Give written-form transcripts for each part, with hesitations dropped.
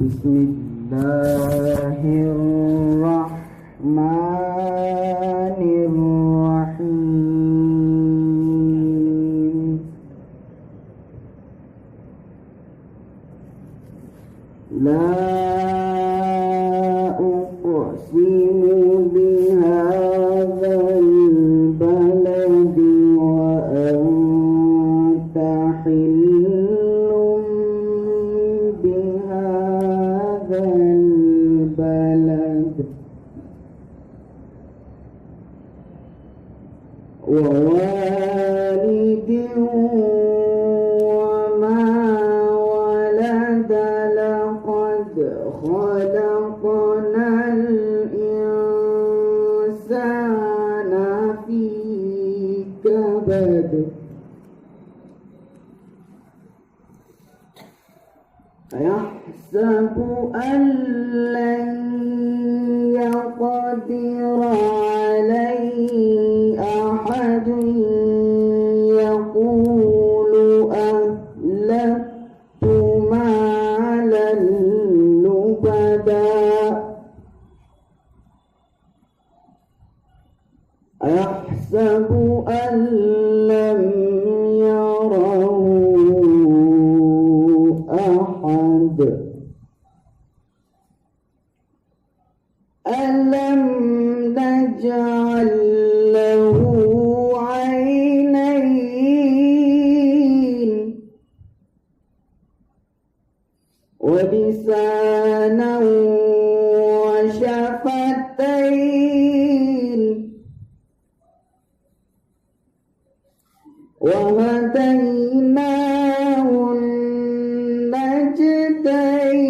Bismillahirrahmanirrahim. La uqsimu bihadzal baladi wa anta hillum bihadzal balad wa walidin wa ma walada laqad khalaqnal insana fi kabad ayahsabu an lan yaqdira alayhi ahadun yaqulu ahlaktu malan lubada ayahsabu an lam yarahu ahad alam naj'al lahu 'aynayn wa lisanan wa shafatayn wa hadaynahu najdayn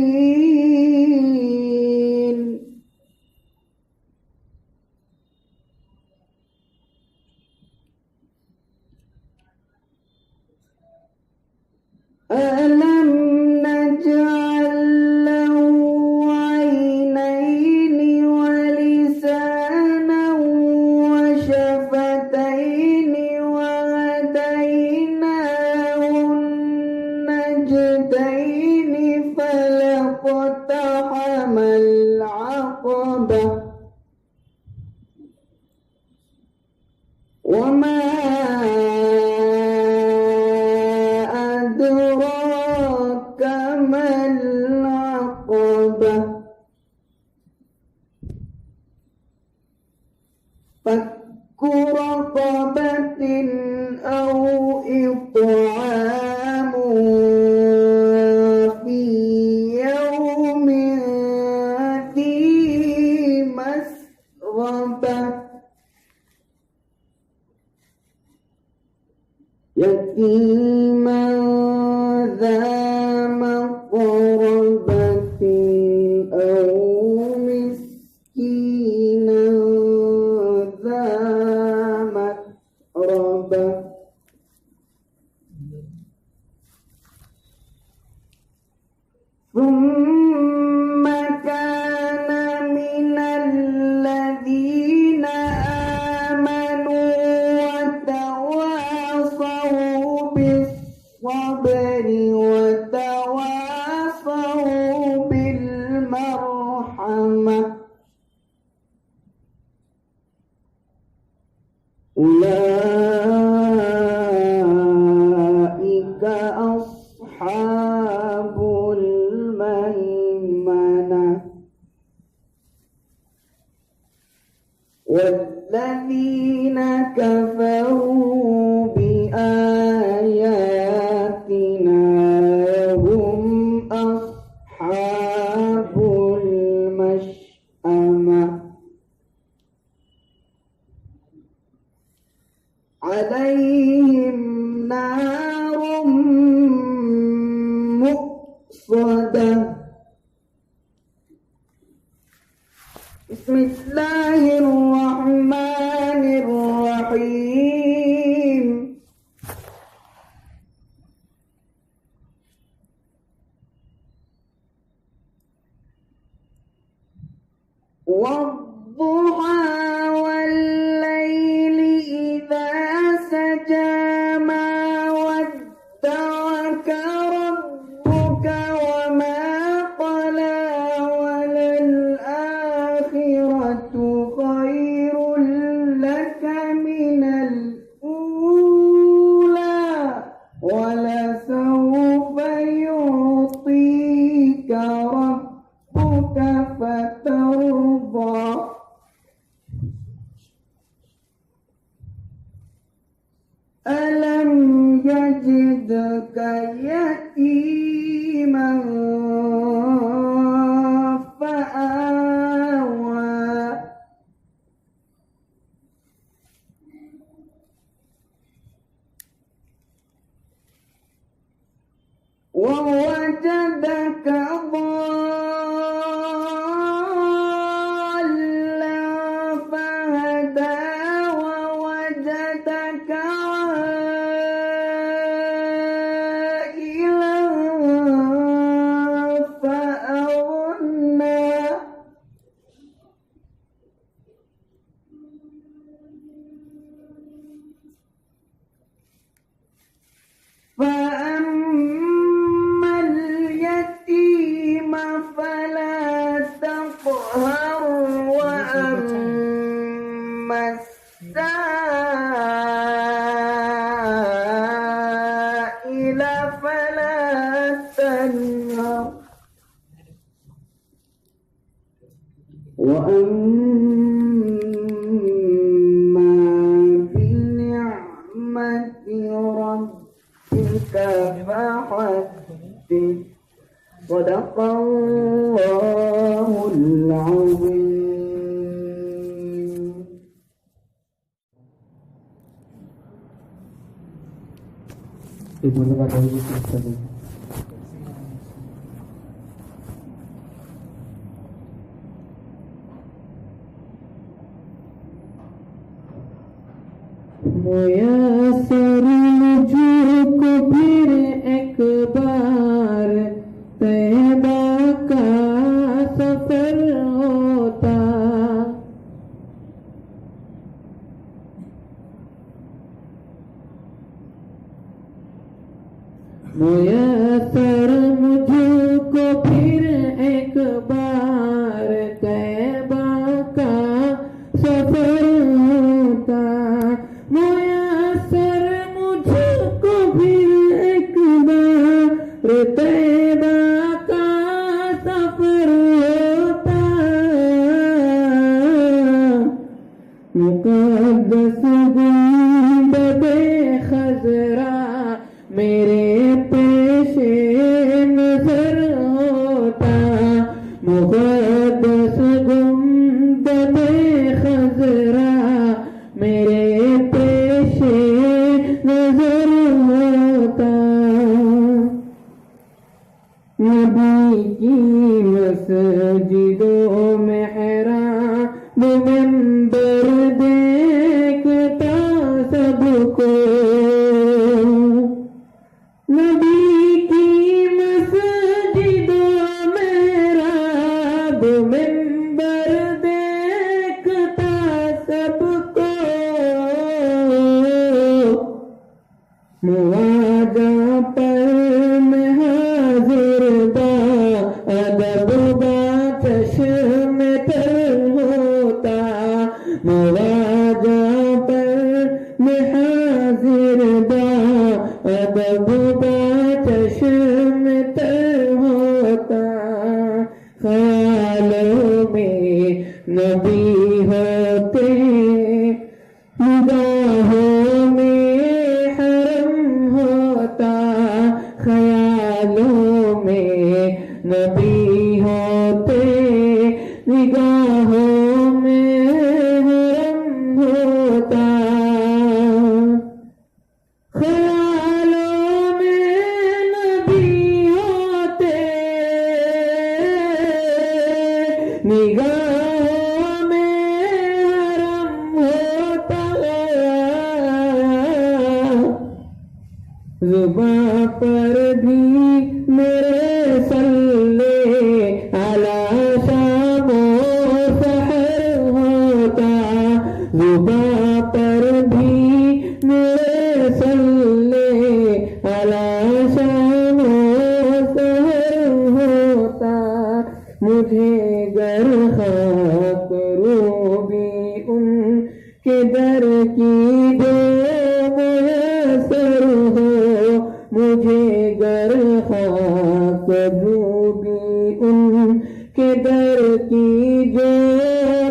alam naj'al lahu 'aynayni wa lisanan wa shafatayni wa hadaynahu najdayni falaqtahamal 'aqabah wa ma adraka mal 'aqabah fakku raqabatin aw it'amu fi yawmin dhi masghabah yatiman dha maqrabatin aw miskinan dha matrabah thumma kana minal ladhina amanu wa tawasaw bis sabri wa tawasaw bil marhamah ulaika ashabul maimanah walladzina kafaru bi ayatina hum ashabul mash'amah alaihim narum muqsadah. Bismillahirrahmanirrahim. Wadduha wal laili idza saja ma wadda'aka rabbuka wa ma qala ووجدك ضالا فهدى ووجدك عائلا فأغنى فأما اليتيم فلا تقهر وأما السائل فلا تنهر وأما بنعمة ربك فحدث صدق الله العظيم. Ibu dengar dari Ustaz. میسر مجھ کو پھر ایک بار طیبہ کا سفر ہوتا میسر مجھ کو پھر ایک بار طیبہ کا سفر ہوتا میسر مجھ کو پھر ایک بار طیبہ کا سفر ہوتا مقدس گنبد خضرا میرے پیش نظر ہوتا مقدس گنبد خضرا میرے پیش نظر ہوتا نبی کی مسجدوں میں محراب منبر دیکھتا سب کو نبی کی مسجدوں میں محراب منبر دیکھتا سب کو مواجہ پر میں حاضر با ادب با چشم تر ہوتا مواجہ پر میں حاضر با ادب با چشم تر ہوتا خیالوں میں نبی ہوتے نگاہوں میں حرم ہوتا خیالوں میں نبی ہوتے نگاہوں میں حرم ہوتا خیالوں میں نبی ہوتے نگاہوں میں حرم ہوتا زباں پر بھی میرے صلی علی شام و سحر ہوتا زباں پر بھی میرے صلی علی شام و سحر ہوتا مجھے گر خاک روبی ان کے در کی جو میسر ہو مجھے گر خاک روبی ان کے در کی جو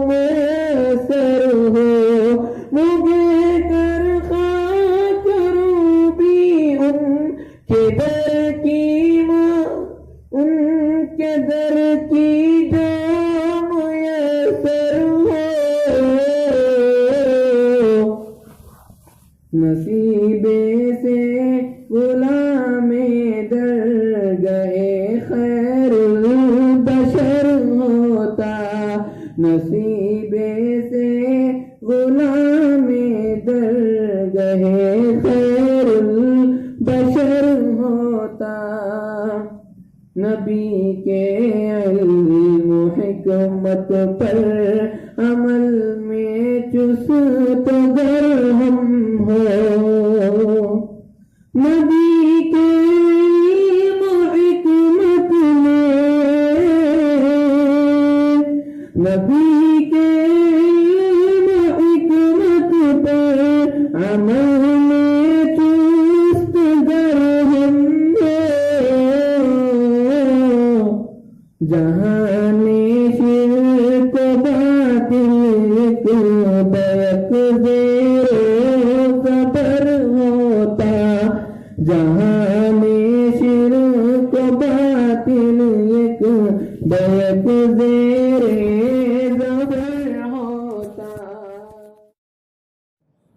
میسر ہو مجھے گر خاک روبی ان کے در کی ان کے در کی جو میسر ہو نصیبے سے غلام در گئے نبی کے علم و حکمت پر عمل میں چست گر ہم ہو، نبی کے علم و حکمت میں، نبی کے علم و حکمت پر عمل میں چست گر ہم ہو، جہان شرک و باطل کو بیک زیر و زبر ہوتا، جہان شرک و باطل کو بیک زیر زبر ہوتا۔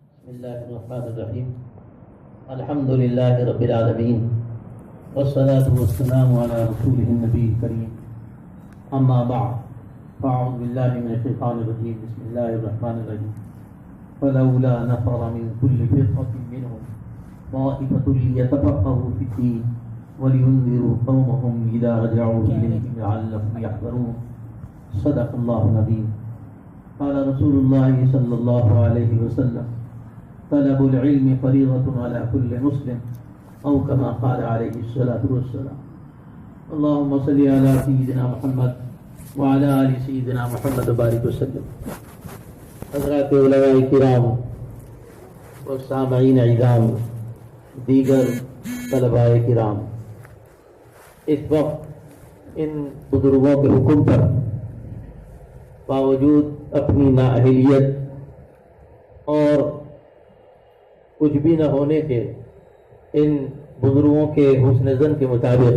بسم اللہ الرحمن الرحیم، الحمد للہ رب العالمین، والصلاة والسلام على رسوله النبی الکریم، اما بعد، فاعوذ باللہ من الشیطان الرجیم، بسم اللہ الرحمن الرحیم، فلولا نفر من كل فرقة منهم طائفة ليتفقهوا في الدين ولينذروا قومهم إذا رجعوا إليهم لعلهم يحذرون، صدق اللہ العظیم۔ قال رسول اللہ صلی اللہ علیہ وسلم، طلب العلم فریضة على كل مسلم، او كما قال علیہ الصلاۃ والسلام۔ اللهم صل على سيدنا محمد وعلى آل سيدنا محمد وبارك وسلم۔ حضرات علماء کرام و سامعین اعظام، دیگر طلباء کرام، اس وقت ان بزرگوں کے حکم پر باوجود اپنی نااہلیت اور کچھ بھی نہ ہونے کے ان بزرگوں کے حسن ظن کے مطابق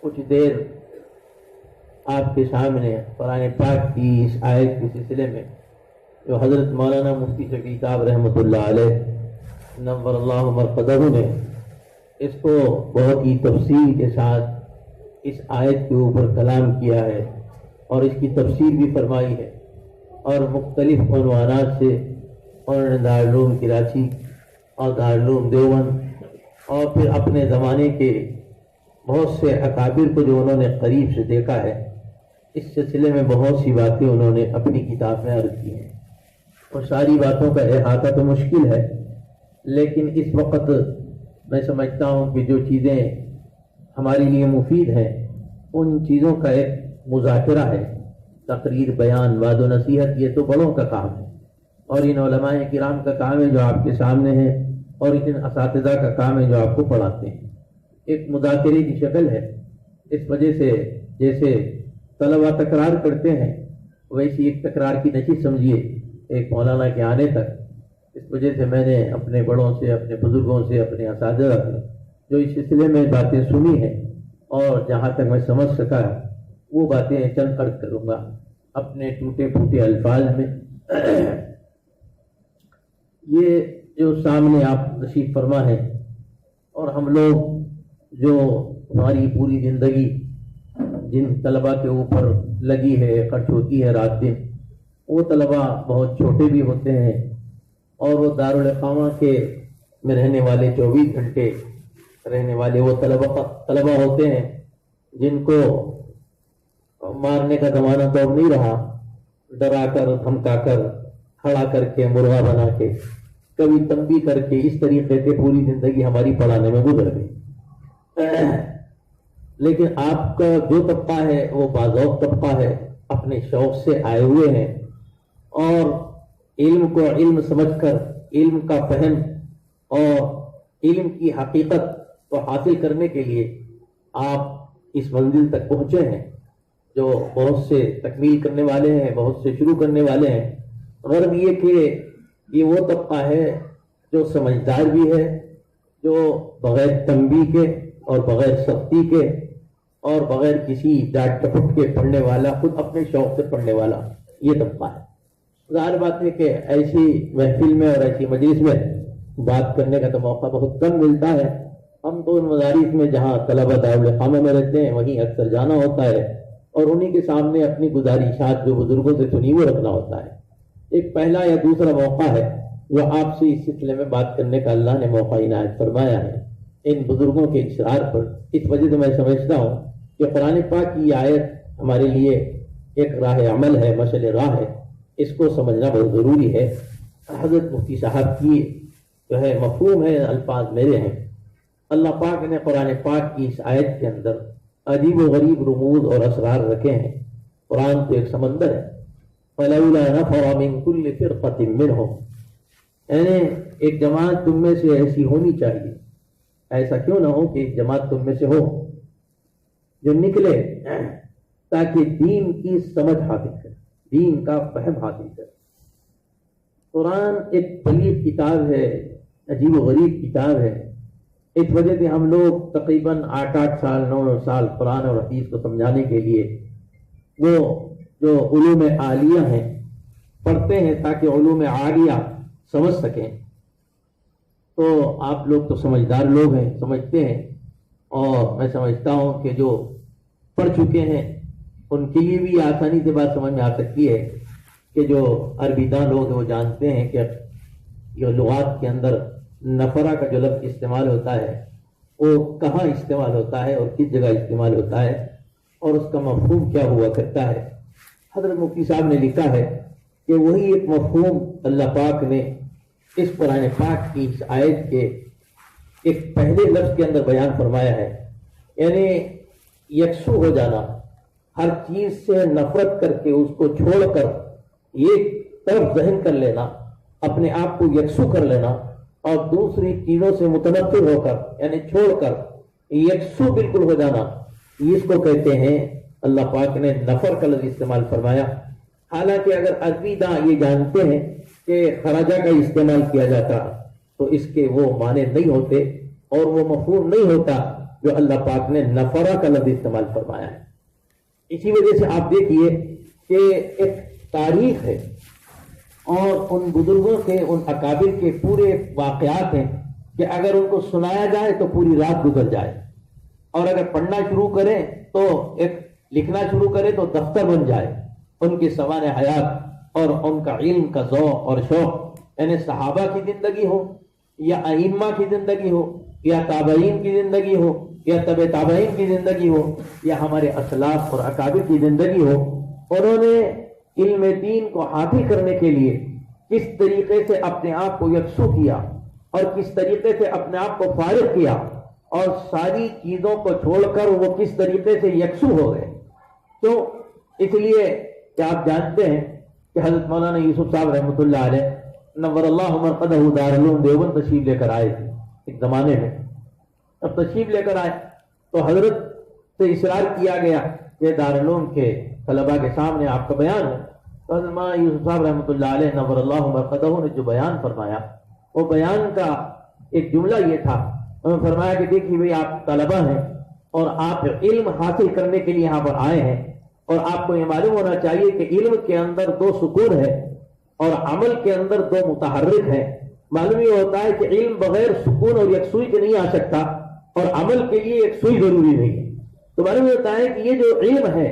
کچھ دیر آپ کے سامنے قرآن پاک کی اس آیت کے سلسلے میں جو حضرت مولانا مفتی شفیع صاحب رحمۃ اللہ علیہ نور اللہ مرقدہ نے اس کو بہت ہی تفصیل کے ساتھ اس آیت کے اوپر کلام کیا ہے اور اس کی تفسیر بھی فرمائی ہے، اور مختلف عنوانات سے انہوں نے دارالعلوم کراچی اور دارالعلوم دیوبند اور پھر اپنے زمانے کے بہت سے اکابر کو جو انہوں نے قریب سے دیکھا ہے، اس سلسلے میں بہت سی باتیں انہوں نے اپنی کتاب میں عرض کی ہیں، اور ساری باتوں کا احاطہ تو مشکل ہے، لیکن اس وقت میں سمجھتا ہوں کہ جو چیزیں ہمارے لیے مفید ہیں ان چیزوں کا ایک مذاکرہ ہے، تقریر، بیان، وعظ و نصیحت، یہ تو بڑوں کا کام ہے، اور ان علماء کرام کا کام ہے جو آپ کے سامنے ہیں، اور ان اساتذہ کا کام ہے جو آپ کو پڑھاتے ہیں، ایک مذاکرے کی شکل ہے۔ اس وجہ سے جیسے طلبہ تکرار کرتے ہیں ویسی ایک تکرار کی نشست سمجھیے ایک مولانا کے آنے تک۔ اس وجہ سے میں نے اپنے بڑوں سے، اپنے بزرگوں سے، اپنے اساتذہ سے جو اس سلسلے میں باتیں سنی ہیں اور جہاں تک میں سمجھ سکا وہ باتیں چند عرض کروں گا اپنے ٹوٹے پھوٹے الفاظ میں۔ یہ جو سامنے آپ تشریف فرما ہے، اور ہم لوگ جو ہماری پوری زندگی جن طلباء کے اوپر لگی ہے، خرچ ہوتی ہے رات دن، وہ طلباء بہت چھوٹے بھی ہوتے ہیں، اور وہ دارالاقامہ کے میں رہنے والے 24 گھنٹے رہنے والے وہ طلباء ہوتے ہیں جن کو مارنے کا زمانہ تو اب نہیں رہا، ڈرا کر، دھمکا کر، کھڑا کر کے، مرغا بنا کے، کبھی تنبیہ کر کے، اس طریقے سے پوری زندگی ہماری پڑھانے میں گزر گئی۔ لیکن آپ کا جو طبقہ ہے وہ باذوق طبقہ ہے، اپنے شوق سے آئے ہوئے ہیں، اور علم کو علم سمجھ کر، علم کا فہم اور علم کی حقیقت کو حاصل کرنے کے لیے آپ اس منزل تک پہنچے ہیں، جو بہت سے تکمیل کرنے والے ہیں، بہت سے شروع کرنے والے ہیں۔ غرض یہ کہ یہ وہ طبقہ ہے جو سمجھدار بھی ہے، جو بغیر تنبیہ کے اور بغیر سختی کے اور بغیر کسی ڈانٹ ٹپٹ کے پڑھنے والا، خود اپنے شوق سے پڑھنے والا یہ طبقہ ہے۔ ظاہر بات ہے کہ ایسی محفل میں اور ایسی مجلس میں بات کرنے کا تو موقع بہت کم ملتا ہے۔ ہم تو ان مدارس میں جہاں طلبہ دارالاقامہ میں رہتے ہیں وہیں اکثر جانا ہوتا ہے، اور انہی کے سامنے اپنی گزارشات جو بزرگوں سے سنی وہ رکھنا ہوتا ہے۔ ایک پہلا یا دوسرا موقع ہے جو آپ سے اس سلسلے میں بات کرنے کا اللہ نے موقع عنایت فرمایا ہے۔ ان بزرگوں کے اصرار پر. اس وجہ سے میں سمجھتا ہوں کہ قرآن پاک کی یہ آیت ہمارے لیے ایک راہ عمل ہے، مشعل راہ ہے. اس کو سمجھنا بہت ضروری ہے. حضرت مفتی صاحب کی جو ہے مفہوم ہے، الفاظ میرے ہیں. اللہ پاک نے قرآن پاک کی اس آیت کے اندر عجیب و غریب رموز اور اسرار رکھے ہیں. قرآن تو ایک سمندر ہے. فَلَوْلَا نَفَرَ مِن كُلِّ فِرْقَةٍ مِّنْهُمْ، یعنی ایک جماعت تم میں سے ایسی ہونی چاہیے. ایسا کیوں نہ ہو کہ ایک جماعت تم میں سے ہو جو نکلے تاکہ دین کی سمجھ حاصل کرے، دین کا فہم حاصل کرے. قرآن ایک بلیغ کتاب ہے، عجیب و غریب کتاب ہے. اس وجہ سے ہم لوگ تقریباً 8 سال 9 سال قرآن اور حدیث کو سمجھانے کے لیے وہ جو علوم عالیہ ہیں پڑھتے ہیں تاکہ علوم عالیہ سمجھ سکیں. تو آپ لوگ تو سمجھدار لوگ ہیں، سمجھتے ہیں. اور میں سمجھتا ہوں کہ جو پڑھ چکے ہیں ان کے لیے بھی آسانی سے بات سمجھ میں آ سکتی ہے کہ جو عربی داں لوگ ہیں وہ جانتے ہیں کہ یہ لغات کے اندر نفرہ کا جو لفظ استعمال ہوتا ہے وہ کہاں استعمال ہوتا ہے اور کس جگہ استعمال ہوتا ہے اور اس کا مفہوم کیا ہوا کرتا ہے. حضرت مفتی صاحب نے لکھا ہے کہ وہی ایک مفہوم اللہ پاک نے اس قرآن پاک کی اس آیت کے ایک پہلے لفظ کے اندر بیان فرمایا ہے. یعنی یکسو ہو جانا، ہر چیز سے نفرت کر کے اس کو چھوڑ کر ایک طرف ذہن کر لینا، اپنے آپ کو یکسو کر لینا اور دوسری چیزوں سے متنفر ہو کر یعنی چھوڑ کر یکسو بالکل ہو جانا، اس کو کہتے ہیں. اللہ پاک نے نفر کا لفظ استعمال فرمایا. حالانکہ اگر عربی داں یہ جانتے ہیں کہ خراجہ کا استعمال کیا جاتا تو اس کے وہ معنی نہیں ہوتے اور وہ مفہوم نہیں ہوتا جو اللہ پاک نے نفرہ کا لفظ استعمال فرمایا ہے. اسی وجہ سے آپ دیکھیے کہ ایک تاریخ ہے اور ان بزرگوں کے ان اکابر کے پورے واقعات ہیں کہ اگر ان کو سنایا جائے تو پوری رات گزر جائے، اور اگر پڑھنا شروع کریں تو ایک لکھنا شروع کرے تو دفتر بن جائے. ان کی سوانح حیات اور ان کا علم کا ذوق اور شوق، یعنی صحابہ کی زندگی ہو یا ائمہ کی زندگی ہو یا تابعین کی زندگی ہو یا تبع تابعین کی زندگی ہو یا ہمارے اسلاف اور اکابر کی زندگی ہو، انہوں نے علم دین کو حاصل کرنے کے لیے کس طریقے سے اپنے آپ کو یکسو کیا اور کس طریقے سے اپنے آپ کو فارغ کیا اور ساری چیزوں کو چھوڑ کر وہ کس طریقے سے یکسو ہو گئے. تو اس لیے کہ آپ جانتے ہیں کہ حضرت مولانا یوسف صاحب رحمۃ اللہ علیہ نور اللہ مرقدہ دارالعلوم دیوبند تشریف لے کر آئے تھے ایک زمانے میں. اب تشریف لے کر آئے تو حضرت سے اصرار کیا گیا کہ دارالعلوم کے طلباء کے سامنے آپ کا بیان ہے. تو حضرت مولانا یوسف صاحب رحمۃ اللہ علیہ نور اللہ مرقدہ نے جو بیان فرمایا وہ بیان کا ایک جملہ یہ تھا، انہوں نے فرمایا کہ دیکھیے بھائی آپ طلباء ہیں اور آپ علم حاصل کرنے کے لیے یہاں پر آئے ہیں اور آپ کو یہ معلوم ہونا چاہیے کہ علم کے اندر 2 سکون ہے اور عمل کے اندر 2 متحرک ہیں. معلوم یہ ہوتا ہے کہ علم بغیر سکون اور یکسوئی کے نہیں آ سکتا اور عمل کے لیے یکسوئی ضروری نہیں ہے. تو معلوم یہ ہوتا ہے کہ یہ جو علم ہے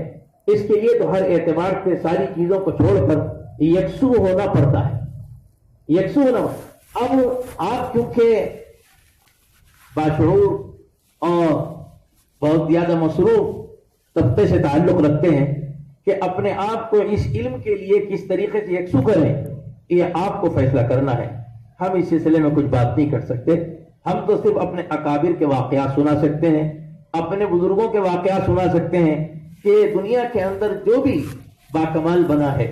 اس کے لیے تو ہر اعتبار سے ساری چیزوں کو چھوڑ کر یکسو ہونا پڑتا ہے، یکسو ہونا. اب آپ چونکہ باشعور اور بہت زیادہ مصروف طبقے سے تعلق رکھتے ہیں کہ اپنے آپ کو اس علم کے لیے کس طریقے سے یکسو کریں، یہ آپ کو فیصلہ کرنا ہے. ہم اس سلسلے میں کچھ بات نہیں کر سکتے. ہم تو صرف اپنے اکابر کے واقعات سنا سکتے ہیں، اپنے بزرگوں کے واقعات سنا سکتے ہیں کہ دنیا کے اندر جو بھی باکمال بنا ہے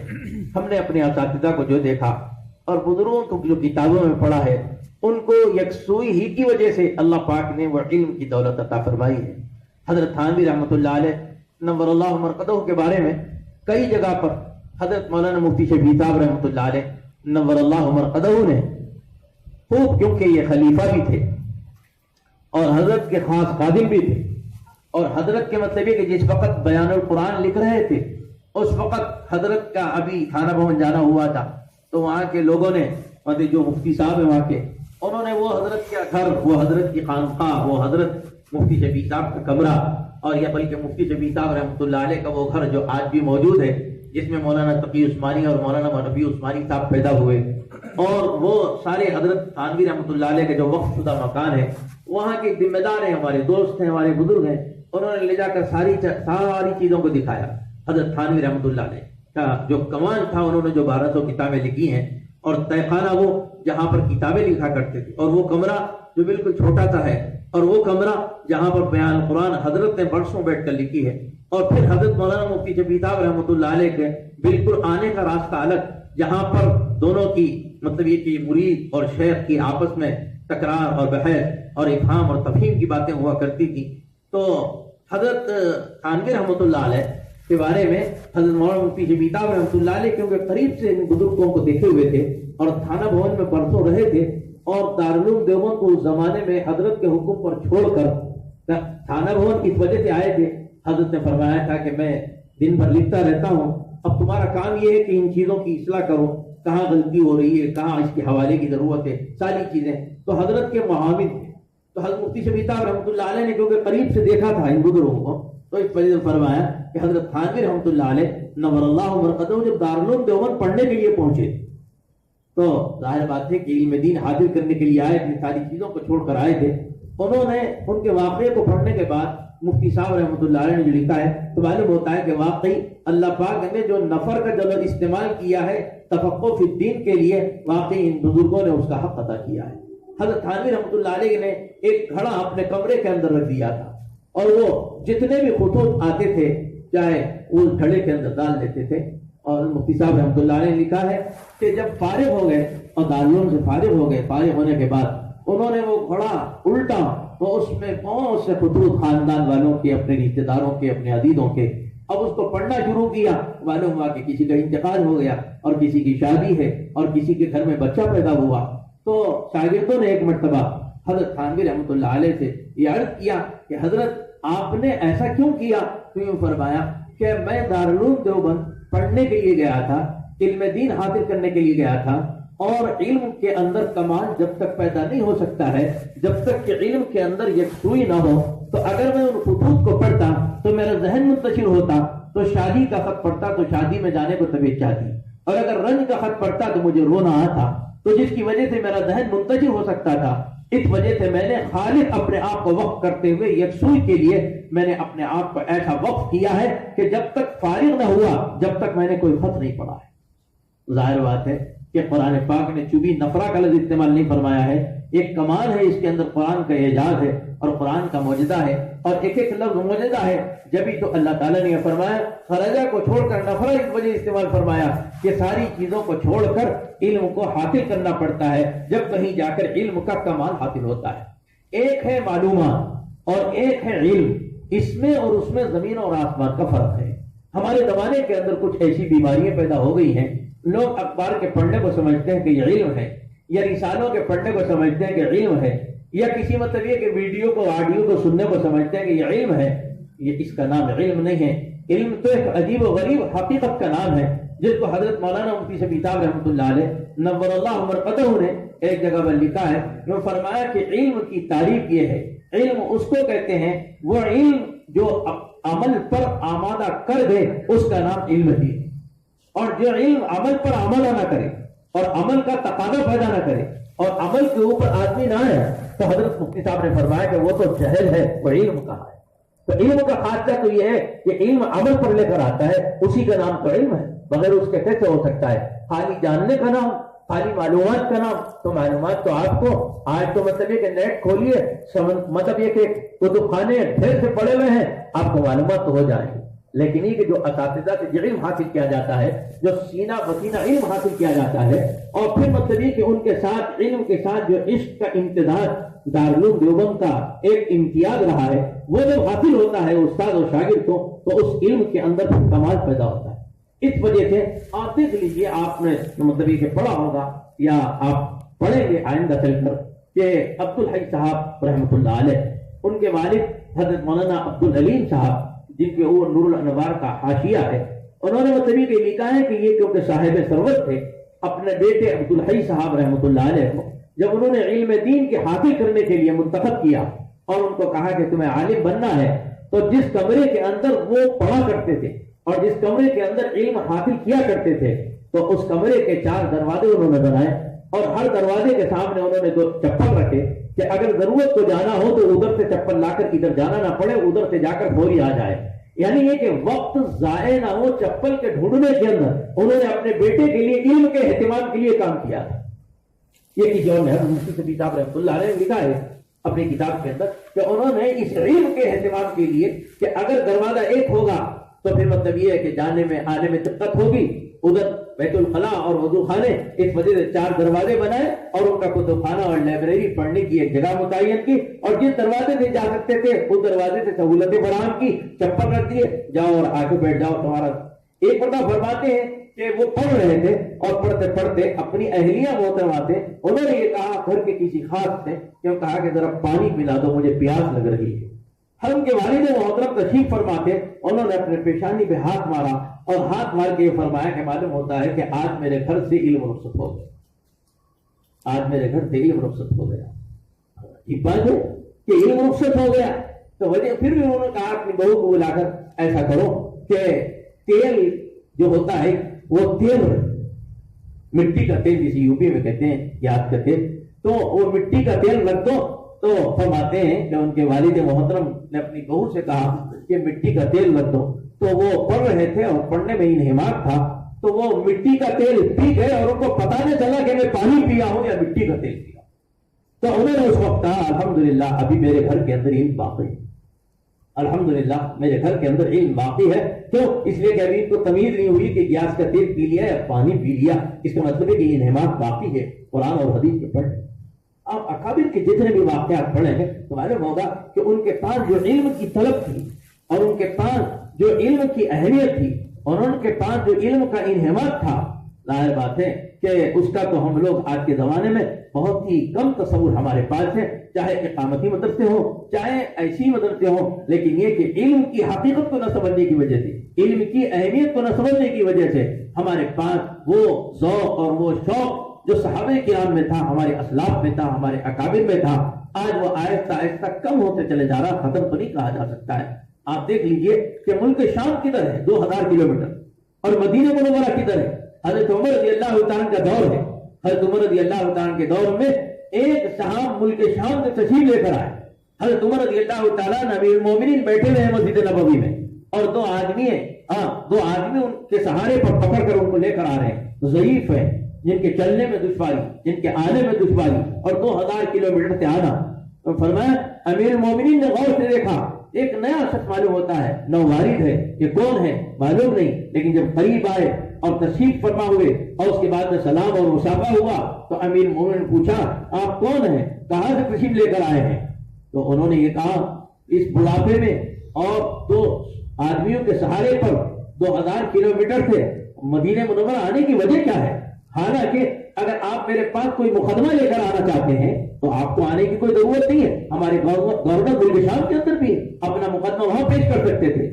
ہم نے اپنے اساتذہ کو جو دیکھا اور بزرگوں کو جو کتابوں میں پڑھا ہے ان کو یکسوئی ہی کی وجہ سے اللہ پاک نے وہ علم کی دولت عطا فرمائی ہے. حضرت تھانوی رحمۃ اللہ علیہ نور اللہ مرقدہ کے بارے میں کئی جگہ پر حضرت مولانا مفتی شفیع صاحب رحمۃ اللہ علیہ نور اللہ مرقدہ نے خوب، کیونکہ یہ خلیفہ بھی تھے اور حضرت کے خاص خادم بھی تھے اور حضرت کے مطلب یہ کہ جس وقت بیان القرآن لکھ رہے تھے اس وقت حضرت کا ابھی تھانہ بھون جانا ہوا تھا. تو وہاں کے لوگوں نے مطلب جو مفتی صاحب ہیں وہاں کے، انہوں نے وہ حضرت کا گھر، وہ حضرت کی خانقاہ، وہ حضرت مفتی شفیع صاحب کا کمرہ اور یا بلکہ مفتی شفیع صاحب رحمۃ اللہ علیہ کا وہ گھر جو آج بھی موجود ہے جس میں مولانا تقی عثمانی اور مولانا نبی عثمانی صاحب پیدا ہوئے، اور وہ سارے حضرت تھانوی رحمۃ اللہ علیہ کے جو وقف شدہ مکان ہے وہاں کے ذمہ دار ہیں، ہمارے دوست ہیں، ہمارے بزرگ ہیں، انہوں نے لے جا کر ساری چیزوں کو دکھایا۔ حضرت تھانوی رحمۃ اللہ علیہ کا جو کمان تھا، انہوں نے جو 1200 کتابیں لکھی ہیں، اور طے خانہ وہ جہاں پر کتابیں لکھا کرتے تھے، اور وہ کمرہ جو بالکل چھوٹا سا ہے، اور وہ کمرہ جہاں پر بیان قرآن حضرت نے برسوں بیٹھ کر لکھی ہے، اور پھر حضرت مولانا مفتی شفیع صاحب رحمۃ اللہ علیہ کے بالکل آنے کا راستہ الگ، جہاں پر دونوں کی مطلب یہ کہ مرید اور شیخ کی آپس میں تکرار اور بحث اور افہام اور تفہیم کی باتیں ہوا کرتی تھی۔ تو حضرت تھانوی رحمۃ اللہ علیہ کے بارے میں حضرت مولانا مفتی شفیع صاحب رحمۃ اللہ علیہ کیونکہ قریب سے ان بزرگوں کو دیکھے ہوئے تھے اور تھانہ بھون میں برسوں رہے تھے، اور دارالعلوم دیوبند کو اس زمانے میں حضرت کے حکم پر چھوڑ کر تھانہ بھون اس وجہ سے آئے تھے۔ حضرت نے فرمایا تھا کہ میں دن بھر لکھتا رہتا ہوں، اب تمہارا کام یہ ہے کہ ان چیزوں کی اصلاح کرو، کہاں غلطی ہو رہی ہے، کہاں اس کے حوالے کی ضرورت ہے، ساری چیزیں تو حضرت کے معاون تھے۔ تو حضرت مفتی شفیع صاحب رحمۃ اللہ علیہ نے کیونکہ قریب سے دیکھا تھا ان بزرگوں کو، تو اس وجہ سے فرمایا کہ حضرت تھانوی رحمۃ اللہ علیہ نور اللہ مرقدہ جب دارالعلوم دیوبند پڑھنے کے لیے پہنچے تو ظاہر بات ہے کہ علم دین حاصل کرنے کے لیے آئے تھے، ساری چیزوں کو چھوڑ کر آئے تھے۔ انہوں نے ان کے واقعے کو پڑھنے کے بعد مفتی صاحب رحمۃ اللہ علیہ نے جو لکھا ہے تو معلوم ہوتا ہے کہ واقعی اللہ پاک نے جو نفر کا جب استعمال کیا ہے تفقہ فی الدین کے لیے، واقعی ان بزرگوں نے اس کا حق ادا کیا ہے۔ حضرت تھانوی رحمۃ اللہ علیہ نے ایک گھڑا اپنے کمرے کے اندر رکھ دیا تھا، اور وہ جتنے بھی خطوط آتے تھے چاہے وہ گھڑے کے اندر ڈال دیتے تھے۔ اور مفتی صاحب رحمۃ اللہ علیہ نے لکھا ہے کہ جب فارغ ہو گئے اور دارالعلوم سے فارغ ہو گئے، فارغ ہونے کے بعد انہوں نے وہ گھڑا الٹا تو اس میں بہت سے خطوط خاندان والوں کے، اپنے رشتے داروں کے، اپنے عزیزوں کے، اب اس کو پڑھنا شروع کیا، معلوم ہوا کہ کسی کا انتقال ہو گیا اور کسی کی شادی ہے اور کسی کے گھر میں بچہ پیدا ہوا۔ تو شاگردوں نے ایک مرتبہ حضرت تھانوی رحمۃ اللہ علیہ سے یہ عرض کیا کہ حضرت آپ نے ایسا کیوں کیا؟ تو یوں فرمایا کہ میں دارالعلوم دیوبند پڑھنے کے لیے گیا تھا، علم دین حاصل کرنے کے لیے گیا تھا، اور علم کے اندر کمال جب تک پیدا نہیں ہو سکتا ہے جب تک کہ علم کے اندر یکسوئی نہ ہو، تو اگر میں ان خطوط کو پڑھتا تو میرا ذہن منتشر ہوتا، تو شادی کا خط پڑھتا تو شادی میں جانے کو طبیعت چاہتی، اور اگر رنج کا خط پڑھتا تو مجھے رونا آتا، تو جس کی وجہ سے میرا ذہن منتشر ہو سکتا تھا، اس وجہ سے میں نے خالص اپنے آپ کو وقف کرتے ہوئے یکسوئی کے لیے میں نے اپنے آپ کو ایسا وقف کیا ہے کہ جب تک فارغ نہ ہوا جب تک میں نے کوئی خط نہیں پڑھا ہے۔ ظاہر بات ہے کہ قرآن پاک نے چوبی نفرہ کا لفظ استعمال نہیں فرمایا ہے، ایک کمال ہے اس کے اندر، قرآن کا اعجاز ہے اور قرآن کا معجزہ ہے، اور ایک ایک لفظ معجزہ ہے۔ جبھی تو اللہ تعالیٰ نے فرمایا خرجہ کو چھوڑ کر نفرہ اس وجہ استعمال فرمایا کہ ساری چیزوں کو چھوڑ کر علم کو حاصل کرنا پڑتا ہے، جب کہیں جا کر علم کا کمال حاصل ہوتا ہے۔ ایک ہے معلومات اور ایک ہے علم، اس میں اور اس میں زمین اور آسمان کا فرق ہے۔ ہمارے زمانے کے اندر کچھ ایسی بیماریاں پیدا ہو گئی ہیں، لوگ اخبار کے پڑھنے کو سمجھتے ہیں کہ یہ علم ہے، یا رسالوں کے پڑھنے کو سمجھتے ہیں کہ علم ہے، یا کسی مطلب یہ کہ ویڈیو کو آڈیو کو سننے کو سمجھتے ہیں کہ یہ علم ہے۔ یہ اس کا نام علم نہیں ہے، علم تو ایک عجیب و غریب حقیقت کا نام ہے، جس کو حضرت مولانا مفتی شفیع صاحب رحمۃ اللہ علیہ نور اللہ مرقدہ نے ایک جگہ پر لکھا ہے، جو فرمایا کہ علم کی تعریف یہ ہے، علم اس کو کہتے ہیں وہ علم جو عمل پر آمادہ کر دے، اس کا نام علم ہے، اور جو علم عمل پر عمل نہ کرے اور عمل کا تقاضا پیدا نہ کرے اور عمل کے اوپر آدمی نہ آئے، تو حضرت مفتی صاحب نے فرمایا کہ وہ تو جہل ہے، وہ علم کہاں ہے۔ تو علم کا خاصہ تو یہ ہے کہ علم عمل پر لے کر آتا ہے، اسی کا نام تو علم ہے، بغیر اس کے کیسے ہو سکتا ہے؟ خالی جاننے کا نام، خالی معلومات کا نام، تو معلومات تو آپ کو آج تو مطلب یہ کہ نیٹ کھولیے، مطلب یہ کہ کتب خانے ڈھیر سے پڑے ہوئے ہیں، آپ کو معلومات تو ہو جائیں گی، لیکن یہ کہ جو اساتذہ سے جو علم حاصل کیا جاتا ہے، جو سینہ بسینہ علم حاصل کیا جاتا ہے، اور پھر مطلب یہ کہ ان کے ساتھ علم کے ساتھ جو عشق کا امتزاج دارالعلوم دیوبند کا ایک امتیاز رہا ہے، وہ جب حاصل ہوتا ہے استاد اور شاگرد کو، تو اس علم کے اندر کمال پیدا ہوتا ہے۔ اس وجہ سے آپ دیکھ لیجیے، آپ نے مطلب یہ کہ پڑھا ہوگا یا آپ پڑھیں گے آئندہ چل کر کہ عبدالحی صاحب رحمۃ اللہ علیہ، ان کے والد حضرت مولانا عبدالعلیم صاحب، جن کے اوپر نور الانوار کا حاشیہ ہے، انہوں نے مطلب یہ لکھا ہے کہ یہ کیونکہ صاحب ثروت تھے، اپنے بیٹے عبدالحی صاحب رحمۃ اللہ علیہ کو جب انہوں نے علم دین کے حاصل کرنے کے لیے منتخب کیا اور ان کو کہا کہ تمہیں عالم بننا ہے، تو جس کمرے کے اندر وہ پڑھا کرتے تھے اور جس کمرے کے اندر علم حاصل کیا کرتے تھے، تو اس کمرے کے 4 دروازے انہوں نے بنائے، اور ہر دروازے کے سامنے انہوں نے 2 چپل رکھے کہ اگر ضرورت کو جانا ہو تو ادھر سے چپل لا کر ادھر جانا نہ پڑے، ادھر سے جا کر فوری آ جائے. یعنی یہ کہ وقت ضائع نہ ہو چپل کے ڈھونڈنے کے اندر انہوں نے اپنے بیٹے کے لیے علم کے اہتمام کے لیے کام کیا تھا. یہ کہ جو ہے مفتی صفی صاحب رحمۃ اللہ علیہ نے لکھا ہے اپنی کتاب کے اندر کہ انہوں نے اس علم کے اہتمام کے لیے کہ اگر دروازہ ایک ہوگا تو پھر مطلب یہ ہے کہ جانے میں آنے میں دقت ہوگی، ادھر بیت الخلاء اور وضو خانے، اس وجہ سے 4 دروازے بنائے اور ان کا کتب خانہ اور لائبریری پڑھنے کی ایک جگہ متعین کی، اور جس دروازے سے جا سکتے تھے اس دروازے سے سہولتیں فراہم کی، چپل رکھ دیے، جاؤ اور آگے بیٹھ جاؤ تمہارا. ایک مرتبہ فرماتے ہیں کہ وہ پڑھ رہے تھے اور پڑھتے پڑھتے اپنی اہلیہ محترمہ تھے، انہوں نے یہ کہا گھر کے کسی خاص سے کہ کہا کہ ذرا پانی پلا دو مجھے پیاس لگ رہی ہے. ہر ان کے والد محترم تشریف فرماتے، انہوں نے اپنے پیشانی پہ ہاتھ مارا اور ہاتھ مار کے یہ فرمایا کہ معلوم ہوتا ہے کہ آج میرے گھر سے علم رخصت ہو گیا، آج میرے گھر سے علم رخصت ہو گیا. یہ بات ہے کہ علم رخصت ہو گیا. تو وجہ پھر بھی انہوں نے کہا اپنی بہو کو بلا کر ایسا کرو کہ تیل جو ہوتا ہے وہ تیل مٹی کا تیل جسے یو پی میں کہتے ہیں یاد کا تیل، تو وہ مٹی کا تیل رکھ دو. تو فرماتے ہیں کہ ان کے والد محترم نے اپنی بہو سے کہا کہ مٹی کا تیل رکھ دو. تو وہ پڑھ رہے تھے اور پڑھنے میں انہماک تھا، تو وہ مٹی کا تیل پی گئے اور ان کو پتا نہیں چلا کہ میں پانی پیا ہوں یا مٹی کا تیل پیا. تو انہوں نے اس وقت کہا الحمدللہ ابھی میرے گھر کے اندر علم باقی ہے، الحمدللہ میرے گھر کے اندر علم باقی ہے. کیوں؟ اس لیے کہ ابھی ان کو تمیز نہیں ہوئی کہ گیس کا تیل پی لیا یا پانی پی لیا. اس کا مطلب ہے کہ انہماک باقی ہے قرآن اور حدیث کے پڑھ. آپ اکابر کے جتنے بھی واقعات پڑھے ہیں تو معلوم ہوگا کہ ان کے پاس جو علم کی طلب تھی اور ان کے پاس جو علم کی اہمیت تھی اور ان کے پاس جو علم کا انہماک تھا، ظاہر بات ہے کہ اس کا تو ہم لوگ آج کے زمانے میں بہت ہی کم تصور ہمارے پاس ہے، چاہے اقامتی مدرسے ہوں چاہے ایسی مدرسے ہوں. لیکن یہ کہ علم کی حقیقت کو نہ سمجھنے کی وجہ سے، علم کی اہمیت کو نہ سمجھنے کی وجہ سے ہمارے پاس وہ ذوق اور وہ شوق جو صحابہ کرام میں تھا، ہمارے اسلاف میں تھا، ہمارے اکابر میں تھا، آج وہ آہستہ آہستہ کم ہوتے چلے جا رہا. ختم تو نہیں کہا جا سکتا ہے. آپ دیکھ لیجئے کہ ملک شام کدھر ہے 2000 کلومیٹر اور مدینہ منورہ کدھر ہے. حضرت عمر رضی اللہ تعالیٰ کا دور ہے. حضرت عمر رضی اللہ تعالیٰ کے دور میں ایک صحاب ملک شام سے تشریف لے کر آئے. حضرت عمر رضی اللہ تعالیٰ امیر المومنین بیٹھے ہوئے ہیں مسجد نبوی میں، اور 2 آدمی ہیں، 2 آدمی ان کے سہارے پر پکڑ کر ان کو لے کر آ رہے ہیں. ضعیف ہے، جن کے چلنے میں دشواری، جن کے آنے میں دشواری، اور 2000 کلومیٹر سے آنا. تو فرمایا امیر المومنین نے غور سے دیکھا، ایک نیا شخص معلوم ہوتا ہے، نووارد ہے، یہ کون ہے معلوم نہیں. لیکن جب قریب آئے اور تشریف فرما ہوئے اور اس کے بعد میں سلام اور مصافحہ ہوا تو امیر المومنین نے پوچھا آپ کون ہیں، کہاں سے تشریف لے کر آئے ہیں؟ تو انہوں نے یہ کہا اس بڑھاپے میں اور 2 آدمیوں کے سہارے پر 2000 کلومیٹر سے مدینہ منورہ آنے کی وجہ کیا ہے؟ حالانکہ اگر آپ میرے پاس کوئی مقدمہ لے کر آنا چاہتے ہیں تو آپ کو آنے کی کوئی ضرورت نہیں ہے، ہمارے گورنر ملک شام کے اندر بھی اپنا مقدمہ وہاں پیش کر سکتے تھے.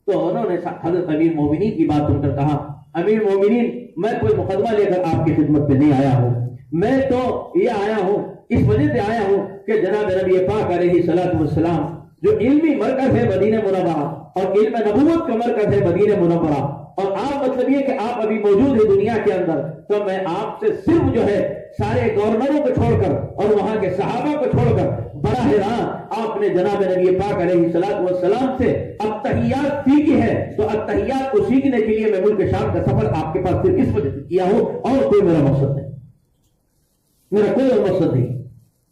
تو انہوں نے حضرت امیر مومنین کی بات سن کر کہا امیر مومنین میں کوئی مقدمہ لے کر آپ کی خدمت میں نہیں آیا ہوں، میں تو یہ آیا ہوں اس وجہ سے آیا ہوں کہ جناب نبی پاک علیہ الصلوۃ والسلام جو علمی مرکز ہے مدینہ منورہ اور علم نبوت کا مرکز ہے مدینہ منورہ، اور آپ مطلب یہ کہ آپ ابھی موجود ہیں دنیا کے اندر، تو میں آپ سے صرف جو ہے سارے گورنروں کو چھوڑ کر اور وہاں کے صحابہ کو چھوڑ کر براہ راست آپ نے جناب نبی پاک علیہ الصلوۃ والسلام سے التحیات سیکھی ہے. تو التحیات کو سیکھنے کے لیے میں ملک شام کا سفر آپ کے پاس صرف اس وجہ سے کیا ہوں، اور کوئی میرا مقصد نہیں، میرا کوئی اور مقصد نہیں.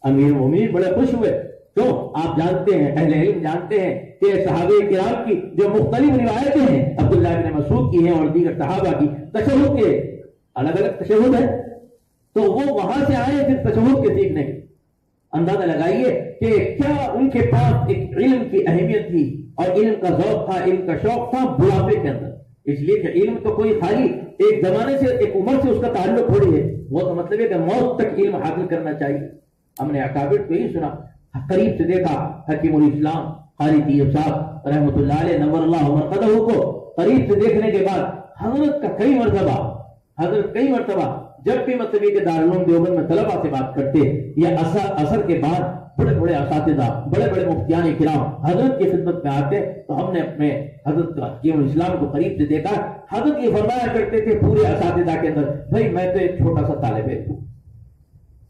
امیر مومنین بڑے خوش ہوئے. تو آپ جانتے ہیں، اہل علم جانتے ہیں کہ صحابہ کرام کی جو مختلف روایتیں ہیں، عبداللہ بن مسعود کی ہیں اور دیگر صحابہ کی، تشہد کے الگ الگ تشہد ہے. تو وہ وہاں سے آئے پھر تشہد کے سیکھنے کے. اندازہ لگائیے کہ کیا ان کے پاس ایک علم کی اہمیت تھی اور علم کا ذوق تھا، علم کا شوق تھا بڑھاپے کے اندر. اس لیے کہ علم تو کوئی خالی ایک زمانے سے ایک عمر سے اس کا تعلق تھوڑی ہے، وہ تو مطلب ہے کہ موت تک علم حاصل کرنا چاہیے. ہم نے اکابر کو یہی سنا، قریب سے دیکھا حکیم الاسلام قاری طیب صاحب رحمۃ اللہ علیہ نور اللہ مرقدہ کو قریب سے دیکھنے کے بعد حضرت کا کئی مرتبہ جب بھی مطلب کہ دارالعلوم دیوبند میں طلبہ سے بات کرتے یا اثر کے بعد بڑے بڑے اساتذہ بڑے بڑے مفتیان کرام حضرت کی خدمت میں آتے تو ہم نے اپنے حضرت حکیم الاسلام کو قریب سے دیکھا. حضرت یہ فرمایا کرتے تھے پورے اساتذہ کے اندر، بھائی میں تو ایک چھوٹا سا طالب علم ہوں،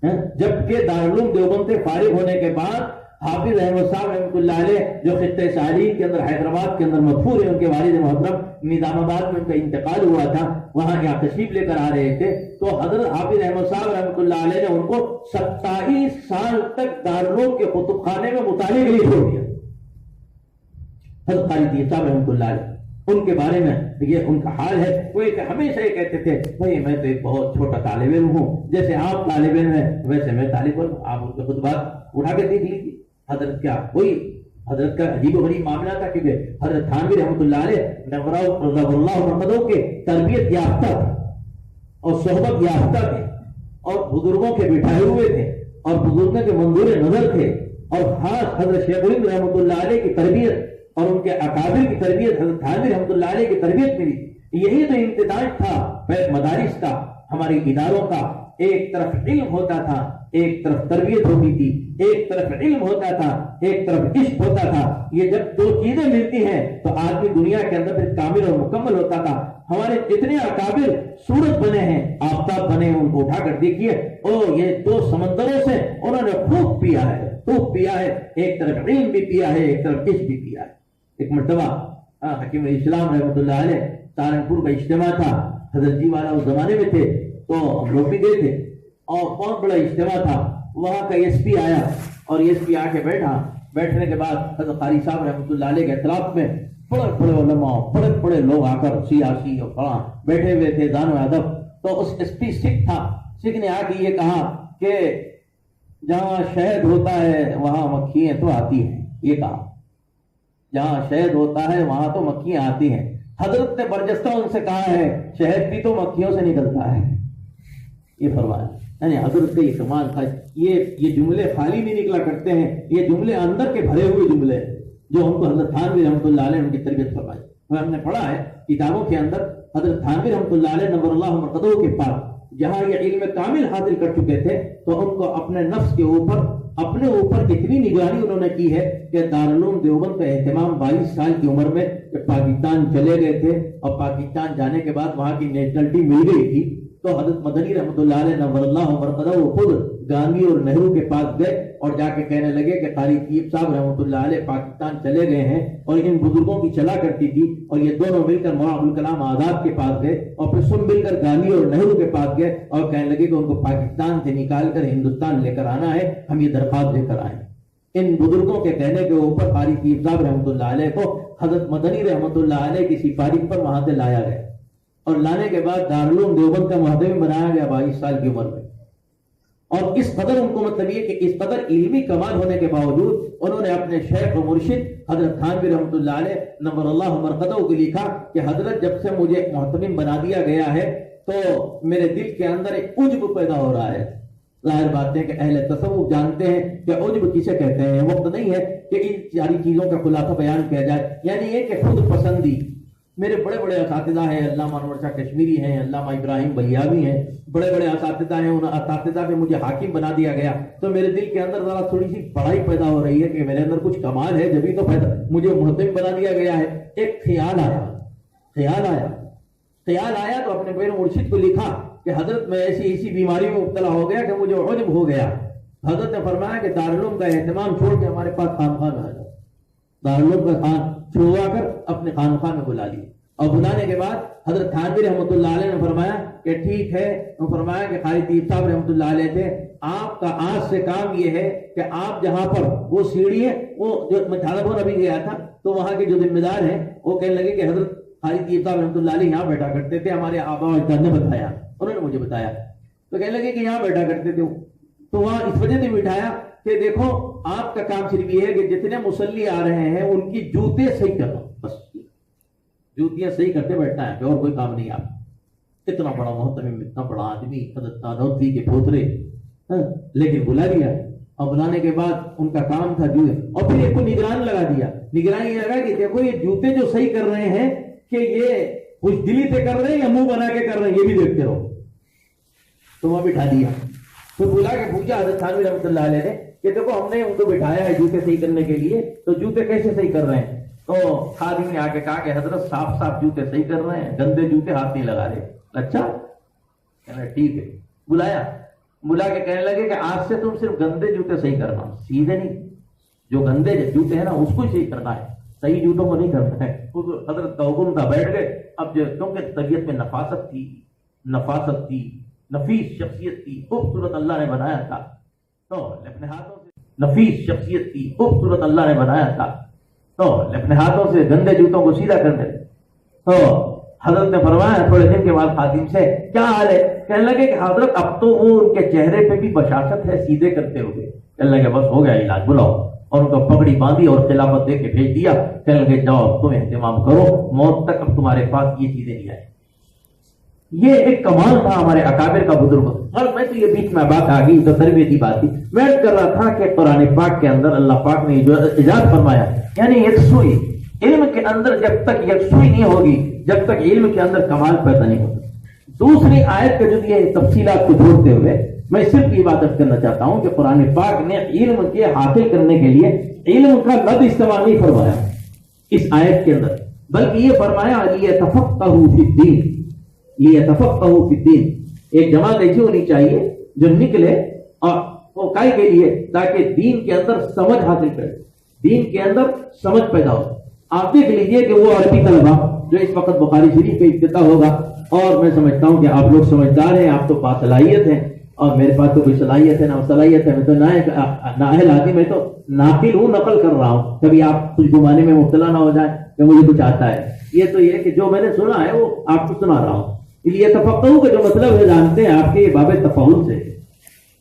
جبکہ دارالعلوم دیوبند سے فارغ ہونے کے بعد حافظ احمد صاحب رحمۃ اللہ علیہ جو خطہ سالین کے اندر حیدرآباد کے اندر مدفون ہے، ان کے والد محترم نظام آباد میں ان کا انتقال ہوا تھا، وہاں یہاں تشریف لے کر آ رہے تھے، تو حضرت حافظ احمد صاحب رحمۃ اللہ علیہ نے ان کو 27 سال تک دارالعلوم کے کتب خانے میں مطالعے کے لیے چھوڑ دیا۔ حضرت قاری طیب صاحب رحمۃ اللہ علیہ، ان کے بارے میں یہ ان کا حال ہے، وہ ایک ہمیشہ یہ کہتے تھے بھائی میں تو ایک بہت چھوٹا طالب علم ہوں، جیسے آپ طالب علم ہیں ویسے میں طالب علم ہوں، آپ ان کے خطبات اٹھا کے دیکھ لیجیے۔ حضرت کیا کوئی حضرت کا عجیب و غریب معاملہ تھا، کیونکہ حضرت تھانوی رحمۃ اللہ علیہ رضی اللہ عنہ کے تربیت یافتہ تھے اور صحبت یافتہ تھے اور بزرگوں کے بٹھائے ہوئے تھے اور بزرگوں کے منظور نظر تھے، اور خاص حضرت شیخ الہند رحمۃ اللہ علیہ کی تربیت اور ان کے اکابر کی تربیت حضرت تھانوی رحمۃ اللہ علیہ کی تربیت ملی۔ یہی تو امتزاج تھا مدارس کا، ہمارے اداروں کا، ایک طرف علم ہوتا تھا، ایک طرف تربیت ہوتی تھی، ایک طرف علم ہوتا تھا، ایک طرف عشق ہوتا تھا۔ یہ جب دو چیزیں ملتی ہیں تو آدمی دنیا کے اندر پھر کامل اور مکمل ہوتا تھا۔ ہمارے جتنے اکابر سورج بنے ہیں، آفتاب بنے ہیں، ان کو اٹھا کر دیکھیے، یہ دو سمندروں سے انہوں نے خوب پیا ہے، خوب پیا ہے، ایک طرف علم بھی پیا ہے، ایک طرف عشق بھی پیا ہے۔ ایک مرتبہ حکیم اسلام رحمۃ اللہ علیہ سہارنپور کا اجتماع تھا، حضرت جی والا اس زمانے میں تھے تو ہم لوگ بھی گئے تھے، اور بہت بڑا اجتماع تھا۔ وہاں کا ایس پی آیا اور ایس پی آ کے بیٹھا، بیٹھنے کے بعد حضرت قاری صاحب رحمۃ اللہ علیہ کے اطراف میں بڑے بڑے علماء، بڑے بڑے لوگ آ کر سیاسی اور فلاں بیٹھے ہوئے تھے، دان و ادب۔ تو اس ایس پی سکھ تھا، سکھ نے آ کے یہ کہا کہ جہاں شہد ہوتا ہے وہاں مکھیاں تو آتی ہیں، یہ کہا جہاں شہد ہوتا ہے وہاں تو مکھیاں آتی ہیں۔ حضرت نے برجستہ ان سے کہا ہے شہد بھی تو مکھیوں سے نکلتا ہے، یہ فرمایا۔ یعنی حضرت کا یہ کمال تھا، یہ جملے خالی نہیں نکلا کرتے ہیں، یہ جملے اندر کے بھرے ہوئے جملے جو ہم کو حضرت تھانوی رحمۃ اللہ علیہ نے ان کی تربیت فرمائی۔ ہم نے پڑھا ہے کتابوں کے اندر حضرت تھانوی رحمۃ اللہ علیہ نور اللہ مرقدہ کے پاس جہاں یہ علم کامل حاصل کر چکے تھے، تو ان کو اپنے نفس کے اوپر، اپنے اوپر اتنی نگرانی انہوں نے کی ہے کہ دارالعلوم دیوبند کا اہتمام 22 سال کی عمر میں پاکستان چلے گئے تھے، اور پاکستان جانے کے بعد وہاں کی نیشنلٹی مل گئی تھی، تو حضرت مدنی رحمۃ اللہ علیہ نور اللہ مرقدہ وہ خود گاندھی اور نہرو کے پاس گئے اور جا کے کہنے لگے کہ قاری طیب صاحب رحمۃ اللہ علیہ پاکستان چلے گئے ہیں، اور ان بزرگوں کی چلا کرتی تھی، اور یہ دونوں مل کر مولانا ابوالکلام آزاد کے پاس گئے، اور پھر سب مل کر گاندھی اور نہرو کے پاس گئے اور کہنے لگے کہ ان کو پاکستان سے نکال کر ہندوستان لے کر آنا ہے، ہم یہ درخواست لے کر آئے۔ ان بزرگوں کے کہنے کے اوپر قاری طیب صاحب رحمۃ اللہ علیہ کو حضرت مدنی رحمۃ اللہ علیہ کی سفارش پر وہاں سے لایا گیا، اور لانے کے بعد دارالعلوم دیوبند کا محتمم بنایا گیا 22 سال کی عمر میں۔ اور اس قدر ان کو مطلب یہ کہ اس قدر علمی کمال ہونے کے باوجود انہوں نے اپنے شیخ و مرشد حضرت تھانوی رحمۃ اللہ علیہ نور اللہ مرقدہ کو لکھا کہ حضرت جب سے مجھے محتمم بنا دیا گیا ہے تو میرے دل کے اندر ایک عجب پیدا ہو رہا ہے۔ ظاہر بات ہے کہ اہل تصوف جانتے ہیں کہ عجب کسے کہتے ہیں، وقت نہیں ہے کہ ان ساری چیزوں کا خلاصہ بیان کیا جائے، یعنی یہ کہ خود پسندی۔ میرے بڑے بڑے اساتذہ ہیں، علامہ انور شاہ کشمیری ہیں، علامہ ابراہیم بلیاوی ہیں، بڑے بڑے اساتذہ ہیں، ان اساتذہ میں مجھے حاکم بنا دیا گیا، تو میرے دل کے اندر ذرا تھوڑی سی بڑائی پیدا ہو رہی ہے کہ میرے اندر کچھ کمال ہے، جبھی تو مجھے محتمم بنا دیا گیا ہے۔ ایک خیال آیا تو اپنے پیر مرشد کو لکھا کہ حضرت میں ایسی بیماری میں مبتلا ہو گیا کہ مجھے عجب ہو گیا۔ حضرت نے فرمایا کہ دارالعلوم کا اہتمام چھوڑ کے ہمارے پاس خانقاہ میں آ جاؤ۔ دارالعلوم کا خان چھوڑوا کر اپنے خانقاہ میں بلا لیے، اور بلانے کے بعد حضرت تھانوی رحمۃ اللہ علیہ نے فرمایا کہ ٹھیک ہے، فرمایا کہ قاری طیب صاحب رحمۃ اللہ علیہ تھے، آپ کا آج سے کام یہ ہے کہ آپ جہاں پر وہ سیڑھی ہے، وہ جو میں تھانہ پور ابھی گیا تھا تو وہاں کے جو ذمہ دار ہیں وہ کہنے لگے کہ حضرت قاری طیب صاحب رحمۃ اللہ علیہ یہاں بیٹھا کرتے تھے، ہمارے آبا و اجداد نے بتایا، انہوں نے مجھے بتایا، تو کہنے لگے کہ یہاں بیٹھا کرتے تھے، تو وہاں اس وجہ سے بٹھایا کہ دیکھو آپ کا کام صرف یہ ہے کہ جتنے مصلی آ رہے ہیں ان کی جوتے صحیح کرنا، بس جوتیاں صحیح کرتے بیٹھنا ہے، اور کوئی کام نہیں۔ آپ اتنا بڑا محتمم، اتنا بڑا آدمی، حضرت نانوتوی کے پوترے، لیکن بلا دیا، اور بلانے کے بعد ان کا کام تھا جوتے، اور پھر ایک کو نگران لگا دیا، نگران یہ لگا کہ دیکھو یہ جوتے جو صحیح کر رہے ہیں کہ یہ خوش دلی سے کر رہے ہیں یا منہ بنا کے کر رہے ہیں، یہ بھی دیکھتے رہو۔ تو وہاں بٹھا دیا، تو بلا کے پوچھا حضرت تھانوی رحمۃ اللہ علیہ نے کہ دیکھو ہم نے ان کو بٹھایا ہے جوتے صحیح کرنے کے لیے، تو جوتے کیسے صحیح کر رہے ہیں؟ تو خادم نے آ کے کہا کہ حضرت صاف جوتے صحیح کر رہے ہیں، گندے جوتے ہاتھ نہیں لگا رہے۔ اچھا، ٹھیک ہے، بلا کے کہنے لگے کہ آج سے تم صرف گندے جوتے صحیح کرنا، سیدھے نہیں، جو گندے جوتے ہیں نا اس کو ہی صحیح کرنا ہے، صحیح جوتوں کو نہیں کرنا ہے۔ حضرت کا حکم تھا، بیٹھ گئے۔ اب جو کیونکہ طبیعت میں نفاست تھی، نفیس شخصیت تھی، خوبصورت اللہ نے بنایا تھا، تو اپنے ہاتھوں سے نفیس شخصیت تھی، خوبصورت اللہ نے بنایا تھا، تو اپنے ہاتھوں سے گندے جوتوں کو سیدھا کر دے۔ تو حضرت نے فرمایا تھوڑے دن کے بعد خادم سے، کیا حال ہے؟ کہنے لگے کہ حضرت اب تو وہ ان کے چہرے پہ بھی بشاشت ہے سیدھے کرتے ہوئے۔ کہنے لگے بس ہو گیا علاج، بلاؤ۔ اور ان کو پگڑی باندھی اور خلافت دے کے بھیج دیا۔ کہنے لگے جاؤ تم اہتمام کرو، موت تک اب تمہارے پاس یہ چیزیں نہیں آئیں۔ یہ ایک کمال تھا ہمارے اکابر کا، بزرگ۔ اور میں تو یہ بیچ میں بات آ گئی تو تربیتی بات تھی، میں کر رہا تھا کہ قرآن پاک کے اندر اللہ پاک نے جو ایجاد فرمایا، یعنی یکسوئی، علم کے اندر جب تک یکسوئی نہیں ہوگی، جب تک علم کے اندر کمال پیدا نہیں ہوگا۔ دوسری آیت کے جو یہ تفصیلات کو جوڑتے ہوئے میں صرف یہ بات کرنا چاہتا ہوں کہ قرآن پاک نے علم کے حاصل کرنے کے لیے علم کا لفظ استعمال نہیں فرمایا اس آیت کے اندر، بلکہ یہ فرمایا لیتفقہوا فی الدین، لیتفقہوا فی الدین۔ ایک جماعت ایسی ہونی چاہیے جو نکلے اور وہ کائی کے لیے تاکہ دین کے اندر سمجھ حاصل کرے، دین کے اندر سمجھ پیدا ہو۔ آپ دیکھ لیجئے کہ وہ عربی طلبہ جو اس وقت بخاری شریف پہ افتتاح ہوگا، اور میں سمجھتا ہوں کہ آپ لوگ سمجھدار ہیں، آپ تو باصلاحیت ہیں، اور میرے پاس تو کوئی صلاحیت ہے نہ صلاحیت ہے، میں تو نااہل آدمی، میں تو ناقل ہوں، نقل کر رہا ہوں، کبھی آپ کچھ گمانے میں مبتلا نہ ہو جائے کہ مجھے کچھ آتا ہے۔ یہ تو یہ کہ جو میں نے سنا ہے وہ آپ کو سنا رہا ہوں۔ یہ تفقہ کا جو مطلب ہے جانتے ہیں آپ کے باب تفاعل سے،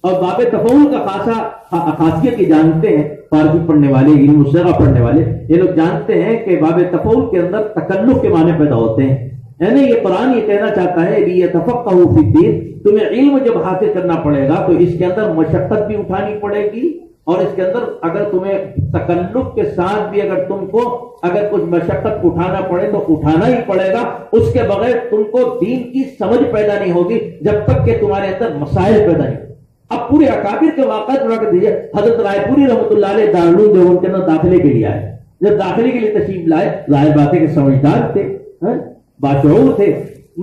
اور باب تفاعل کا خاصیت یہ جانتے ہیں فارسی پڑھنے والے، علم الشرع پڑھنے والے، یہ لوگ جانتے ہیں کہ باب تفاعل کے اندر تکلف کے معنی پیدا ہوتے ہیں، یعنی یہ قرآن یہ کہنا چاہتا ہے لیتفقہوا فی الدین، تمہیں علم جب حاصل کرنا پڑے گا تو اس کے اندر مشقت بھی اٹھانی پڑے گی، اور اس کے اندر اگر تمہیں تکلف کے ساتھ بھی اگر تم کو اگر کچھ مشقت اٹھانا پڑے تو اٹھانا ہی پڑے گا، اس کے بغیر تم کو دین کی سمجھ پیدا نہیں ہوگی جب تک کہ تمہارے اندر مسائل پیدا نہیں ہوگی۔ اب پورے اکابر کے واقعات رکھ دیجیے، حضرت رائے پوری رحمۃ اللہ علیہ دارالعلوم دیوبند کے اندر داخلے کے لیے آئے، جب داخلے کے لیے تشریف لائے، ظاہر بات ہے کہ سمجھدار تھے، باشعور تھے۔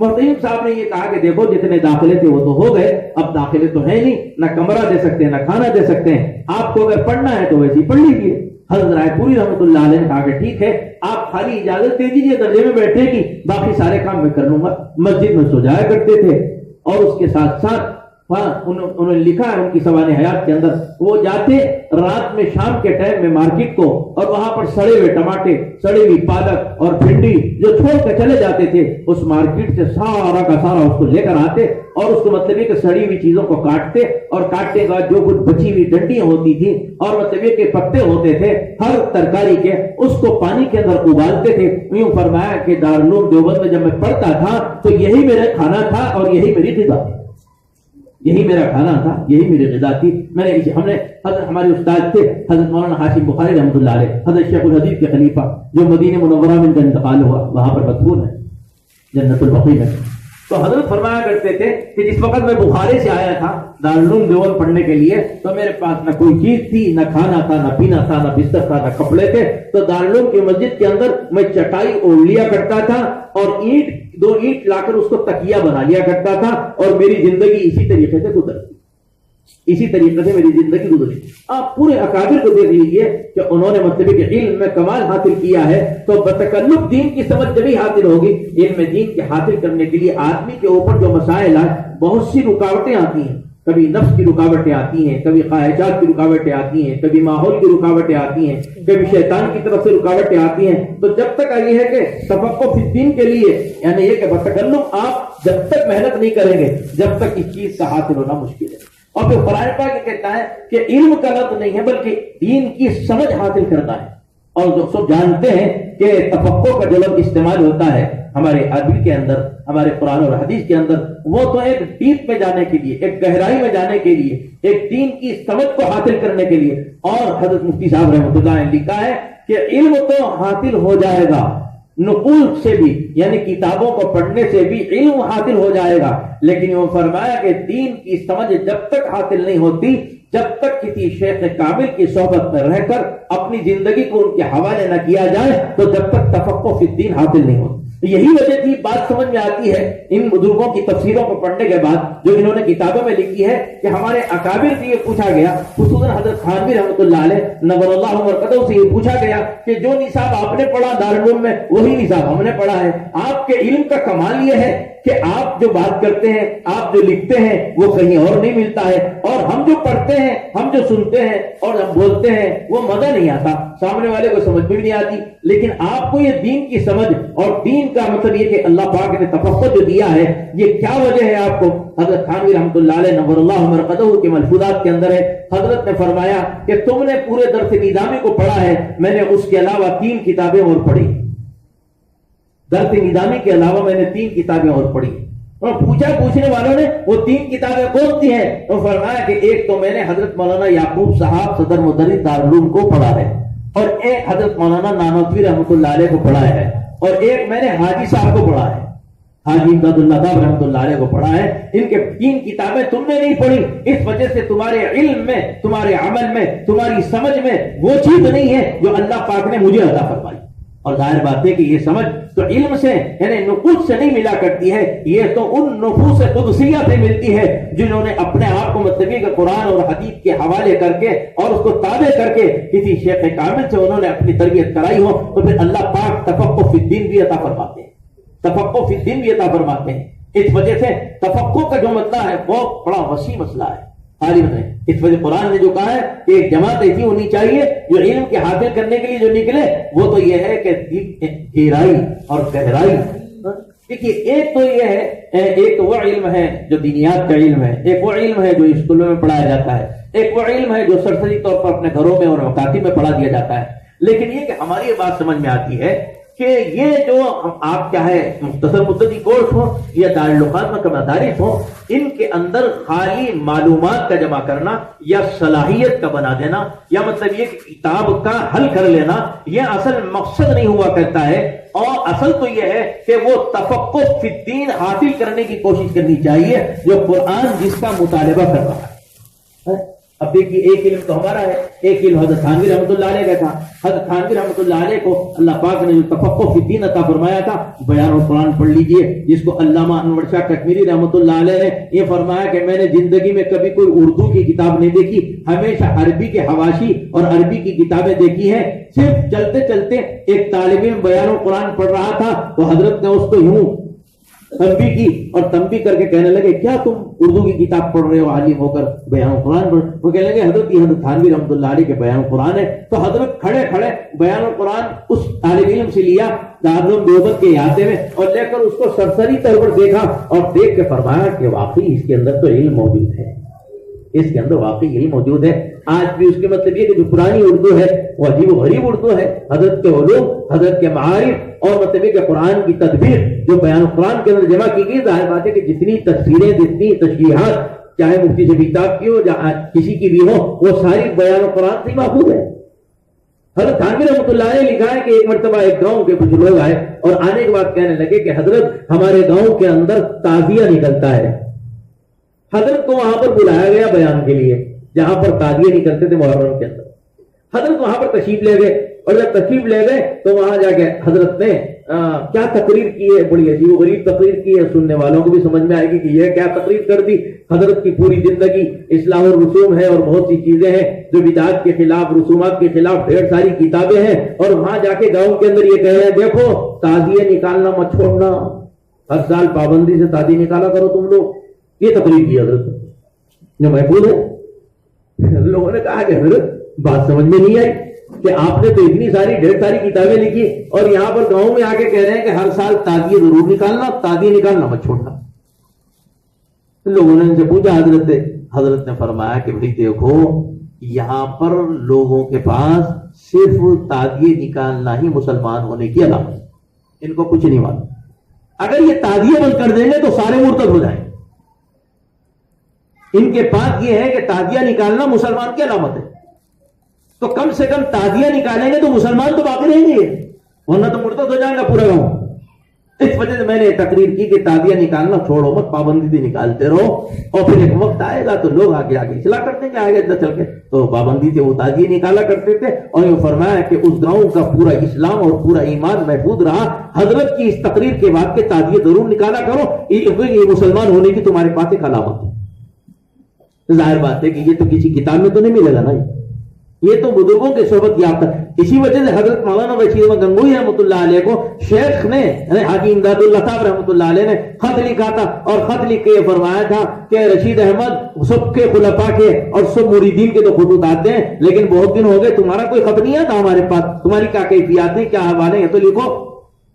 محتیم صاحب نے یہ کہا کہ دیکھو جتنے داخلے تھے وہ تو ہو گئے، اب داخلے تو ہے نہیں، نہ کمرہ دے سکتے ہیں نہ کھانا دے سکتے ہیں، آپ کو اگر پڑھنا ہے تو ویسے ہی پڑھ لیجیے۔ حضرت رائے پوری رحمۃ اللہ علیہ نے کہا کہ ٹھیک ہے، آپ خالی اجازت دے دیجیے درجے میں بیٹھنے کی، باقی سارے کام میں کر لوں گا۔ مسجد میں سو جایا کرتے تھے، اور اس کے ساتھ ساتھ انہوں نے لکھا ہے ان کی سوانح حیات کے اندر، وہ جاتے رات میں شام کے ٹائم میں مارکیٹ کو، اور وہاں پر سڑے ہوئے ٹماٹے، سڑی ہوئی پالک اور بھنڈی جو چھوڑ کے چلے جاتے تھے، اس مارکیٹ سے سارا کا سارا اس کو لے کر آتے، اور اس کو مطلب یہ کہ سڑی ہوئی چیزوں کو کاٹتے، اور کاٹنے کے بعد جو کچھ بچی ہوئی ڈنڈیاں ہوتی تھیں اور مطلب یہ کہ پتے ہوتے تھے ہر ترکاری کے، اس کو پانی کے اندر ابالتے تھے۔ یوں فرمایا کہ دارالعلوم دیوبند میں جب میں پڑھتا تھا تو یہی میرا کھانا تھا اور یہی میری غذا تھی، یہی میرا کھانا تھا، یہی میری غذا تھی۔ ہم نے حضرت ہمارے استاد تھے حضرت مولانا ہاشم بخاری رحمۃ اللہ علیہ، حضرت شیخ الحدیث کے خلیفہ جو مدینہ منورہ میں ان کا انتقال ہوا، وہاں پر مدفون ہے جنت البقیع میں۔ تو حضرت فرمایا کرتے تھے کہ جس وقت میں بخاری سے آیا تھا دارالعلوم دیوبند پڑھنے کے لیے، تو میرے پاس نہ کوئی چیز تھی، نہ کھانا تھا، نہ پینا تھا، نہ بستر تھا، نہ کپڑے تھے، تو دارالعلوم کی مسجد کے اندر میں چٹائی اوڑھ لیا کرتا تھا، اور دو اینٹ لا کر اس کو تکیہ بنا لیا کرتا تھا، اور میری زندگی اسی طریقے سے گزرتی، اسی طریقے سے میری زندگی گزری۔ آپ پورے اکابر کو دیکھ لیجیے کہ انہوں نے مطلب کہ علم میں کمال حاصل کیا ہے، تو بتکلف دین کی سمجھ جبھی حاصل ہوگی۔ علم دین کے حاصل کرنے کے لیے آدمی کے اوپر جو مسائل ہیں، بہت سی رکاوٹیں آتی ہیں، کبھی نفس کی رکاوٹیں آتی ہیں، کبھی خواہشات کی رکاوٹیں آتی ہیں، کبھی ماحول کی رکاوٹیں آتی ہیں، کبھی شیطان کی طرف سے رکاوٹیں آتی ہیں۔ تو جب تک یہ ہے کہ تفقہ فی الدین کے لیے، یعنی یہ کہ بتکلف آپ جب تک محنت نہیں کریں گے جب تک اس چیز کا حاصل ہونا مشکل ہے۔ اور پھر قرآن پاک کہتا ہے کہ علم کا لفظ نہیں ہے بلکہ دین کی سمجھ حاصل کرنا ہے، اور جو سب جانتے ہیں کہ تفقہ کا جو لفظ استعمال ہوتا ہے ہمارے عربی کے اندر، ہمارے قرآن اور حدیث کے اندر، وہ تو ایک ڈیپ میں جانے کے لیے، ایک گہرائی میں جانے کے لیے، ایک دین کی سمجھ کو حاصل کرنے کے لیے۔ اور حضرت مفتی صاحب رحمۃ اللہ نے لکھا ہے کہ علم تو حاصل ہو جائے گا، نقول سے بھی یعنی کتابوں کو پڑھنے سے بھی علم حاصل ہو جائے گا، لیکن وہ فرمایا کہ دین کی سمجھ جب تک حاصل نہیں ہوتی، جب تک کسی شیخ کامل کی صحبت میں رہ کر اپنی زندگی کو ان کے حوالے نہ کیا جائے، تو جب تک تفقہ فی الدین حاصل نہیں ہوتا۔ یہی وجہ تھی، بات سمجھ میں آتی ہے ان بزرگوں کی تفسیروں کو پڑھنے کے بعد جو انہوں نے کتابوں میں لکھی ہے کہ ہمارے اکابر سے یہ پوچھا گیا، خصوصاً حضرت تھانوی رحمۃ اللہ علیہ نور اللہ مرقدہ سے یہ پوچھا گیا کہ جو نصاب آپ نے پڑھا دارالعلوم میں وہی نصاب ہم نے پڑھا ہے، آپ کے علم کا کمال یہ ہے کہ آپ جو بات کرتے ہیں، آپ جو لکھتے ہیں وہ کہیں اور نہیں ملتا ہے، اور ہم جو پڑھتے ہیں، ہم جو سنتے ہیں اور ہم بولتے ہیں وہ مزہ نہیں آتا، سامنے والے کو سمجھ میں بھی نہیں آتی، لیکن آپ کو یہ دین کی سمجھ اور دین کا مطلب یہ کہ اللہ پاک نے تفقہ جو دیا ہے، یہ کیا وجہ ہے آپ کو؟ حضرت تھانوی رحمۃ اللہ علیہ نور اللہ مرقدہ کے ملفوظات کے اندر ہے، حضرت نے فرمایا کہ تم نے پورے درس نظامی کو پڑھا ہے، میں نے اس کے علاوہ 3 کتابیں اور پڑھی، درس نظامی کے علاوہ میں نے 3 کتابیں اور پڑھی، اور پوچھنے والوں نے وہ 3 کتابیں کون سی ہیں؟ تو فرمایا کہ ایک تو میں نے حضرت مولانا یعقوب صاحب صدر مدرس دارالعلوم کو پڑھا ہے، اور ایک حضرت مولانا نانوتوی رحمۃ اللہ علیہ کو پڑھا ہے، اور ایک میں نے حاجی صاحب کو پڑھا ہے، حاجی امداد اللہ صاحب رحمۃ اللہ علیہ کو پڑھا ہے۔ ان کے 3 کتابیں تم نے نہیں پڑھی، اس وجہ سے تمہارے علم میں، تمہارے عمل میں، تمہاری سمجھ میں وہ چیز نہیں ہے جو اللہ پاک نے مجھے عطا فرمائی۔ اور ظاہر بات ہے کہ یہ سمجھ تو علم سے یعنی نقوص سے نہیں ملا کرتی ہے، یہ تو ان نفوس قدسیہ سے ملتی ہے جنہوں نے اپنے آپ کو مطلبی کہ قرآن اور حدیث کے حوالے کر کے اور اس کو تابع کر کے کسی شیخ کامل سے انہوں نے اپنی تربیت کرائی ہو، تو پھر اللہ پاک تفقہ فی الدین بھی عطا فرماتے ہیں، تفقہ فی الدین بھی عطا فرماتے ہیں۔ اس وجہ سے تفقہ کا جو مسئلہ ہے وہ بڑا وسیع مسئلہ ہے عالم ہے۔ اس وجہ قرآن نے جو کہا ہے کہ ایک جماعت ایسی ہونی چاہیے جو علم کے حاصل کرنے کے لیے جو نکلے، وہ تو یہ ہے کہ گہرائی اور گہرائی۔ دیکھیے ایک تو یہ ہے، ایک تو وہ علم ہے جو دینیات کا علم ہے، ایک وہ علم ہے جو اسکولوں میں پڑھایا جاتا ہے، ایک وہ علم ہے جو سرسری طور پر اپنے گھروں میں اور مکاتب میں پڑھا دیا جاتا ہے۔ لیکن یہ کہ ہماری یہ بات سمجھ میں آتی ہے کہ یہ جو آپ کیا ہے مختصر مدتی کورس ہو یا دارالعلوم کا مدارس ہو، ان کے اندر خالی معلومات کا جمع کرنا یا صلاحیت کا بنا دینا یا مطلب یہ کتاب کا حل کر لینا، یہ اصل مقصد نہیں ہوا کرتا ہے، اور اصل تو یہ ہے کہ وہ تفقہ فی الدین حاصل کرنے کی کوشش کرنی چاہیے جو قرآن جس کا مطالبہ کر رہا ہے۔ اب دیکھیے ایک علم تو ہمارا ہے، ایک علم حضرت تھانوی رحمۃ اللہ علیہ کا تھا۔ حضرت تھانوی رحمۃ اللہ علیہ کو اللہ پاک نے جو تفقہ فی الدین عطا فرمایا تھا، بیان القرآن پڑھ لیجئے، جس کو علامہ انور شاہ کشمیری رحمۃ اللہ علیہ نے یہ فرمایا کہ میں نے زندگی میں کبھی کوئی اردو کی کتاب نہیں دیکھی، ہمیشہ عربی کے حواشی اور عربی کی کتابیں دیکھی ہیں۔ صرف چلتے چلتے ایک طالب علم بیان القرآن پڑھ رہا تھا تو حضرت نے اس کو یوں تنبیہ کی اور تنبیہ کر کے کہنے لگے کیا تم اردو کی کتاب پڑھ رہے ہو عالم ہو کر بیان قرآن پڑھ؟ وہ کہنے لگے حضرت یہ حضرت تھانوی رحمۃ اللہ علیہ کے بیان قرآن ہے۔ تو حضرت کھڑے کھڑے بیان قرآن اس طالب علم سے لیا دارالعلوم دیوبند کے احاطے میں اور لے کر اس کو سرسری طور پر دیکھا اور دیکھ کے فرمایا کہ واقعی اس کے اندر تو علم موجود ہے، اس کے اندر واقعی علم موجود ہے۔ آج بھی اس کے مطلب یہ کہ جو پرانی اردو ہے وہ عجیب و غریب اردو ہے، حضرت کے علوم، حضرت کے معارف اور مطلب یہ کہ قرآن کی تدبیر جو بیان قرآن کے اندر جمع کی گئی، ظاہر بات ہے کہ جتنی تفسیریں، جتنی تشریحات چاہے مفتی شفیع صاحب کی ہو یا کسی کی بھی ہو، وہ ساری بیان قرآن سے محفوظ ہے۔ حضرت تھانوی رحمۃ اللہ نے لکھا ہے کہ ایک مرتبہ ایک گاؤں کے کچھ لوگ آئے اور آنے کے بعد کہنے لگے کہ حضرت ہمارے گاؤں کے اندر تعزیہ نکلتا ہے۔ حضرت کو وہاں پر بلایا گیا بیان کے لیے جہاں پر تعزیہ نکلتے تھے محرم کے اندر۔ حضرت وہاں پر تشریف لے گئے اور جب تشریف لے گئے تو وہاں جا کے حضرت نے کیا تقریر کی ہے، بڑی عجیب و غریب تقریر کی ہے، سننے والوں کو بھی سمجھ میں آئے گی کہ یہ کیا تقریر کر دی۔ حضرت کی پوری زندگی اصلاح الرسوم ہے اور بہت سی چیزیں ہیں جو بدعات کے خلاف، رسومات کے خلاف ڈھیر ساری کتابیں ہیں، اور وہاں جا کے گاؤں کے اندر یہ کہہ رہے ہیں دیکھو تعزیہ نکالنا مت چھوڑنا، ہر سال پابندی سے تعزیہ نکالا کرو تم لوگ۔ یہ تقریر کی حضرت جو محفوظ ہے۔ لوگوں نے کہا کہ حضرت بات سمجھ میں نہیں آئی کہ آپ نے تو اتنی ساری ڈھیر ساری کتابیں لکھی اور یہاں پر گاؤں میں آ کے کہہ رہے ہیں کہ ہر سال تعزیہ ضرور نکالنا، تعزیہ نکالنا مت چھوڑنا۔ لوگوں نے ان سے پوچھا حضرت نے فرمایا کہ بھائی دیکھو یہاں پر لوگوں کے پاس صرف تعزیہ نکالنا ہی مسلمان ہونے کی علامت ہے، ان کو کچھ نہیں معلوم۔ اگر یہ تعزیہ بند کر دیں گے تو سارے مرتد ہو جائیں۔ ان کے پاس یہ ہے کہ تعزیہ نکالنا مسلمان کی علامت ہے، تو کم سے کم تعزیہ نکالیں گے تو مسلمان تو باقی رہیں گے، ورنہ تو مرتد ہو جائے گا پورا گاؤں۔ اس وجہ سے میں نے تقریر کی کہ تعزیہ نکالنا چھوڑو مت، پابندی سے نکالتے رہو، اور پھر ایک وقت آئے گا تو لوگ آگے آگے اصلاح کرتے ہیں کہ آگے ادھر چل کے تو پابندی سے وہ تعزیہ نکالا کرتے تھے، اور یہ فرمایا کہ اس گاؤں کا پورا اسلام اور پورا ایمان محفوظ رہا حضرت کی اس تقریر کے بعد کہ تعزیہ ضرور نکالا کرو، یہ مسلمان ہونے کی تمہارے پاس ایک علامت ہے۔ ظاہر بات ہے کہ یہ تو کسی کتاب میں تو نہیں ملے گا نا، یہ تو بزرگوں کے صحبت یافتہ۔ اسی وجہ سے حضرت مولانا بشیر احمد گنگوہی رحمۃ اللہ علیہ کو شیخ نے حاجی امداد اللہ صاحب رحمۃ اللہ علیہ نے خط لکھا تھا، اور خط لکھ کے یہ فرمایا تھا کہ رشید احمد سب کے خلفاء کے اور سب مریدین کے تو خطوط آتے ہیں، لیکن بہت دن ہو گئے تمہارا کوئی خط نہیں آتا ہمارے پاس، تمہاری کیا کیفیات ہیں، کیا حوالے ہیں، تو لکھو۔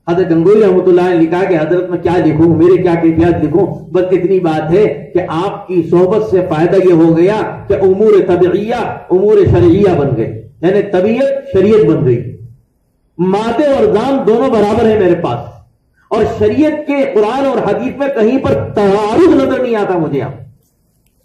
حضرت گنگوہی رحمۃ اللہ نے لکھا کہ حضرت میں کیا لکھوں، میرے کیا کیفیات لکھوں، بس اتنی بات ہے کہ آپ کی صحبت سے فائدہ یہ ہو گیا کہ امور طبیعیہ امور شرعیہ بن گئے، یعنی طبیعت شریعت بن گئی، مادے اور ذام دونوں برابر ہیں میرے پاس، اور شریعت کے قرآن اور حدیث میں کہیں پر تعارض نظر نہیں آتا مجھے۔ آپ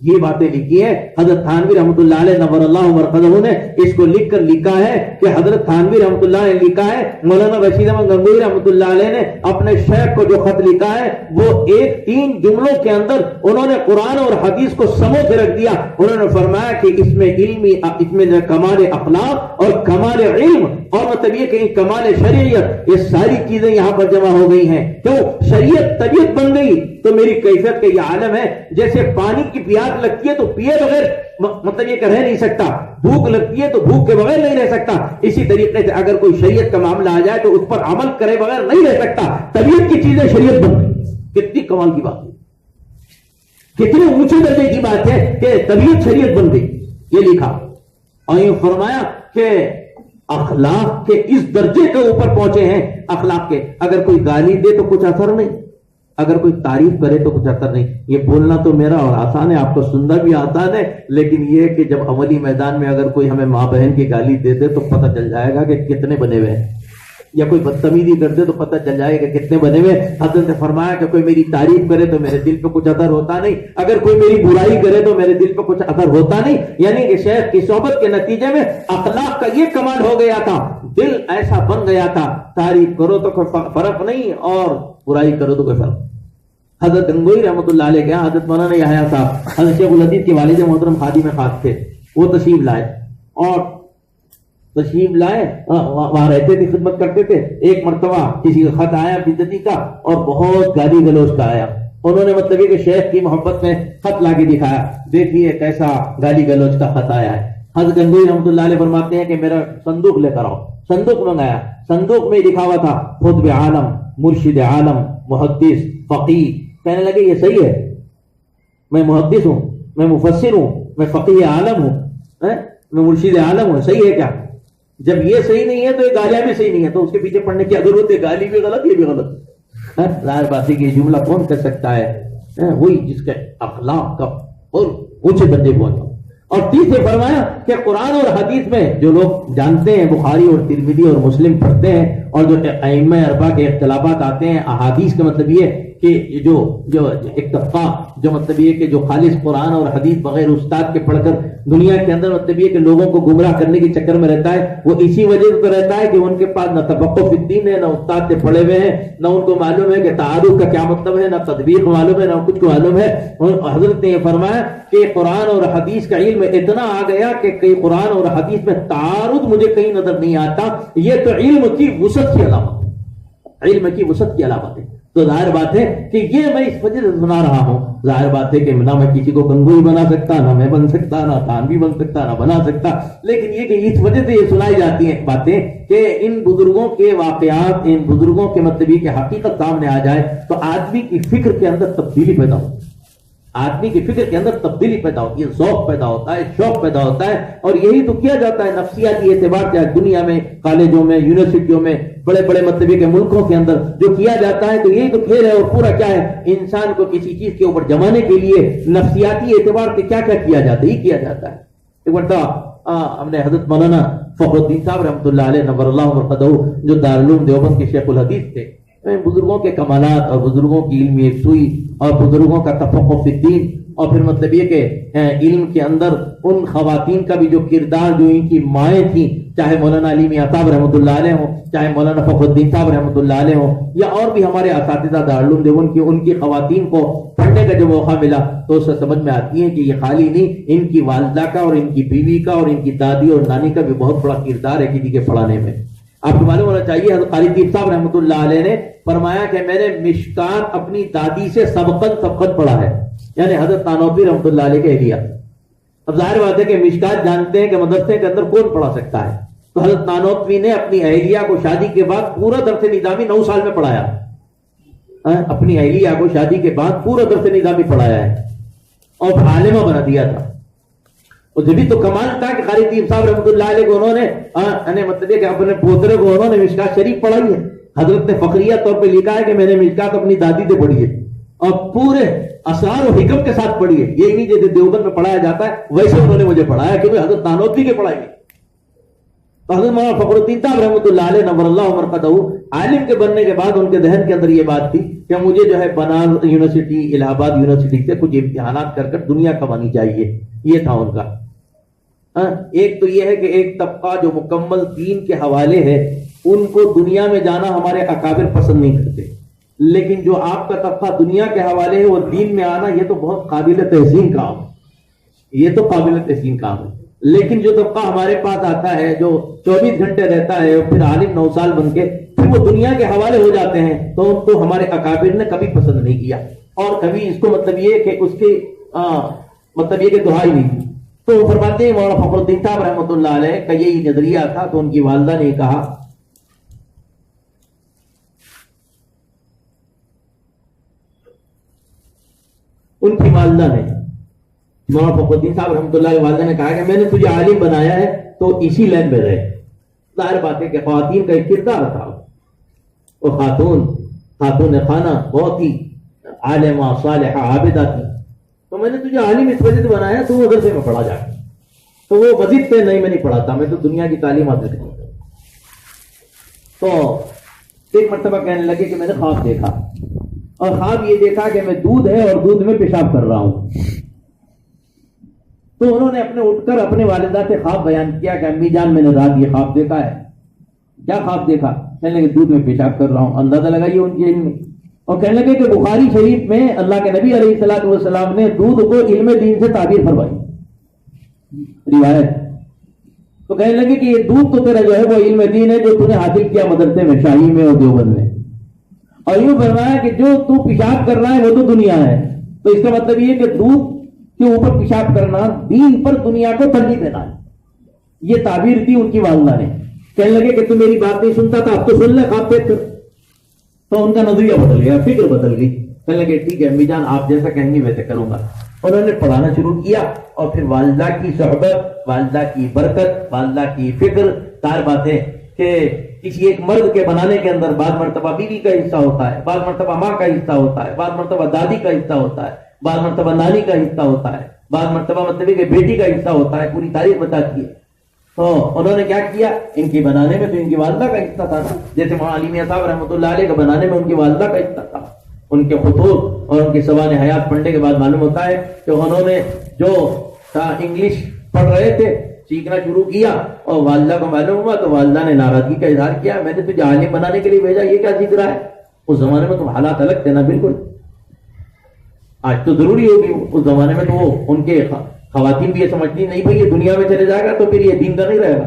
یہ باتیں لکھی ہیں حضرت تھانوی رحمۃ اللہ علیہ نور اللہ مرقدہ نے، اس کو لکھ کر لکھا ہے کہ حضرت تھانوی رحمۃ اللہ نے لکھا ہے مولانا بشیر احمد گنگوہی رحمۃ اللہ علیہ نے اپنے شیخ کو جو خط لکھا ہے وہ 3 جملوں کے اندر انہوں نے قرآن اور حدیث کو سمو کے رکھ دیا۔ انہوں نے فرمایا کہ اس میں کمال اخلاق اور کمال علم اور مطلب یہ کہ کمال شریعت، یہ ساری چیزیں یہاں پر جمع ہو گئی ہیں۔ کیوں؟ شریعت طبیعت بن گئی تو میری کیفیت کا یہ عالم ہے، جیسے پانی کی پیاس لگتی ہے تو پیے بغیر مطلب یہ کہ رہ نہیں سکتا، بھوک لگتی ہے تو بھوک کے بغیر نہیں رہ سکتا، اسی طریقے سے اگر کوئی شریعت کا معاملہ آ جائے تو اس پر عمل کرے بغیر نہیں رہ سکتا۔ طبیعت کی چیزیں شریعت بن گئی، کتنی کمال کی بات ہے، کتنے اونچے درجے کی بات ہے کہ طبیعت شریعت بن گئی۔ یہ لکھا اور یہ فرمایا کہ اخلاق کے اس درجے کے اوپر پہنچے ہیں اخلاق کے، اگر کوئی گالی دے تو کچھ اثر نہیں، اگر کوئی تعریف کرے تو کچھ اثر نہیں۔ یہ بولنا تو میرا اور آسان ہے، آپ کو سننا بھی آسان ہے، لیکن یہ کہ جب عملی میدان میں اگر کوئی ہمیں ماں بہن کی گالی دے دے تو پتہ چل جائے گا کہ کتنے بنے ہوئے ہیں، یا کوئی بدتمیزی کر دے تو پتہ چل جائے گا کہ کتنے بنے ہوئے۔ حضرت نے فرمایا کہ کوئی میری تعریف کرے تو میرے دل پہ کچھ اثر ہوتا نہیں، اگر کوئی میری برائی کرے تو میرے دل پہ کچھ اثر ہوتا نہیں۔ یعنی کہ شیخ کی صحبت کے نتیجے میں اخلاق کا یہ کمال ہو گیا تھا، دل ایسا بن گیا تھا، تعریف کرو تو کوئی فرق نہیں اور برائی کرو تو کوئی فرق۔ حضرت گنگوہی رحمۃ اللہ علیہ کے حضرت مولانا یحییٰ صاحب حضرت شیخ الحدیث کے والد محترم خادم خاص تھے، وہ تشریف لائے اور وہاں رہتے تھے، خدمت کرتے تھے۔ ایک مرتبہ کسی کا خط آیا بدعتی کا اور بہت گالی گلوچ کا آیا، انہوں نے مطلب یہ کہ شیخ کی محبت میں خط لا کے دکھایا، دیکھیے کیسا گالی گلوچ کا خط آیا ہے۔ حضرت گنگوہی رحمۃ اللہ علیہ فرماتے ہیں کہ میرا صندوق لے کر آؤ، صندوق منگایا، صندوق میں لکھا ہوا تھا خطب عالم، مرشد عالم، محدث، فقیہ۔ کہنے لگے یہ صحیح ہے، میں محدث ہوں، میں مفسر ہوں، میں فقیہ عالم ہوں، میں مرشد عالم ہوں، صحیح ہے کیا؟ جب یہ صحیح نہیں ہے تو یہ گالیاں بھی صحیح نہیں ہے، تو اس کے پیچھے پڑھنے کی ضرورت ہے، گالی بھی غلط یہ بھی غلط۔ ظاہر بات ہے کہ یہ جملہ کون کر سکتا ہے؟ وہی جس کے اخلاق کا اور اونچے درجے پہنچا۔ اور تیسرے فرمایا کہ قرآن اور حدیث میں جو لوگ جانتے ہیں، بخاری اور ترمذی اور مسلم پڑھتے ہیں، اور جو ائمہ اربعہ کے اختلافات آتے ہیں احادیث کا مطلب یہ کہ جو ایک طبقہ جو مطلب یہ کہ جو خالص قرآن اور حدیث بغیر استاد کے پڑھ کر دنیا کے اندر مطلب یہ کہ لوگوں کو گمراہ کرنے کے چکر میں رہتا ہے، وہ اسی وجہ سے رہتا ہے کہ ان کے پاس نہ تفقہ فی الدین ہے، نہ استاد سے پڑھے ہوئے ہیں، نہ ان کو معلوم ہے کہ تعارف کا کیا مطلب ہے، نہ تدبیر معلوم ہے، نہ کچھ کو معلوم ہے۔ حضرت نے یہ فرمایا کہ قرآن اور حدیث کا علم اتنا آ گیا کہ کئی قرآن اور حدیث میں تعارض مجھے کہیں نظر نہیں آتا، یہ تو علم کی وسعت کی علامت ہے، علم کی وسعت کی علامت ہے۔ تو ظاہر بات ہے کہ یہ میں اس وجہ سے سنا رہا ہوں، ظاہر بات ہے کہ نہ میں کسی کو گنگوہی بنا سکتا، نہ میں بن سکتا، نہ تھانوی بن سکتا، نہ بنا سکتا، لیکن یہ کہ اس وجہ سے یہ سنائی جاتی ہیں باتیں کہ ان بزرگوں کے واقعات، ان بزرگوں کے مطلب یہ کہ حقیقت سامنے آ جائے تو آدمی کی فکر کے اندر تبدیلی پیدا ہو، آدمی کی فکر کے اندر تبدیلی پیدا ہوتی ہے، ذوق پیدا ہوتا ہے، شوق پیدا ہوتا ہے، اور یہی تو کیا جاتا ہے نفسیاتی اعتبار سے دنیا میں، کالجوں میں، یونیورسٹیوں میں، بڑے بڑے مطلب کے ملکوں کے اندر جو کیا جاتا ہے، تو یہی تو کھیل ہے، اور پورا کیا ہے، انسان کو کسی چیز کے اوپر جمانے کے لیے نفسیاتی اعتبار سے کیا کیا کیا جاتا ہے، ہی کیا جاتا ہے۔ ایک مرتبہ ہم نے حضرت مولانا فخر الدین صاحب رحمۃ اللہ علیہ نور اللہ مرقدہ جو دارالعلوم دیوبند کے شیخ الحدیث تھے، بزرگوں کے کمالات اور بزرگوں کی علمی یکسوئی اور بزرگوں کا تفقہ فی الدین، اور پھر مطلب یہ کہ علم کے اندر ان خواتین کا بھی جو کردار جو ان کی مائیں تھیں، چاہے مولانا علی میاں صاحب رحمۃ اللہ علیہ ہوں، چاہے مولانا فخر الدین صاحب رحمۃ اللہ علیہ ہوں، یا اور بھی ہمارے اساتذہ دارالعلوم دیوبند کی ان کی خواتین کو پڑھنے کا جو موقع ملا تو اس سے سمجھ میں آتی ہے کہ یہ خالی نہیں، ان کی والدہ کا اور ان کی بیوی کا اور ان کی دادی اور نانی کا بھی بہت بڑا کردار ہے کسی کے پڑھانے میں۔ آپ کو معلوم ہونا چاہیے حضرت قاری طیب صاحب رحمۃ اللہ علیہ نے فرمایا کہ میں نے مشکات اپنی دادی سے سبقت پڑھا ہے، یعنی حضرت تانوتوی رحمۃ اللہ علیہ کے اہلیہ۔ اب ظاہر بات ہے کہ مشکات جانتے ہیں کہ مدرسے کے اندر کون پڑھا سکتا ہے، تو حضرت تانوتوی نے اپنی اہلیہ کو شادی کے بعد پورا درس نظامی 9 سال میں پڑھایا، اپنی اہلیہ کو شادی کے بعد پورا درس نظامی پڑھایا ہے اور عالمہ بنا دیا تھا۔ اور جبھی تو کمال تھا کہ قاری طیب صاحب رحمۃ اللہ علیہ کو انہوں نے مطلب کہ اپنے پوترے کو انہوں نے مشکات شریف پڑھائی ہے۔ حضرت نے فخریہ طور پہ لکھا ہے کہ میں نے مشکات اپنی دادی سے پڑھی ہے اور پورے اسرار و حکم کے ساتھ پڑھی ہے، یہ نہیں جیسے دیوبند میں پڑھایا جاتا ہے ویسے انہوں نے مجھے پڑھایا، کیونکہ حضرت تانوتوی کے پڑھائی ہے۔ تو حضرت مولانا فخر الدین صاحب رحمۃ اللہ علیہ نور اللہ مرقدہ عالم کے بننے کے بعد ان کے ذہن کے اندر یہ بات تھی کہ مجھے جو ہے بنارس یونیورسٹی، الہ آباد یونیورسٹی سے کچھ امتحانات کر دنیا کمانی چاہیے، یہ تھا ان کا۔ ایک تو یہ ہے کہ ایک طبقہ جو مکمل دین کے حوالے ہے ان کو دنیا میں جانا ہمارے اکابر پسند نہیں کرتے، لیکن جو آپ کا طبقہ دنیا کے حوالے ہے وہ دین میں آنا یہ تو بہت قابل تحسین کام ہے، یہ تو قابل تحسین کام ہے۔ لیکن جو طبقہ ہمارے پاس آتا ہے جو 24 گھنٹے رہتا ہے اور پھر عالم 9 سال بن کے پھر وہ دنیا کے حوالے ہو جاتے ہیں تو ان کو ہمارے اکابر نے کبھی پسند نہیں کیا، اور کبھی اس کو مطلب یہ کہ اس کی مطلب یہ کہ دعائی نہیں کی۔ تو فرماتے ہیں مولانا فخر الدین صاحب رحمۃ اللہ علیہ کا یہی نظریہ تھا، تو ان کی والدہ نے کہا، ان کی والدہ نے مولانا فخر الدین صاحب رحمۃ اللہ علیہ والدہ نے کہا کہ میں نے تجھے عالم بنایا ہے تو اسی لائن میں رہے۔ ظاہر بات ہے کہ خواتین کا ایک کردار تھا، وہ خاتون خانہ بہت ہی عالمہ صالحہ عابدہ تھی، تو میں نے تجھے عالم اس وجہ سے بنایا تو وہ مدرسے میں پڑھا جائے، تو وہ مسجد پہ نہیں، میں نہیں پڑھاتا، میں تو دنیا کی تعلیم حاصل کرتا۔ تو ایک مرتبہ کہنے لگے کہ میں نے خواب دیکھا، اور خواب یہ دیکھا کہ میں دودھ ہے اور دودھ میں پیشاب کر رہا ہوں۔ تو انہوں نے اپنے اٹھ کر اپنے والدہ سے خواب بیان کیا کہ امی جان میں نے رات یہ خواب دیکھا ہے۔ کیا خواب دیکھا؟ کہنے لگے دودھ میں پیشاب کر رہا ہوں۔ اندازہ لگائیے ان کے علم میں، اور کہنے لگے کہ بخاری شریف میں اللہ کے نبی علیہ الصلوۃ والسلام نے دودھ کو علم دین سے تعبیر فرمائی روایت۔ تو کہنے لگے کہ یہ دودھ تو تیرا جو ہے وہ علم دین ہے جو تو نے حاصل کیا مدرسے میں، شاہی میں اور دیوبند میں، اور یوں فرمایا کہ جو تو پیشاب کر رہا ہے وہ تو دنیا ہے۔ تو اس کا مطلب یہ کہ دودھ کے اوپر پیشاب کرنا دین پر دنیا کو ترجیح دینا ہے، یہ تعبیر تھی ان کی والدہ نے۔ کہنے لگے کہ تو میری بات نہیں سنتا تھا، اب تو سن لے، خواب دیکھ کر۔ تو ان کا نظریہ بدل گیا، فکر بدل گئی، کہنے لگے ٹھیک ہے امی جان آپ جیسا کہیں گی ویسے کروں گا۔ انہوں نے پڑھانا شروع کیا، اور پھر والدہ کی صحبت، والدہ کی برکت، والدہ کی فکر، تار بات ہے کہ کسی ایک مرد کے بنانے کے اندر بعض مرتبہ بیوی کا حصہ ہوتا ہے، بعض مرتبہ ماں کا حصہ ہوتا ہے، بعض مرتبہ دادی کا حصہ ہوتا ہے، بعض مرتبہ نانی کا حصہ ہوتا ہے، بعض مرتبہ مطلب کہ بیٹی کا حصہ ہوتا ہے، پوری تاریخ بتاتی ہے۔ تو انہوں نے کیا کیا، ان کی بنانے میں تو ان کی والدہ کا حصہ تھا نا، جیسے مولانا علی میاں صاحب رحمۃ اللہ علیہ کا بنانے میں ان کی والدہ کا حصہ تھا۔ ان کے خطوط اور ان کی سوانح حیات پڑھنے کے بعد معلوم ہوتا ہے کہ انہوں نے جو انگلش پڑھ رہے تھے سیکھنا شروع کیا، اور والدہ کو معلوم ہوا تو والدہ نے ناراضگی کا اظہار کیا، میں نے تجھے عالم بنانے کے لیے بھیجا، یہ کیا سیکھ رہا ہے؟ اس زمانے میں تو حالات الگ تھے نا، بالکل۔ آج تو ضروری ہوگی، اس زمانے میں تو وہ ان کے خواتین بھی یہ سمجھتی نہیں بھائی یہ دنیا میں چلے جائے گا تو پھر یہ دین کا نہیں رہے گا۔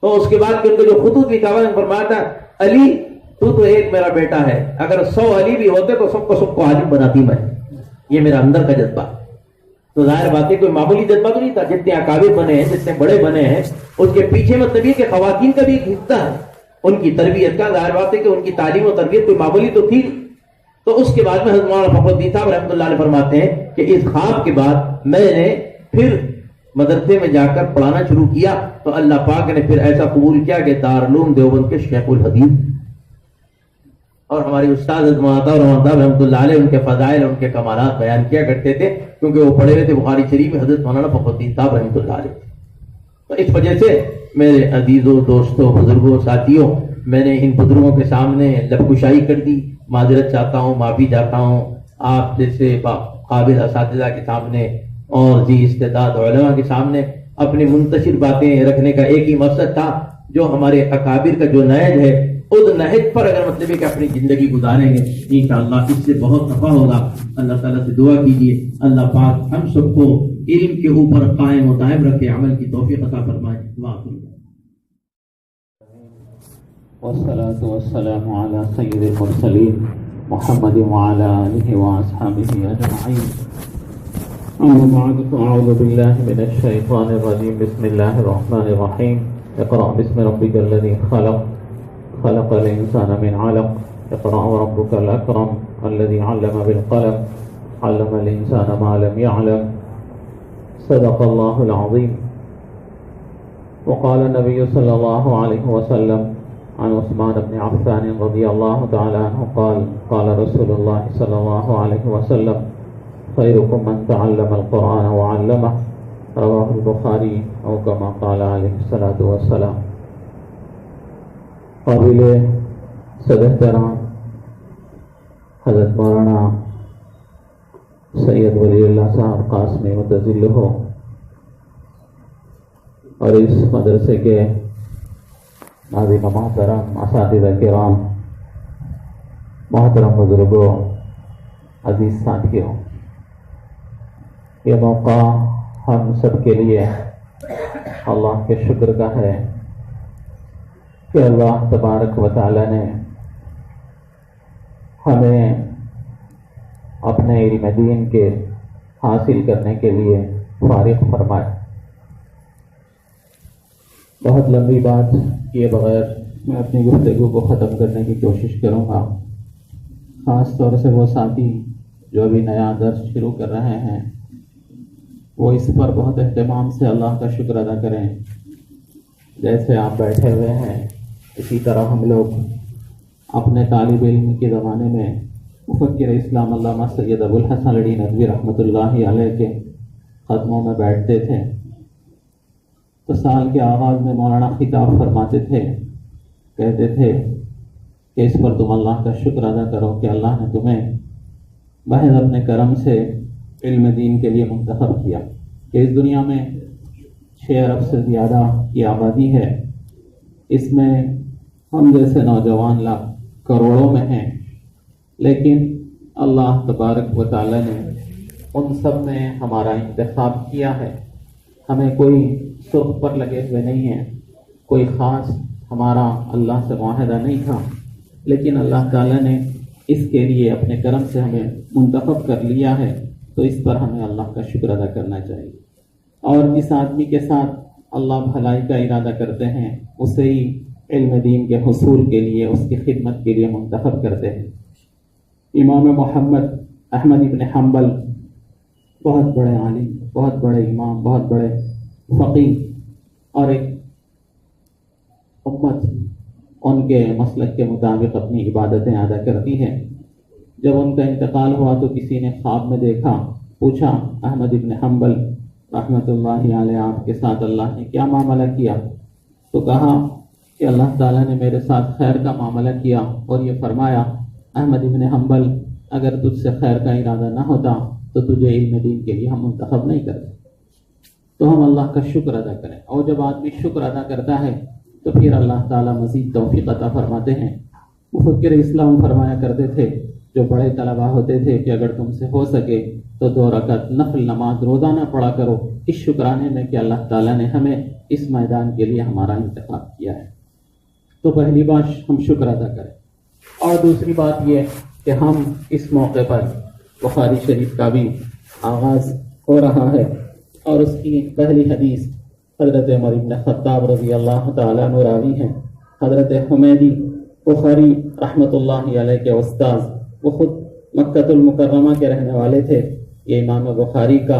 تو اس کے بعد ان کے جو خطوط لکھا ہوا ہے فرمایا تھا، علی تو ایک میرا بیٹا ہے، اگر 100 علی بھی ہوتے تو سب کو عالم بناتی میں، یہ میرا اندر کا جذبہ۔ تو ظاہر بات ہے کوئی معمولی جذبہ تو نہیں تھا، جتنے اکابر بنے ہیں، جتنے بڑے بنے ہیں، اس کے پیچھے مطلب یہ کہ خواتین کا بھی ایک حصہ ہے ان کی تربیت کا۔ ظاہر بات ہے کہ ان کی تعلیم و تربیت کوئی معمولی تو تھی۔ تو اس کے بعد میں حضرت مولانا فخر الدین صاحب رحمۃ اللہ علیہ فرماتے ہیں کہ اس خواب کے بعد میں نے پھر مدرسے میں جا کر پڑھانا شروع کیا، تو اللہ پاک نے پھر ایسا قبول کیا کہ دارالعلوم دیوبند کے شیخ الحدیث اور ہمارے استاد حضرت مولانا صاحب رحمۃ اللہ علیہ ان کے فضائل، ان کے کمالات بیان کیا کرتے تھے، کیونکہ وہ پڑھے ہوئے تھے بخاری شریف میں حضرت مولانا فخر الدین صاحب رحمۃ اللہ علیہ۔ تو اس وجہ سے میرے عزیزوں، دوستوں، بزرگوں، ساتھیوں، میں نے ان بزرگوں کے سامنے لب کشائی کر دی، معذرت چاہتا ہوں، معافی چاہتا ہوں آپ جیسے قابل اساتذہ کے سامنے اور ذی استعداد علماء کے سامنے اپنی منتشر باتیں رکھنے کا ایک ہی مقصد تھا، جو ہمارے اکابر کا جو نہج ہے اس نہج پر اگر مطلب ہے کہ اپنی زندگی گزاریں گے انشاءاللہ اس سے بہت نفع ہوگا۔ اللہ تعالیٰ سے دعا کیجیے اللہ پاک ہم سب کو علم کے اوپر قائم و دائم رکھے، عمل کی توفیق عطا فرمائے۔ والصلاة والسلام على سيد المرسلين محمد وعلى آله وأصحابه أجمعين، أما بعد فأعوذ بالله من الشيطان الرجيم، بسم الله الرحمن الرحيم، اقرأ باسم ربك الذي خلق، خلق الإنسان من علق، اقرأ وربك الأكرم الذي علم بالقلم، علم الإنسان ما لم يعلم، صدق الله العظيم۔ وقال النبي صلى الله عليه وسلم عن عثمان بن عفان رضي الله تعالى عنه قال قال رسول الله صلى الله عليه وسلم خيركم من تعلم القرآن وعلمه، رواه البخاري او كما قال عليه الصلاة والسلام۔ قابل صدر احترام حضرت مولانا سید ولی اللہ صاحب قاسمی متظل ہو اور اس مدرسے کے ناظرین محترم اساتذہ کرام، محترم بزرگوں، عزیز ساتھیوں، یہ موقع ہم سب کے لیے اللہ کے شکر کا ہے کہ اللہ تبارک و تعالی نے ہمیں اپنے علم دین کے حاصل کرنے کے لیے فارغ فرمائے۔ بہت لمبی بات کیے بغیر میں اپنی گفتگو کو ختم کرنے کی کوشش کروں گا۔ خاص طور سے وہ ساتھی جو ابھی نیا درس شروع کر رہے ہیں وہ اس پر بہت اہتمام سے اللہ کا شکر ادا کریں۔ جیسے آپ بیٹھے ہوئے ہیں اسی طرح ہم لوگ اپنے طالب علم کے زمانے میں مفکر اسلام علامہ سید ابوالحسن علی ندوی رحمۃ اللہ علیہ کے قدموں میں بیٹھتے تھے تو سال کے آغاز میں مولانا خطاب فرماتے تھے، کہتے تھے کہ اس پر تم اللہ کا شکر ادا کرو کہ اللہ نے تمہیں محض اپنے کرم سے علم دین کے لیے منتخب کیا، کہ اس دنیا میں 6 ارب سے زیادہ کی آبادی ہے، اس میں ہم جیسے نوجوان لاکھ کروڑوں میں ہیں، لیکن اللہ تبارک و تعالی نے ان سب میں ہمارا انتخاب کیا ہے۔ ہمیں کوئی سرخ پر لگے ہوئے نہیں ہیں، کوئی خاص ہمارا اللہ سے معاہدہ نہیں تھا، لیکن اللہ تعالیٰ نے اس کے لیے اپنے کرم سے ہمیں منتخب کر لیا ہے، تو اس پر ہمیں اللہ کا شکر ادا کرنا چاہیے۔ اور جس آدمی کے ساتھ اللہ بھلائی کا ارادہ کرتے ہیں اسے ہی علم دین کے حصول کے لیے، اس کی خدمت کے لیے منتخب کرتے ہیں۔ امام محمد احمد ابن حنبل بہت بڑے عالم، بہت بڑے امام، بہت بڑے فقیہ، اور ایک امت ان کے مسلک کے مطابق اپنی عبادتیں ادا کرتی ہے۔ جب ان کا انتقال ہوا تو کسی نے خواب میں دیکھا، پوچھا احمد ابن حنبل رحمۃ اللہ علیہ آپ کے ساتھ اللہ نے کیا معاملہ کیا؟ تو کہا کہ اللہ تعالیٰ نے میرے ساتھ خیر کا معاملہ کیا اور یہ فرمایا احمد ابن حنبل اگر تجھ سے خیر کا ارادہ نہ ہوتا تو تجھے علم دین کے لیے ہم منتخب نہیں کرتے۔ تو ہم اللہ کا شکر ادا کریں، اور جب آدمی شکر ادا کرتا ہے تو پھر اللہ تعالیٰ مزید توفیق عطا فرماتے ہیں۔ مفکر اسلام فرمایا کرتے تھے جو بڑے طلباء ہوتے تھے کہ اگر تم سے ہو سکے تو 2 رکعت نفل نماز روزانہ پڑھا کرو، اس شکرانے میں کہ اللہ تعالیٰ نے ہمیں اس میدان کے لیے ہمارا انتخاب کیا ہے۔ تو پہلی بات ہم شکر ادا کریں، اور دوسری بات یہ کہ ہم اس موقع پر بخاری شریف کا بھی آغاز ہو رہا ہے، اور اس کی پہلی حدیث حضرت عمر بن خطاب رضی اللہ تعالیٰ عنہ راوی ہیں۔ حضرت حمیدی بخاری رحمۃ اللہ علیہ کے استاذ، وہ خود مکہ المکرمہ کے رہنے والے تھے۔ یہ امام بخاری کا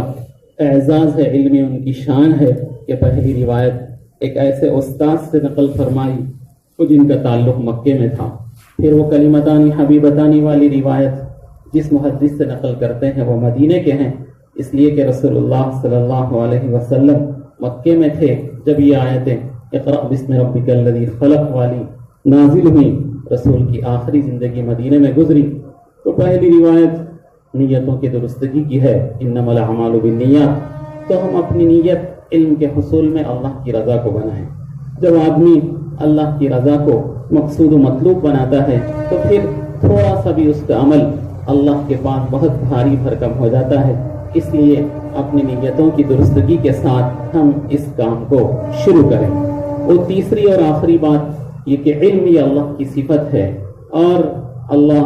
اعزاز ہے، علمی ان کی شان ہے کہ پہلی روایت ایک ایسے استاذ سے نقل فرمائی جن کا تعلق مکے میں تھا۔ پھر وہ کلمتانی حبیبتانی والی روایت جس محدث سے نقل کرتے ہیں وہ مدینے کے ہیں، اس لیے کہ رسول اللہ صلی اللہ علیہ وسلم مکے میں تھے جب یہ آیتیں اقرأ بسم ربک الذی خلق والی نازل ہوئی، رسول کی آخری زندگی مدینے میں گزری، تو پہلی روایت نیتوں کی درستگی کی ہے، انما الاعمال بالنیات۔ تو ہم اپنی نیت علم کے حصول میں اللہ کی رضا کو بنائیں۔ جب آدمی اللہ کی رضا کو مقصود و مطلوب بناتا ہے تو پھر تھوڑا سا بھی اس کا عمل اللہ کے پاس بہت بھاری بھرکم ہو جاتا ہے۔ اس لیے اپنی نیتوں کی درستگی کے ساتھ ہم اس کام کو شروع کریں۔ اور تیسری اور آخری بات یہ کہ علم یہ اللہ کی صفت ہے، اور اللہ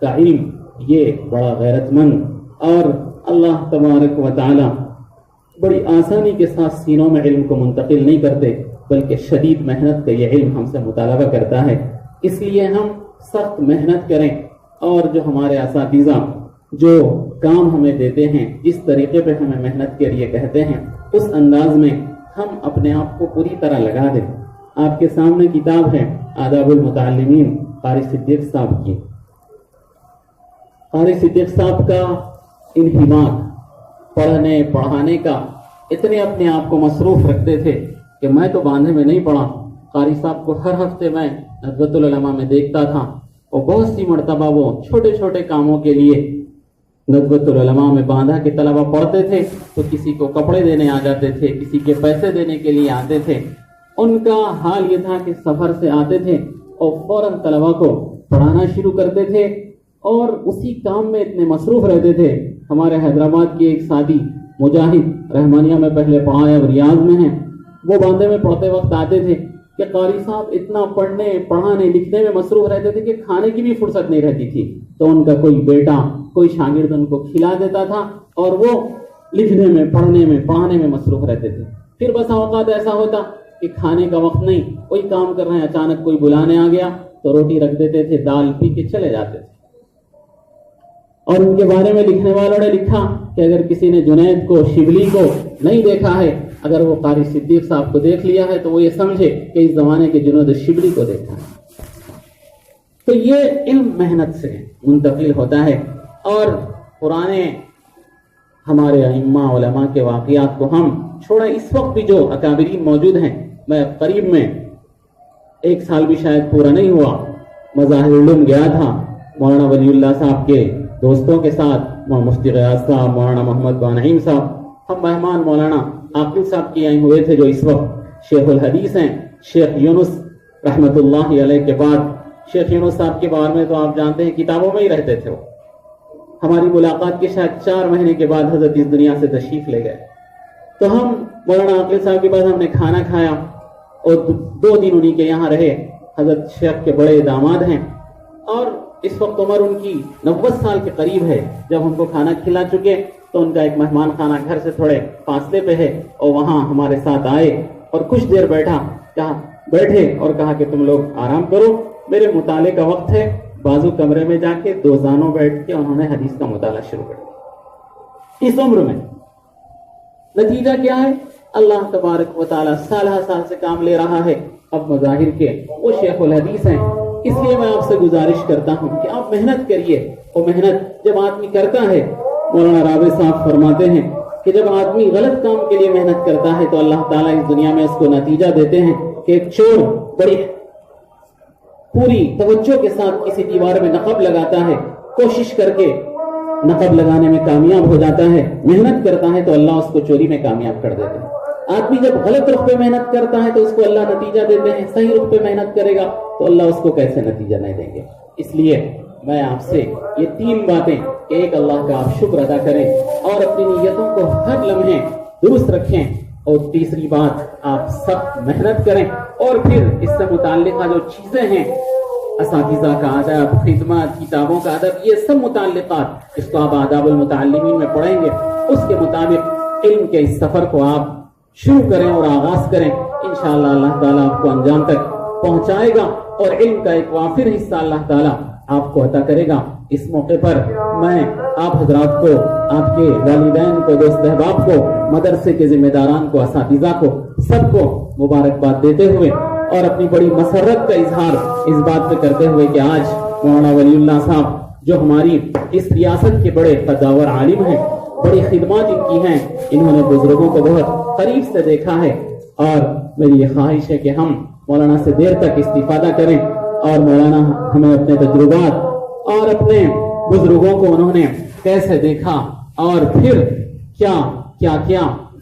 کا علم یہ بڑا غیرت مند، اور اللہ تبارک و تعالی بڑی آسانی کے ساتھ سینوں میں علم کو منتقل نہیں کرتے، بلکہ شدید محنت کا یہ علم ہم سے مطالبہ کرتا ہے۔ اس لیے ہم سخت محنت کریں، اور جو ہمارے اساتذہ جو کام ہمیں دیتے ہیں، جس طریقے پہ ہمیں محنت کے لیے کہتے ہیں، اس انداز میں ہم اپنے آپ کو پوری طرح لگا دیں۔ آپ کے سامنے کتاب ہے آداب المتعلمین قاری صدیق صاحب کی۔ قاری صدیق صاحب کا انہماک پڑھنے پڑھانے کا، اتنے اپنے آپ کو مصروف رکھتے تھے کہ میں تو باندھے میں نہیں پڑھا، قاری صاحب کو ہر ہفتے میں ندوۃ العلماء میں دیکھتا تھا، اور بہت سی مرتبہ وہ چھوٹے چھوٹے کاموں کے لیے ندوۃ العلماء میں باندھا کے طلبہ پڑھتے تھے، تو کسی کو کپڑے دینے آ جاتے تھے، کسی کے پیسے دینے کے لیے آتے تھے۔ ان کا حال یہ تھا کہ سفر سے آتے تھے اور فوراً طلبہ کو پڑھانا شروع کرتے تھے، اور اسی کام میں اتنے مصروف رہتے تھے۔ ہمارے حیدرآباد کی ایک ساتھی مجاہد رحمانیہ میں پہلے پڑھائے، اب ریاض میں ہیں، وہ باندھے میں پڑھتے وقت آتے تھے کہ قاری صاحب اتنا پڑھنے پڑھانے لکھنے میں مصروف رہتے تھے کہ کھانے کی بھی فرصت نہیں رہتی تھی، تو ان کا کوئی بیٹا کوئی شاگرد ان کو کھلا دیتا تھا، اور وہ لکھنے میں پڑھنے میں پڑھانے میں مصروف رہتے تھے۔ پھر بس اوقات ایسا ہوتا کہ کھانے کا وقت نہیں، کوئی کام کر رہے ہیں، اچانک کوئی بلانے آ گیا تو روٹی رکھ دیتے تھے، دال پی کے چلے جاتے تھے۔ اور ان کے بارے میں لکھنے والوں نے لکھا کہ اگر کسی نے جنید کو شبلی کو نہیں دیکھا ہے، اگر وہ قاری صدیق صاحب کو دیکھ لیا ہے تو وہ یہ سمجھے کہ اس زمانے کے جنید شبلی کو دیکھا ہے۔ تو یہ علم محنت سے منتقل ہوتا ہے، اور پرانے ہمارے ائمہ علماء کے واقعات کو ہم چھوڑیں، اس وقت بھی جو اکابرین موجود ہیں، میں قریب میں 1 سال بھی شاید پورا نہیں ہوا، مظاہر علوم گیا تھا مولانا ولی اللہ صاحب کے دوستوں کے ساتھ، مفتی غیاث صاحب، مولانا محمد بانعیم صاحب، ہم مہمان مولانا عاقل صاحب کے آئے ہوئے تھے، جو اس وقت شیخ الحدیث ہیں، شیخ یونس رحمت اللہ علیہ کے بعد۔ شیخ یونس صاحب کے بارے میں تو آپ جانتے ہیں، کتابوں میں ہی رہتے تھے۔ وہ ہماری ملاقات کے شاید 4 مہینے کے بعد حضرت اس دنیا سے تشریف لے گئے۔ تو ہم مولانا عاقل صاحب کے بعد ہم نے کھانا کھایا، اور 2 دن انہی کے یہاں رہے۔ حضرت شیخ کے بڑے داماد ہیں، اور اس وقت عمر ان کی 90 سال کے قریب ہے۔ جب ہم کو کھانا کھلا چکے تو ان کا ایک مہمان خانہ گھر سے تھوڑے فاصلے پہ ہے، اور وہاں ہمارے ساتھ آئے اور کچھ دیر بیٹھے اور کہا کہ تم لوگ آرام کرو، میرے مطالعے کا وقت ہے۔ بازو کمرے میں جا کے 2 زانوں بیٹھ کے انہوں نے حدیث کا مطالعہ شروع کر دیا اس عمر میں۔ نتیجہ کیا ہے؟ اللہ تبارک و تعالی سالہ سال سے کام لے رہا ہے۔ اب مظاہر کے وہ شیخ الحدیث ہیں، اس لیے میں آپ سے گزارش کرتا ہوں کہ آپ محنت کریے، اور محنت جب آدمی کرتا ہے، مولانا رابع صاحب فرماتے ہیں کہ جب آدمی غلط کام کے لیے محنت کرتا ہے تو اللہ تعالیٰ اس دنیا میں اس کو نتیجہ دیتے ہیں کہ ایک چور بڑی پوری توجہ کے ساتھ کسی دیوار میں نقب لگاتا ہے، کوشش کر کے نقب لگانے میں کامیاب ہو جاتا ہے، محنت کرتا ہے تو اللہ اس کو چوری میں کامیاب کر دیتے ہیں۔ آدمی جب غلط رخ پہ محنت کرتا ہے تو اس کو اللہ نتیجہ دیتے ہیں، صحیح رخ پہ محنت کرے گا تو اللہ اس کو کیسے نتیجہ نہیں دیں گے۔ اس لیے میں آپ سے یہ 3 باتیں کہ ایک اللہ کا آپ شکر ادا کریں اور اپنی نیتوں کو ہر لمحے درست رکھیں، اور تیسری بات آپ سخت محنت کریں، اور پھر اس سے متعلقہ جو چیزیں ہیں، اساتذہ کا ادب، خدمت، کتابوں کا ادب، یہ سب متعلقات اس کو آپ آداب المتعلمین میں پڑھیں گے، اس کے مطابق علم کے اس سفر کو آپ شروع کریں اور آغاز کریں، انشاءاللہ اللہ تعالیٰ آپ کو انجام تک پہنچائے گا، اور علم کا ایک وافر حصہ اللہ تعالیٰ آپ کو عطا کرے گا۔ اس موقع پر میں آپ حضرات کو، آپ کے والدین کو، دوست احباب کو، مدرسے کے ذمہ داران کو، اساتذہ کو، سب کو مبارکباد دیتے ہوئے اور اپنی بڑی مسرت کا اظہار اس بات پہ کرتے ہوئے کہ آج مولانا ولی اللہ صاحب جو ہماری اس ریاست کے بڑے قداور عالم ہیں، بڑی خدمات ان کی ہیں، انہوں نے بزرگوں کو بہت قریب سے دیکھا ہے، اور میری یہ خواہش ہے کہ ہم مولانا سے دیر تک استفادہ کریں اور مولانا ہمیں اپنے تجربات اور اپنے بزرگوں کو انہوں نے کیسے دیکھا اور پھر کیا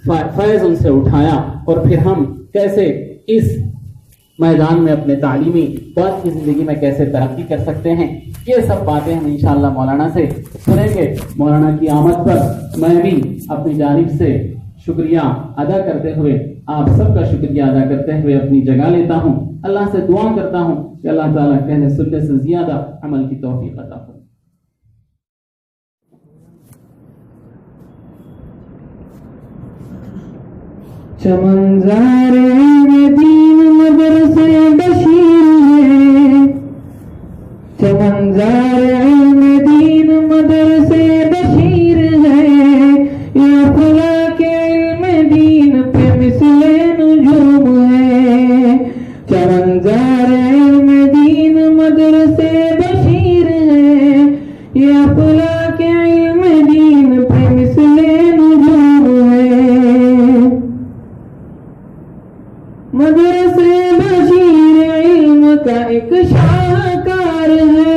فیض ان سے اٹھایا اور پھر ہم کیسے اس میدان میں اپنے تعلیمی دور کی زندگی میں کیسے ترقی کر سکتے ہیں، یہ سب باتیں ہم انشاءاللہ مولانا سے سنیں گے۔ مولانا کی آمد پر میں بھی اپنی جانب سے شکریہ ادا کرتے ہوئے، آپ سب کا شکریہ ادا کرتے ہوئے اپنی جگہ لیتا ہوں۔ اللہ سے دعا کرتا ہوں کہ اللہ تعالیٰ کہنے سننے سے زیادہ عمل کی توفیق عطا فرمائے۔ چمنزار دین مدرسے بشیر ہے، چمنزار دین مدرسے بشیر ہے، یا فلا کے علم دین پہ مثل نجوم ہے، چمنزار دین مدرسے بشیر ہے، یا فلا کے علم دین پہ مثل نجوم ہے، مدرسے بشیر علم کا ایک شاہکار ہے،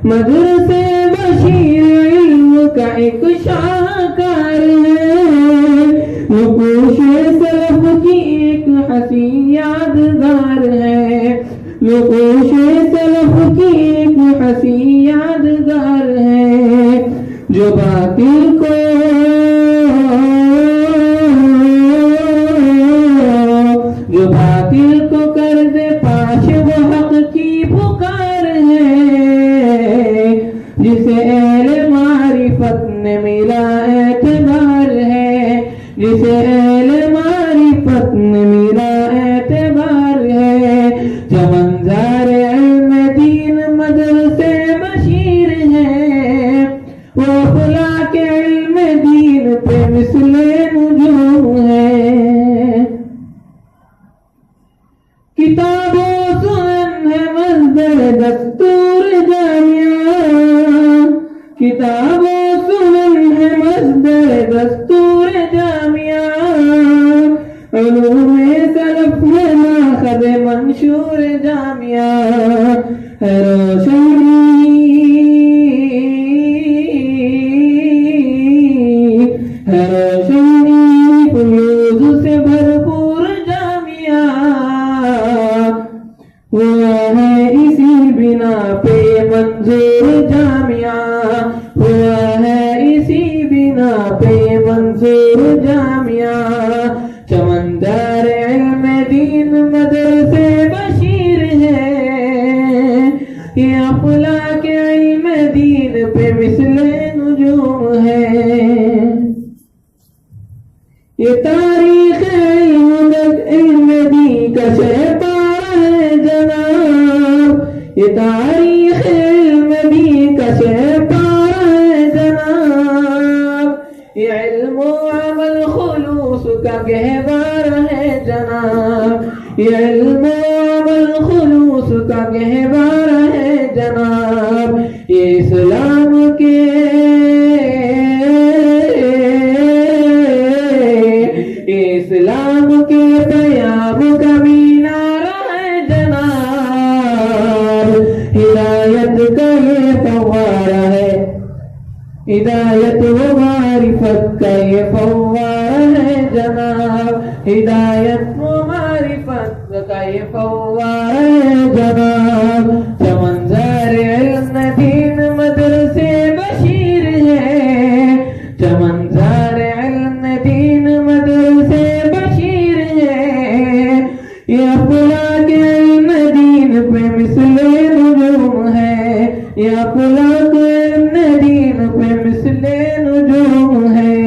مدرسے بشیر علم کا ایک شاہکار ہے، نقوش سلف کی ایک حسین یادگار ہے، نقوش سلف کی ایک حسین یادگار ہے، جو باطل کو کر دے پاش وہ حق کی پکار ہے، جسے اہل معرفت نے ملا اعتبار ہے، جسے اہل معرفت نے ملا اعتبار ہے، چمنزار علم دین مدرسے بشیر ہے، وہ فلا کے علم دین پہ مثل نجوم ہے، کتاب و سنن ہے مصدر دستور جامعہ، کتاب و سنن ہے مصدر دستور جامعہ، علوم سلف ہے ماخذ منشور جامعہ، ہے روشنی ہے روشنی فیوز سے بھرپور جامعہ، ہوا ہے اسی بنا پہ منظور جامعہ، ہوا ہے اسی بنا پہ منظور جامعہ، چمنزار علم دین مدرسے بشیر ہے، یہ افلاک علم دین پہ مثل نجوم ہے، یہ تاریخ علم دین کا شہپار ہے جناب، یہ تاریخ علم دین کا شہپار ہے جناب، یہ علم و عمل خلوص کا گہوار ہے جناب، یہ علم و عمل خلوص کا گہوار ہے جناب، یہ اسلام کے اسلام کے پیام کا مینار ہے جناب، ہدایت کا یہ فوارہ ہے، ہدایت و معرفت کا یہ فوارہ ہے جناب، ہدایت و معرفت کا یہ فوارہ ہے جناب، چمنزار علم دین مدرسے بشیر ہے، چمنزار علم دین مدرسے بشیر ہے، یہ افلاک علم دین پہ مثل نجوم ہے، یہ افلاک علم دین پہ مثل نجوم ہے،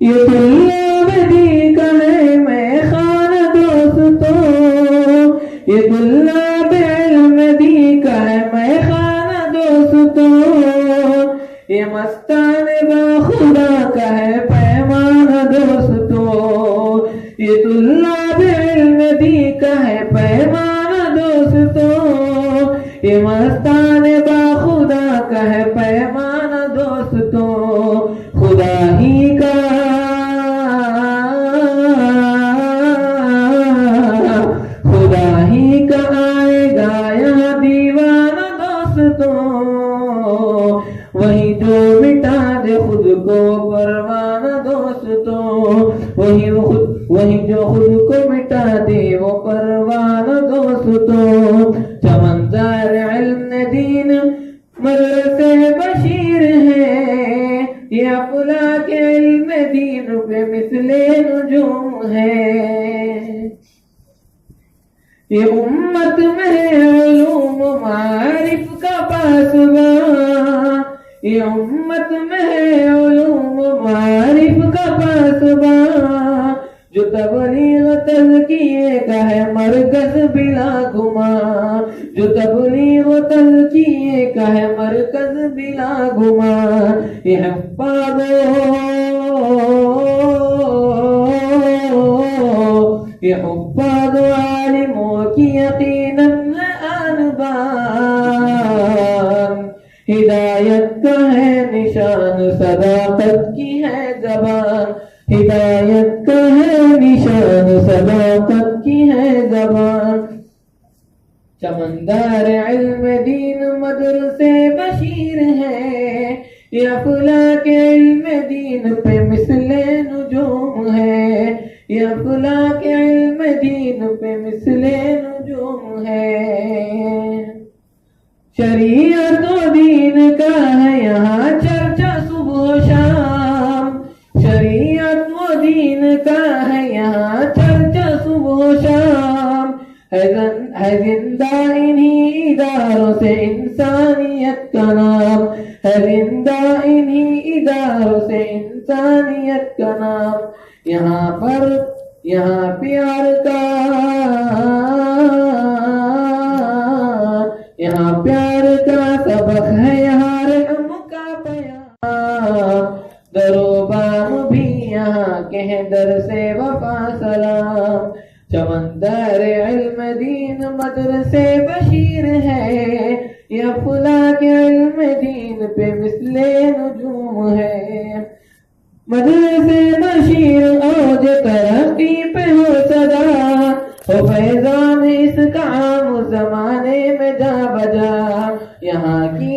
یہ طلاب دی کا ہے میں خانہ دوستوں، یہ طلاب علم دی کا ہے میں خانہ دوستوں، یہ مستان با خدا کا ہے پیمانہ دوستوں، یہ طلاب علم دی کا ہے پیمانہ دوستوں، یہ مستان با خدا کا ہے پیمانہ دوستوں، خدا ہی کا نجوم ہے، یہ امت میں علوم معارف کا پاسباں، یہ امت میں علوم معارف کا پاسباں، جو تبلیغ تزکیے کا ہے مرکز بلا گمان، جو تبلیغ تزکیے کا ہے مرکز بلا گمان، یہ حفاظ عالموں کی یقیناً آن بان، ہدایت کا ہے نشان صداقت کی ہے زبان، ہدایت کا ہے نشان صداقت کی ہے زبان، چمندار علم دین مدرسے بشیر ہے، یہ افلاک علم دین پہ مثل نجوم ہے، یہ افلاک علم دین پہ مثل نجوم ہے، شریعت و دین کا ہے یہاں چرچا صبح و شام، شریعت و دین کا ہے یہاں چرچا صبح و شام، ہے زندہ انہی اداروں سے انسانیت کا نام، ہے زندہ انہی اداروں سے انسانیت کا نام، یہاں پیار کا سبق ہے، یہاں رحم کا پیام، در و بام بھی یہاں کے ہیں در سے وفا سلام، چمندار علم دین مدرسے بشیر ہے، یہ افلاک علم دین پہ مثل نجوم ہے، مدرسے بشیر اوج ترقی پہ ہو صدا، ہو فیضان اس کا عام زمانے میں جا بجا، یہاں کی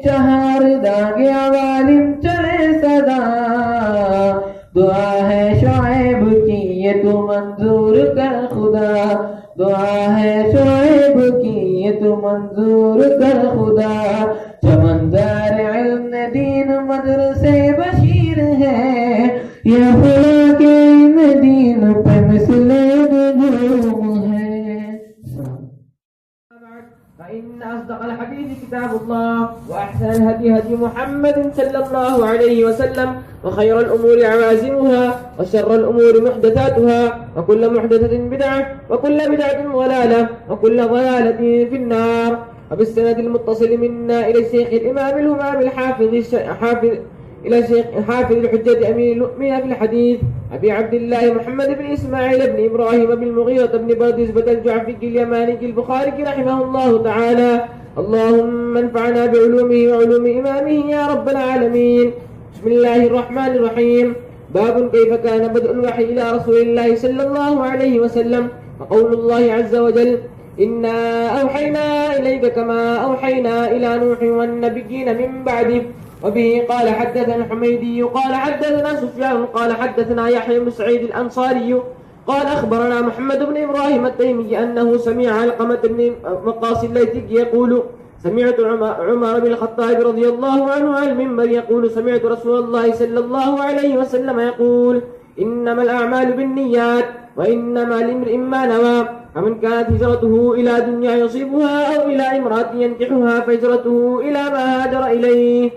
چہار داغ عوالم چلے صدا، دعا ہے شعیب کی یہ تو منظور کر خدا، دعا ہے شعیب کی یہ تو منظور کر خدا، چمندار علم دین مدرسے بشیر ہے، یہ فلاک علم دین پہ مثل نجوم ہے۔ فإن أصدق الحديث كتاب الله، وأحسن الهدي هدي محمد صلى الله عليه وسلم، وخير الأمور عوازمها، وشر الأمور محدثاتها، وكل محدثة بدعة، وكل بدعة ضلالة، وكل ضلالة في النار. وبالسند المتصل منا إلى الشيخ الإمام الهمام إلى الشيخ حافظ الحجة أمير المؤمنين في الحديث أبي عبد الله محمد بن إسماعيل بن إبراهيم بن المغيرة بن بردزبة الجعفي اليماني البخاري رحمه الله تعالى. اللهم انفعنا بعلومه وعلوم إمامه يا رب العالمين. بسم الله الرحمن الرحيم. باب كيف كان بدء الوحي إلى رسول الله صلى الله عليه وسلم. وقول الله عز وجل: إنا أوحينا إليك كما أوحينا إلى نوح والنبيين من بعده. وبه قال حدثنا الحميدي قال حدثنا سفيان قال حدثنا يحيى بن سعيد الأنصاري قال أخبرنا محمد بن إبراهيم التيمي أنه سمع علقمة بن وقاص الليثي يقول: سمعت عمر بن الخطاب رضي الله عنه على المنبر يقول: سمعت رسول الله صلى الله عليه وسلم يقول: إنما الأعمال بالنيات وإنما لامرئ ما نوى. فمن كانت هجرته إلى دنيا يصيبها أو إلى امرأة ينكحها فهجرته إلى ما هاجر إليه.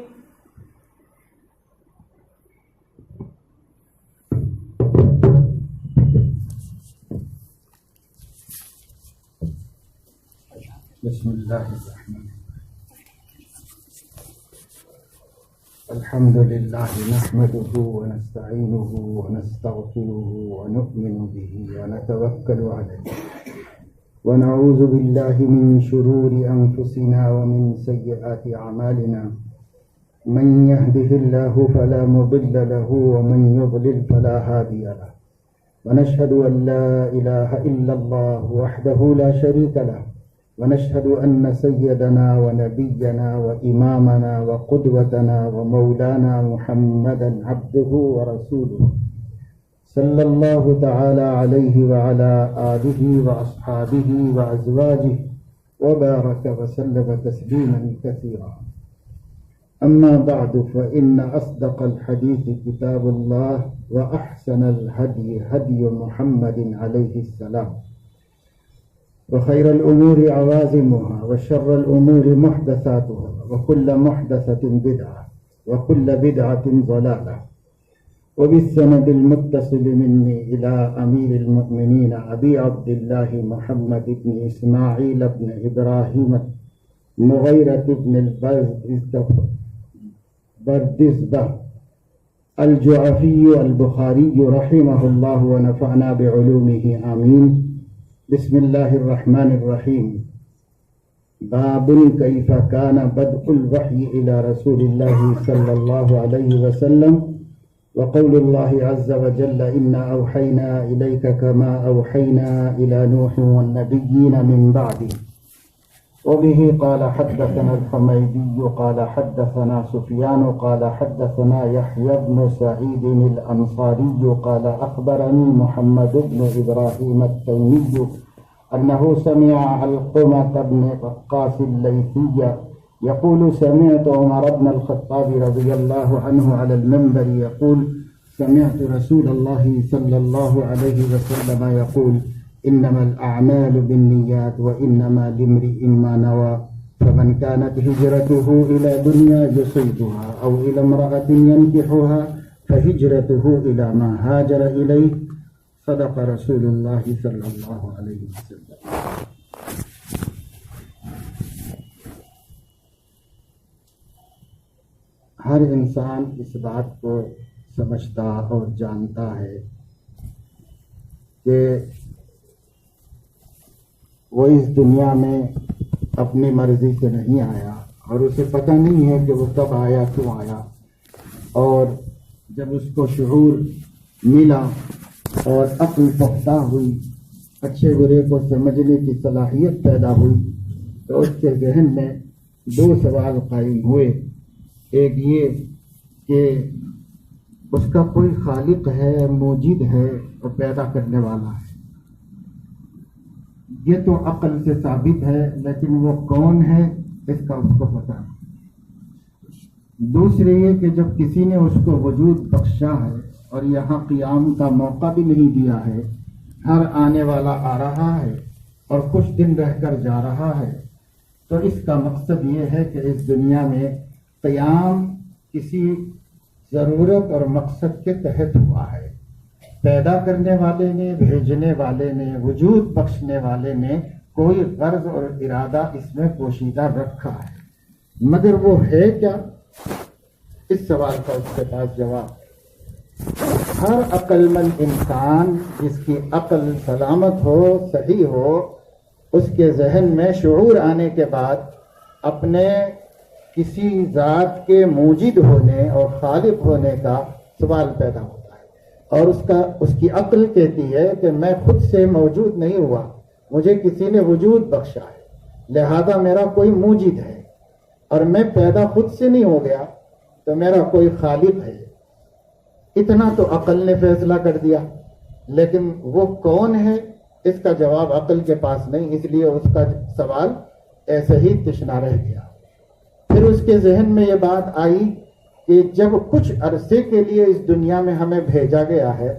بسم الله الرحمن الرحيم. الحمد لله نحمده ونستعينه ونستغفره ونؤمن به ونتوكل عليه ونعوذ بالله من شرور أنفسنا ومن سيئات أعمالنا. من يهده الله فلا مضل له ومن يضلل فلا هادي له. ونشهد أن لا إله إلا الله وحده لا شريك له. ونشهد أن سيدنا ونبينا وإمامنا وقدوتنا ومولانا محمدا عبده ورسوله صلى الله تعالى عليه وعلى آله وأصحابه وأزواجه وبارك وسلم تسليما كثيرا. أما بعد فإن أصدق الحديث كتاب الله وأحسن الهدي هدي محمد عليه السلام وخير الأمور عوازمها وشر الأمور محدثاتها وكل محدثة بدعة وكل بدعة ضلالة وبالسند المتصل مني إلى أمير المؤمنين أبي عبد الله محمد بن إسماعيل بن إبراهيم مغيرة بن البردزبة الجعفي البخاري رحمه الله ونفعنا بعلومه آمين. بسم الله الرحمن الرحيم. باب كيف كان بدء الوحي إلى رسول الله صلى الله عليه وسلم وقول الله عز وجل إنا أوحينا إليك كما أوحينا إلى نوح والنبيين من بعده. وبه قال حدثنا الحميدي قال حدثنا سفيان قال حدثنا يحيى بن سعيد الأنصاري قال أخبرني محمد بن إبراهيم التيمي أنه سمع علقمة بن وقاص الليثي يقول سمعت عمر بن الخطاب رضي الله عنه على المنبر يقول سمعت رسول الله صلى الله عليه وسلم يقول إنما الأعمال بالنيات وإنما لامرئ ما نوى فمن كانت هجرته إلى دنيا يصيبها أو إلى امرأة ينكحها فهجرته إلى ما هاجر إليه. صدق رسول الله صلى الله عليه وسلم. ہر انسان اس بات کو سمجھتا اور جانتا ہے کہ وہ اس دنیا میں اپنی مرضی سے نہیں آیا اور اسے پتہ نہیں ہے کہ وہ کب آیا کیوں آیا، اور جب اس کو شعور ملا اور عقل پختہ ہوئی، اچھے برے کو سمجھنے کی صلاحیت پیدا ہوئی، تو اس کے ذہن میں دو سوال قائم ہوئے. ایک یہ کہ اس کا کوئی خالق ہے، موجد ہے اور پیدا کرنے والا ہے، یہ تو عقل سے ثابت ہے، لیکن وہ کون ہے اس کا اس کو پتہ نہیں. دوسرے یہ کہ جب کسی نے اس کو وجود بخشا ہے اور یہاں قیام کا موقع بھی نہیں دیا ہے، ہر آنے والا آ رہا ہے اور کچھ دن رہ کر جا رہا ہے، تو اس کا مقصد یہ ہے کہ اس دنیا میں قیام کسی ضرورت اور مقصد کے تحت ہوا ہے. پیدا کرنے والے نے، بھیجنے والے نے، وجود بخشنے والے نے کوئی غرض اور ارادہ اس میں پوشیدہ رکھا ہے، مگر وہ ہے کیا؟ اس سوال کا اس کے پاس جواب ہے. ہر عقل مند انسان جس کی عقل سلامت ہو، صحیح ہو، اس کے ذہن میں شعور آنے کے بعد اپنے کسی ذات کے موجد ہونے اور خالق ہونے کا سوال پیدا ہوتا ہے، اور اس کی عقل کہتی ہے کہ میں خود سے موجود نہیں ہوا، مجھے کسی نے وجود بخشا ہے، لہذا میرا کوئی موجد ہے، اور میں پیدا خود سے نہیں ہو گیا تو میرا کوئی خالق ہے. اتنا تو عقل نے فیصلہ کر دیا، لیکن وہ کون ہے اس کا جواب عقل کے پاس نہیں، اس لیے اس کا سوال ایسے ہی تشنا رہ گیا. پھر اس کے ذہن میں یہ بات آئی کہ جب کچھ عرصے کے لیے اس دنیا میں ہمیں بھیجا گیا ہے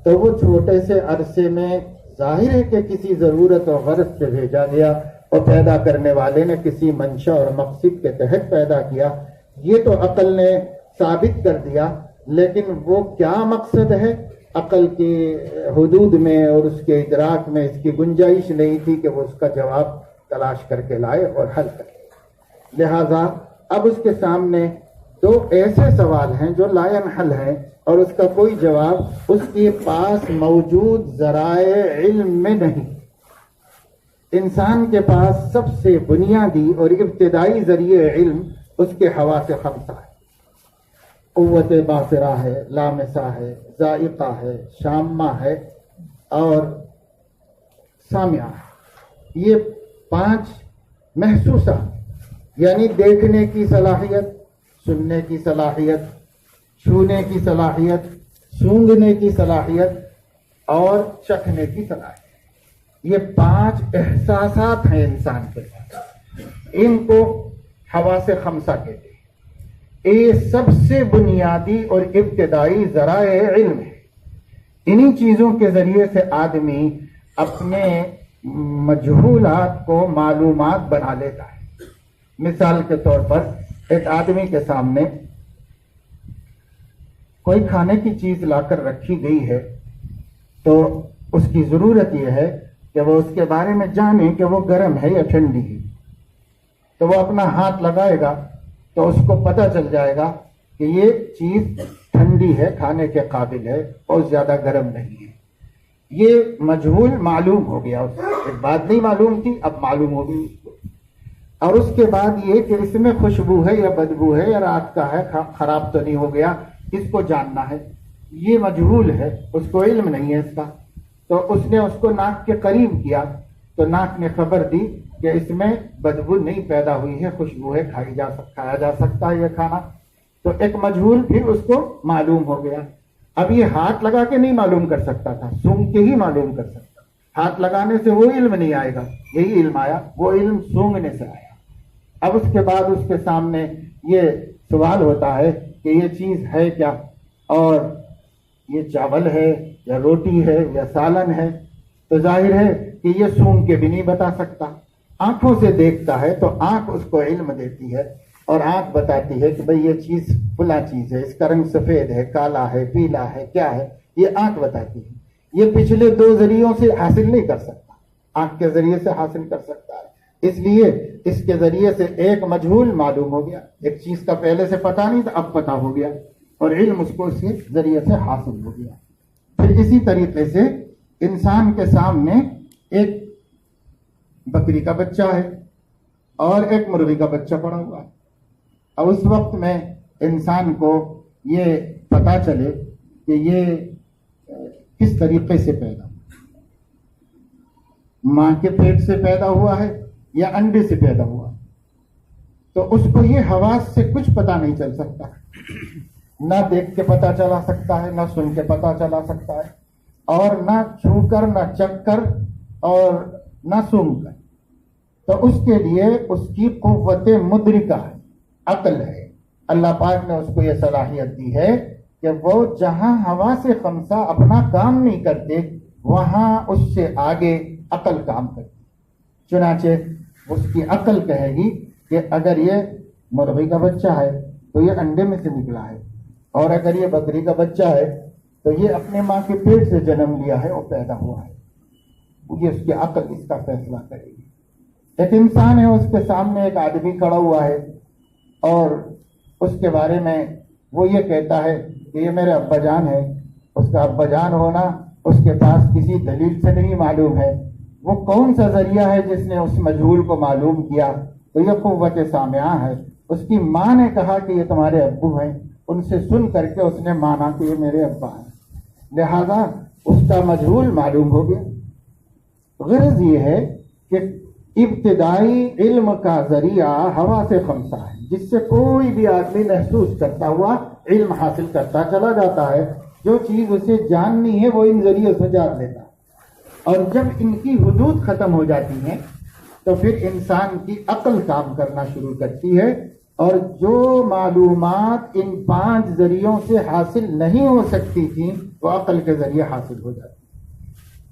تو وہ چھوٹے سے عرصے میں ظاہر ہے کہ کسی ضرورت اور غرض سے بھیجا گیا، اور پیدا کرنے والے نے کسی منشا اور مقصد کے تحت پیدا کیا. یہ تو عقل نے ثابت کر دیا، لیکن وہ کیا مقصد ہے عقل کی حدود میں اور اس کے ادراک میں اس کی گنجائش نہیں تھی کہ وہ اس کا جواب تلاش کر کے لائے اور حل کرے. لہذا اب اس کے سامنے دو ایسے سوال ہیں جو لا ينحل ہیں، اور اس کا کوئی جواب اس کے پاس موجود ذرائع علم میں نہیں. انسان کے پاس سب سے بنیادی اور ابتدائی ذریعہ علم اس کے حواس خمسہ ہے. قوت باصرہ ہے، لامسہ ہے، ذائقہ ہے، شامہ ہے اور سامعہ ہے. یہ 5 محسوسہ، یعنی دیکھنے کی صلاحیت، سننے کی صلاحیت، چھونے کی صلاحیت، سونگھنے کی صلاحیت اور چکھنے کی صلاحیت. یہ 5 احساسات ہیں انسان کے پاس، ان کو حواس خمسہ کہتے ہیں. یہ سب سے بنیادی اور ابتدائی ذرائع علم ہے. انہی چیزوں کے ذریعے سے آدمی اپنے مجہولات کو معلومات بنا لیتا ہے. مثال کے طور پر ایک آدمی کے سامنے کوئی کھانے کی چیز لا کر رکھی گئی ہے تو اس کی ضرورت یہ ہے کہ وہ اس کے بارے میں جانے کہ وہ گرم ہے یا ٹھنڈی ہے. تو وہ اپنا ہاتھ لگائے گا تو اس کو پتہ چل جائے گا کہ یہ چیز ٹھنڈی ہے، کھانے کے قابل ہے اور زیادہ گرم نہیں ہے. یہ مجہول معلوم ہو گیا. ایک بات نہیں معلوم تھی، اب معلوم ہو گئی. اور اس کے بعد یہ کہ اس میں خوشبو ہے یا بدبو ہے یا رات کا ہے، خراب تو نہیں ہو گیا، اس کو جاننا ہے. یہ مجہول ہے، اس کو علم نہیں ہے اس کا. تو اس نے اس کو ناک کے قریب کیا تو ناک نے خبر دی کہ اس میں بدبو نہیں پیدا ہوئی ہے، خوشبو ہے، کھایا جا سکتا ہے یہ کھانا. تو ایک مجہول پھر اس کو معلوم ہو گیا. اب یہ ہاتھ لگا کے نہیں معلوم کر سکتا تھا، سونگھ کے ہی معلوم کر سکتا. ہاتھ لگانے سے وہ علم نہیں آئے گا، یہی علم آیا، وہ علم سونگنے سے آیا. اب اس کے بعد اس کے سامنے یہ سوال ہوتا ہے کہ یہ چیز ہے کیا، اور یہ چاول ہے یا روٹی ہے یا سالن ہے. تو ظاہر ہے کہ یہ سونگھ کے بھی نہیں بتا سکتا. آنکھوں سے دیکھتا ہے تو آنکھ اس کو علم دیتی ہے اور آنکھ بتاتی ہے کہ بھئی یہ چیز فلاں چیز ہے، اس کا رنگ سفید ہے، کالا ہے، پیلا ہے، کیا ہے، یہ آنکھ بتاتی ہے. یہ پچھلے دو ذریعوں سے حاصل نہیں کر سکتا، آنکھ کے ذریعے سے حاصل کر سکتا ہے. اس لیے اس کے ذریعے سے ایک مجہول معلوم ہو گیا. ایک چیز کا پہلے سے پتہ نہیں تھا، اب پتہ ہو گیا اور علم اس کو اس کے ذریعے سے حاصل ہو گیا. پھر اسی طریقے سے انسان کے سامنے ایک بکری کا بچہ ہے اور ایک مرغی کا بچہ پڑا ہوا ہے. اب اس وقت میں انسان کو یہ پتا چلے کہ یہ کس طریقے سے پیدا ہوا، ماں کے پیٹ سے پیدا ہوا ہے یا انڈے سے پیدا ہوا ہے. تو اس کو یہ حواس سے کچھ پتا نہیں چل سکتا، نہ دیکھ کے پتا چلا سکتا ہے، نہ سن کے پتا چلا سکتا ہے، اور نہ چھو کر، نہ چکھ کر، اور نہ سونگھ کر. تو اس کے لیے اس کی قوت مدرکہ ہے، عقل ہے. اللہ پاک نے اس کو یہ صلاحیت دی ہے کہ وہ جہاں حواس خمسہ اپنا کام نہیں کرتے وہاں اس سے آگے عقل کام کرتی. چنانچہ اس کی عقل کہے گی کہ اگر یہ مرغی کا بچہ ہے تو یہ انڈے میں سے نکلا ہے، اور اگر یہ بکری کا بچہ ہے تو یہ اپنے ماں کے پیٹ سے جنم لیا ہے اور پیدا ہوا ہے. یہ اس کی عقل اس کا فیصلہ کرے گی. ایک انسان ہے، اس کے سامنے ایک آدمی کھڑا ہوا ہے اور اس کے بارے میں وہ یہ کہتا ہے کہ یہ میرے ابا جان ہے. اس کا ابا جان ہونا اس کے پاس کسی دلیل سے نہیں معلوم ہے. وہ کون سا ذریعہ ہے جس نے اس مجہول کو معلوم کیا؟ تو یہ قوت سامعہ ہے. اس کی ماں نے کہا کہ یہ تمہارے ابو ہیں، ان سے سن کر کے اس نے مانا کہ یہ میرے ابا ہیں، لہذا اس کا مجہول معلوم ہو گیا. غرض یہ ہے کہ ابتدائی علم کا ذریعہ ہوا سے خمسہ ہے، جس سے کوئی بھی آدمی محسوس کرتا ہوا علم حاصل کرتا چلا جاتا ہے. جو چیز اسے جاننی ہے وہ ان ذریعے سے جان لیتا ہے، اور جب ان کی حدود ختم ہو جاتی ہیں تو پھر انسان کی عقل کام کرنا شروع کرتی ہے، اور جو معلومات ان 5 ذریعوں سے حاصل نہیں ہو سکتی تھیں وہ عقل کے ذریعے حاصل ہو جاتی.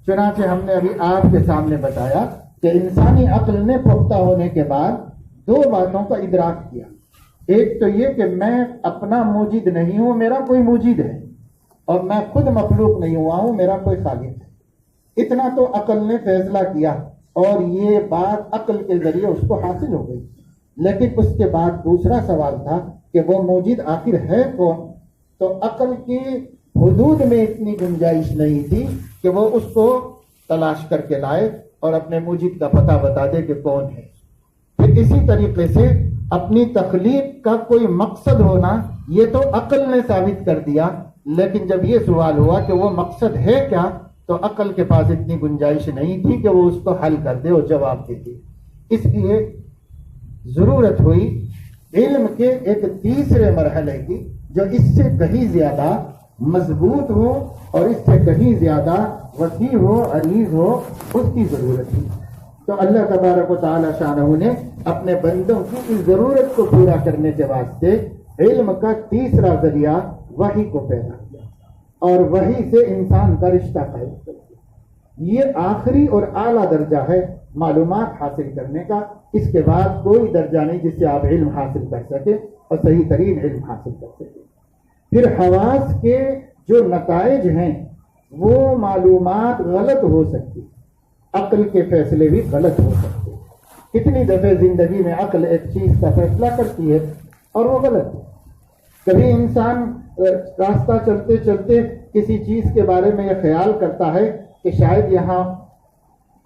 چنانچہ ہم نے ابھی آپ کے سامنے بتایا کہ انسانی عقل نے پختہ ہونے کے بعد 2 باتوں کا ادراک کیا. ایک تو یہ کہ میں اپنا موجد نہیں ہوں، میرا کوئی موجد ہے، اور میں خود مخلوق نہیں ہوا ہوں، میرا کوئی خالق ہے. اتنا تو عقل نے فیصلہ کیا اور یہ بات عقل کے ذریعے اس کو حاصل ہو گئی. لیکن اس کے بعد دوسرا سوال تھا کہ وہ موجد آخر ہے کون؟ تو عقل کی حدود میں اتنی گنجائش نہیں تھی کہ وہ اس کو تلاش کر کے لائے اور اپنے موجد کا پتہ بتا دے کہ کون ہے. پھر اسی طریقے سے اپنی تخلیق کا کوئی مقصد ہونا یہ تو عقل نے ثابت کر دیا، لیکن جب یہ سوال ہوا کہ وہ مقصد ہے کیا تو عقل کے پاس اتنی گنجائش نہیں تھی کہ وہ اس کو حل کر دے اور جواب دے دے. اس لیے ضرورت ہوئی علم کے ایک تیسرے مرحلے کی جو اس سے کہیں زیادہ مضبوط ہو اور اس سے کہیں زیادہ وسیع ہو، عریض ہو، اس کی ضرورت تھی. تو اللہ تبارک و تعالی شانہ نے اپنے بندوں کی اس ضرورت کو پورا کرنے کے واسطے علم کا تیسرا ذریعہ وحی کو پیدا کیا اور وحی سے انسان کا رشتہ قائم کر دیا۔ یہ آخری اور اعلیٰ درجہ ہے معلومات حاصل کرنے کا۔ اس کے بعد کوئی درجہ نہیں جس سے آپ علم حاصل کر سکے اور صحیح ترین علم حاصل کر سکے۔ پھر حواس کے جو نتائج ہیں وہ معلومات غلط ہو سکتی، عقل کے فیصلے بھی غلط ہو سکتے۔ کتنی دفعہ زندگی میں عقل ایک چیز کا فیصلہ کرتی ہے اور وہ غلط ہے۔ کبھی انسان راستہ چلتے چلتے کسی چیز کے بارے میں یہ خیال کرتا ہے کہ شاید یہاں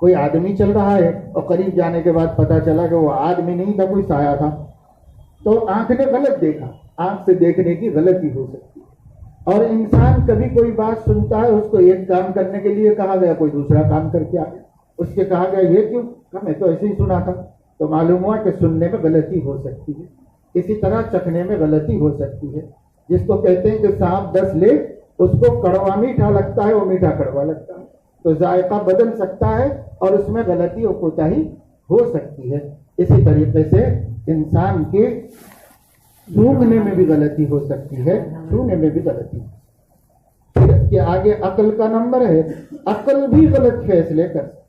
کوئی آدمی چل رہا ہے، اور قریب جانے کے بعد پتہ چلا کہ وہ آدمی نہیں تھا، کوئی سایہ تھا، تو آنکھ نے غلط دیکھا۔ آنکھ سے دیکھنے کی غلطی ہو سکتی ہے۔ اور انسان کبھی کوئی بات سنتا ہے، اس کو ایک کام کرنے کے لیے کہا گیا، کوئی دوسرا کام کر کے آ گیا، اس سے کہا گیا یہ کیوں؟ میں تو ایسے ہی سنا تھا۔ تو معلوم ہوا کہ سننے میں غلطی ہو سکتی ہے۔ اسی طرح چکھنے میں غلطی ہو سکتی ہے۔ جس کو کہتے ہیں کہ سانپ 10 لے، اس کو کڑوا میٹھا لگتا ہے، وہ میٹھا کڑوا لگتا ہے، تو ذائقہ بدل سکتا ہے اور اس میں غلطی اور کوتاہی ہو سکتی ہے۔ اسی طریقے سے انسان کے سونگھنے میں بھی غلطی ہو سکتی ہے، چھونے میں بھی غلطی ہو سکتی ہے۔ اس کے آگے عقل کا نمبر ہے، عقل بھی غلط فیصلے کر سکتی۔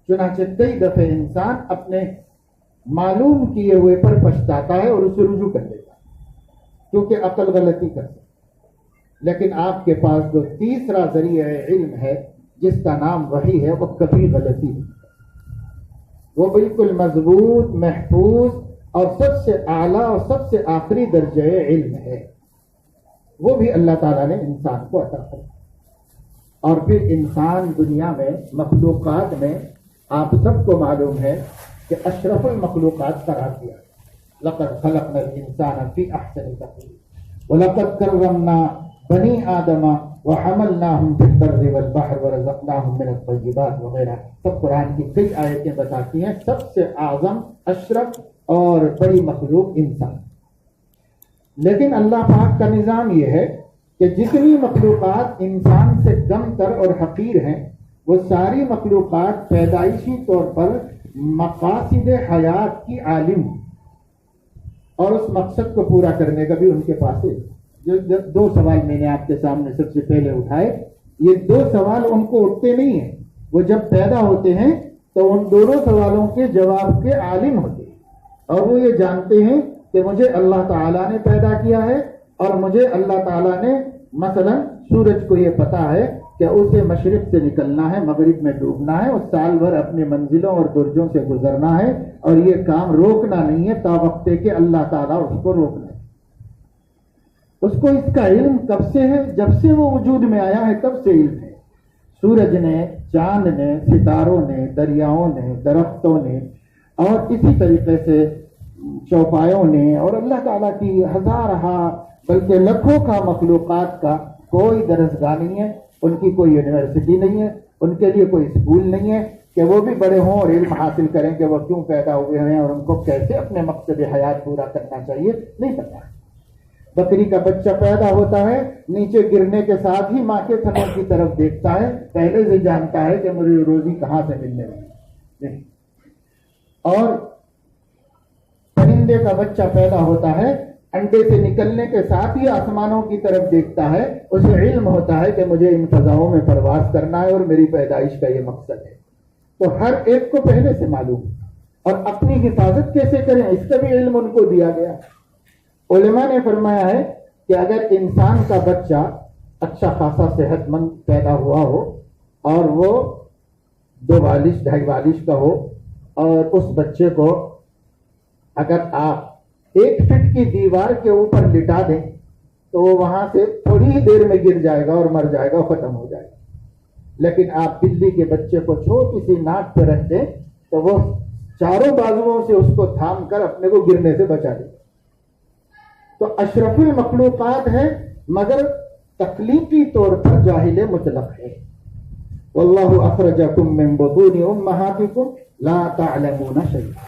چنانچہ کئی دفعہ انسان اپنے معلوم کیے ہوئے پر پچھتاتا ہے اور اسے رجوع کر لیتا ہے، کیونکہ عقل غلطی کر سکتی۔ لیکن آپ کے پاس جو تیسرا ذریعہ علم ہے جس کا نام وحی ہے، وہ کبھی غلطی نہیں، وہ بالکل مضبوط، محفوظ اور سب سے اعلیٰ اور سب سے آخری درجہ علم ہے۔ وہ بھی اللہ تعالیٰ نے انسان کو عطا کیا۔ اور پھر انسان دنیا میں مخلوقات میں آپ سب کو معلوم ہے کہ اشرف المخلوقات قرار دیا۔ لقد خلقنا الانسان فی احسن تقویم ولقد کرمنا بنی آدم وحملناہم فی البر والبحر ورزقناہم من الطیبات وغیرہ۔ سب قرآن کی کئی آیتیں بتاتی ہیں سب سے اعظم، اشرف اور بڑی مخلوق انسان۔ لیکن اللہ پاک کا نظام یہ ہے کہ جتنی مخلوقات انسان سے کم تر اور حقیر ہیں، وہ ساری مخلوقات پیدائشی طور پر مقاصد حیات کی عالم اور اس مقصد کو پورا کرنے کا بھی ان کے پاس ہے۔ جو 2 سوال میں نے آپ کے سامنے سب سے پہلے اٹھائے، یہ 2 سوال ان کو اٹھتے نہیں ہیں۔ وہ جب پیدا ہوتے ہیں تو ان دونوں سوالوں کے جواب کے عالم ہوتے ہیں، اور وہ یہ جانتے ہیں کہ مجھے اللہ تعالیٰ نے پیدا کیا ہے، اور مجھے اللہ تعالیٰ نے مثلا سورج کو یہ پتا ہے کہ اسے مشرق سے نکلنا ہے، مغرب میں ڈوبنا ہے، اور سال بھر اپنے منزلوں اور برجوں سے گزرنا ہے، اور یہ کام روکنا نہیں ہے تا وقت کہ اللہ تعالیٰ اس کو روکنا ہے۔ اس کو اس کا علم کب سے ہے؟ جب سے وہ وجود میں آیا ہے تب سے علم ہے۔ سورج نے، چاند نے، ستاروں نے، دریاؤں نے، درختوں نے، اور اسی طریقے سے چوپایوں نے، اور اللہ تعالیٰ کی ہزارہ بلکہ لکھوں کا مخلوقات کا کوئی درسگاہ نہیں ہے، ان کی کوئی یونیورسٹی نہیں ہے، ان کے لیے کوئی اسکول نہیں ہے کہ وہ بھی بڑے ہوں اور علم حاصل کریں کہ وہ کیوں پیدا ہوئے ہیں اور ان کو کیسے اپنے مقصد حیات پورا کرنا چاہیے، نہیں پتا۔ بکری کا بچہ پیدا ہوتا ہے، نیچے گرنے کے ساتھ ہی ماں کے تھنوں کی طرف دیکھتا ہے، پہلے سے جانتا ہے کہ مجھے روزی کہاں سے ملنے والی ہے۔ اور پرندے کا بچہ پیدا ہوتا ہے، انڈے سے نکلنے کے ساتھ ہی آسمانوں کی طرف دیکھتا ہے، اسے علم ہوتا ہے کہ مجھے ان فضاؤں میں پرواز کرنا ہے اور میری پیدائش کا یہ مقصد ہے۔ تو ہر ایک کو پہلے سے معلوم، اور اپنی حفاظت کیسے کریں اس کا بھی علم ان کو دیا گیا۔ علماء نے فرمایا ہے کہ اگر انسان کا بچہ اچھا خاصا صحت مند پیدا ہوا ہو اور وہ 2 بالش 2.5 بالش کا ہو، اور اس بچے کو اگر آپ 1 فٹ کی دیوار کے اوپر لٹا دیں تو وہ وہاں سے تھوڑی ہی دیر میں گر جائے گا اور مر جائے گا، ختم ہو جائے گا۔ لیکن آپ بلی کے بچے کو چھوٹی سی ناک پہ رکھ دیں تو وہ چاروں بازوؤں سے اس کو تھام کر اپنے کو گرنے سے بچا دے گا۔ تو اشرف المخلوقات ہے، مگر تخلیقی طور پر جاہل مطلق ہے۔ واللہ اخرجکم من بطون امہاتکم لا تعلمون شیئا،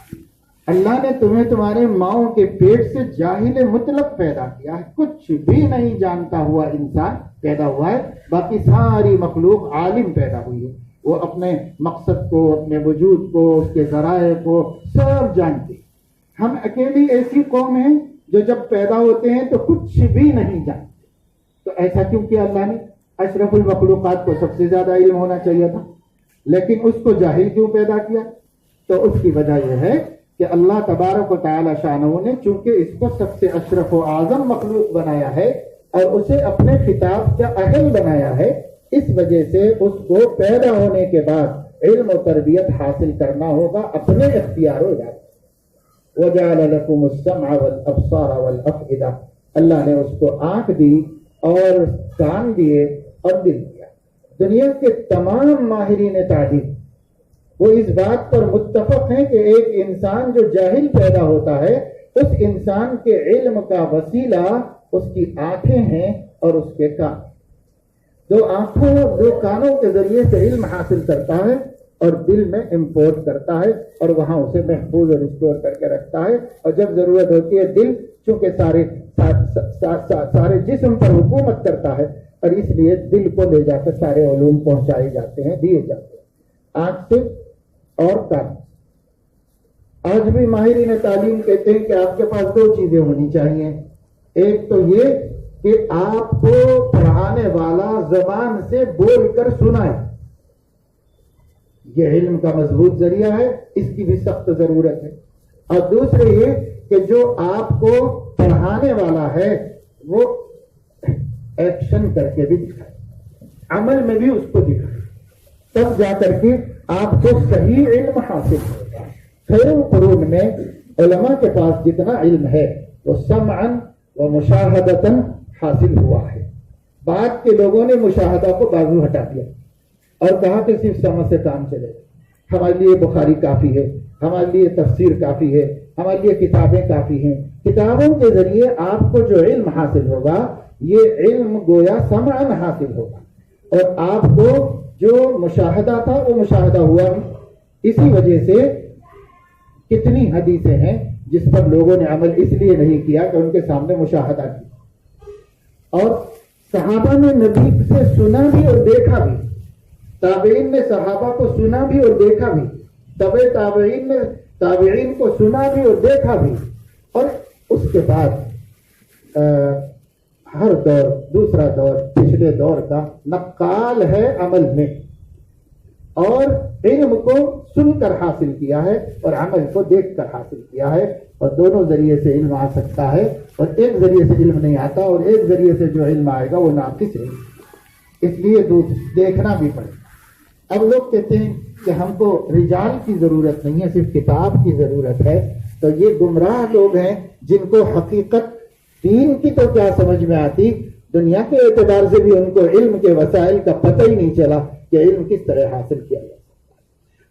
اللہ نے تمہیں تمہارے ماؤں کے پیٹ سے جاہل مطلق پیدا کیا ہے، کچھ بھی نہیں جانتا ہوا انسان پیدا ہوا ہے، باقی ساری مخلوق عالم پیدا ہوئی ہے۔ وہ اپنے مقصد کو، اپنے وجود کو، اس کے ذرائع کو سب جانتے۔ ہم اکیلی ایسی قوم ہیں جو جب پیدا ہوتے ہیں تو کچھ بھی نہیں جانتے. تو ایسا کیوں کیا اللہ نے؟ اشرف المخلوقات کو سب سے زیادہ علم ہونا چاہیے تھا، لیکن اس کو جاہل کیوں پیدا کیا؟ تو اس کی وجہ یہ ہے کہ اللہ تبارک و تعالی شانہ نے چونکہ اس کو سب سے اشرف و اعظم مخلوق بنایا ہے اور اسے اپنے خطاب کا اہل بنایا ہے، اس وجہ سے اس کو پیدا ہونے کے بعد علم و تربیت حاصل کرنا ہوگا اپنے اختیار ہو جائے. وَجَعَلَ لَكُمُ السَّمْعَ وَالْأَبْصَارَ وَالْأَفْئِدَةَ، اللہ نے اس کو آنکھ دی اور کان دیے اور دل دیا. دنیا کے تمام ماہرین تعلیم وہ اس بات پر متفق ہیں کہ ایک انسان جو جاہل پیدا ہوتا ہے اس انسان کے علم کا وسیلہ اس کی آنکھیں ہیں اور اس کے کان. دو آنکھوں دو کانوں کے ذریعے سے علم حاصل کرتا ہے اور دل میں امپورٹ کرتا ہے اور وہاں اسے محفوظ اور اسٹور کر کے رکھتا ہے، اور جب ضرورت ہوتی ہے دل چونکہ سارے جسم پر حکومت کرتا ہے اور اس لیے دل کو لے جا کر سارے علوم پہنچائے جاتے ہیں، دیے جاتے ہیں. آنکھ سے اور کان. آج بھی ماہرین تعلیم کہتے ہیں کہ آپ کے پاس دو چیزیں ہونی چاہیے. ایک تو یہ کہ آپ کو پڑھانے والا زبان سے بول کر سنائے، یہ علم کا مضبوط ذریعہ ہے، اس کی بھی سخت ضرورت ہے. اور دوسرے یہ کہ جو آپ کو پڑھانے والا ہے وہ ایکشن کر کے بھی دکھائے، عمل میں بھی اس کو دکھائے، تب جا کر کے آپ کو صحیح علم حاصل ہوگا. خیر القرون میں علماء کے پاس جتنا علم ہے وہ سمعا و مشاہدتاً حاصل ہوا ہے. بعد کے لوگوں نے مشاہدہ کو بازو ہٹا دیا اور کہا کہ صرف سمجھ سے کام چلے. ہمارے لیے بخاری کافی ہے، ہمارے لیے تفسیر کافی ہے، ہمارے لیے کتابیں کافی ہیں. کتابوں کے ذریعے آپ کو جو علم حاصل ہوگا یہ علم گویا سمعاً حاصل ہوگا، اور آپ کو جو مشاہدہ تھا وہ مشاہدہ ہوا نہیں. اسی وجہ سے کتنی حدیثیں ہیں جس پر لوگوں نے عمل اس لیے نہیں کیا کہ ان کے سامنے مشاہدہ کیا. اور صحابہ نے نبی سے سنا بھی اور دیکھا بھی، تابعین نے صحابہ کو سنا بھی اور دیکھا بھی، تبع تابعین نے تابعین کو سنا بھی اور دیکھا بھی. اور اس کے بعد ہر دور دوسرا دور پچھلے دور کا نقال ہے عمل میں، اور علم کو سن کر حاصل کیا ہے اور عمل کو دیکھ کر حاصل کیا ہے. اور دونوں ذریعے سے علم آ سکتا ہے، اور ایک ذریعے سے علم نہیں آتا، اور ایک ذریعے سے جو علم آئے گا وہ ناقص ہے. اس لیے دیکھنا بھی پڑے. اب لوگ کہتے ہیں کہ ہم کو رجال کی ضرورت نہیں ہے، صرف کتاب کی ضرورت ہے. تو یہ گمراہ لوگ ہیں جن کو حقیقت دین کی تو کیا سمجھ میں آتی، دنیا کے اعتبار سے بھی ان کو علم کے وسائل کا پتہ ہی نہیں چلا کہ علم کس طرح حاصل کیا جائے.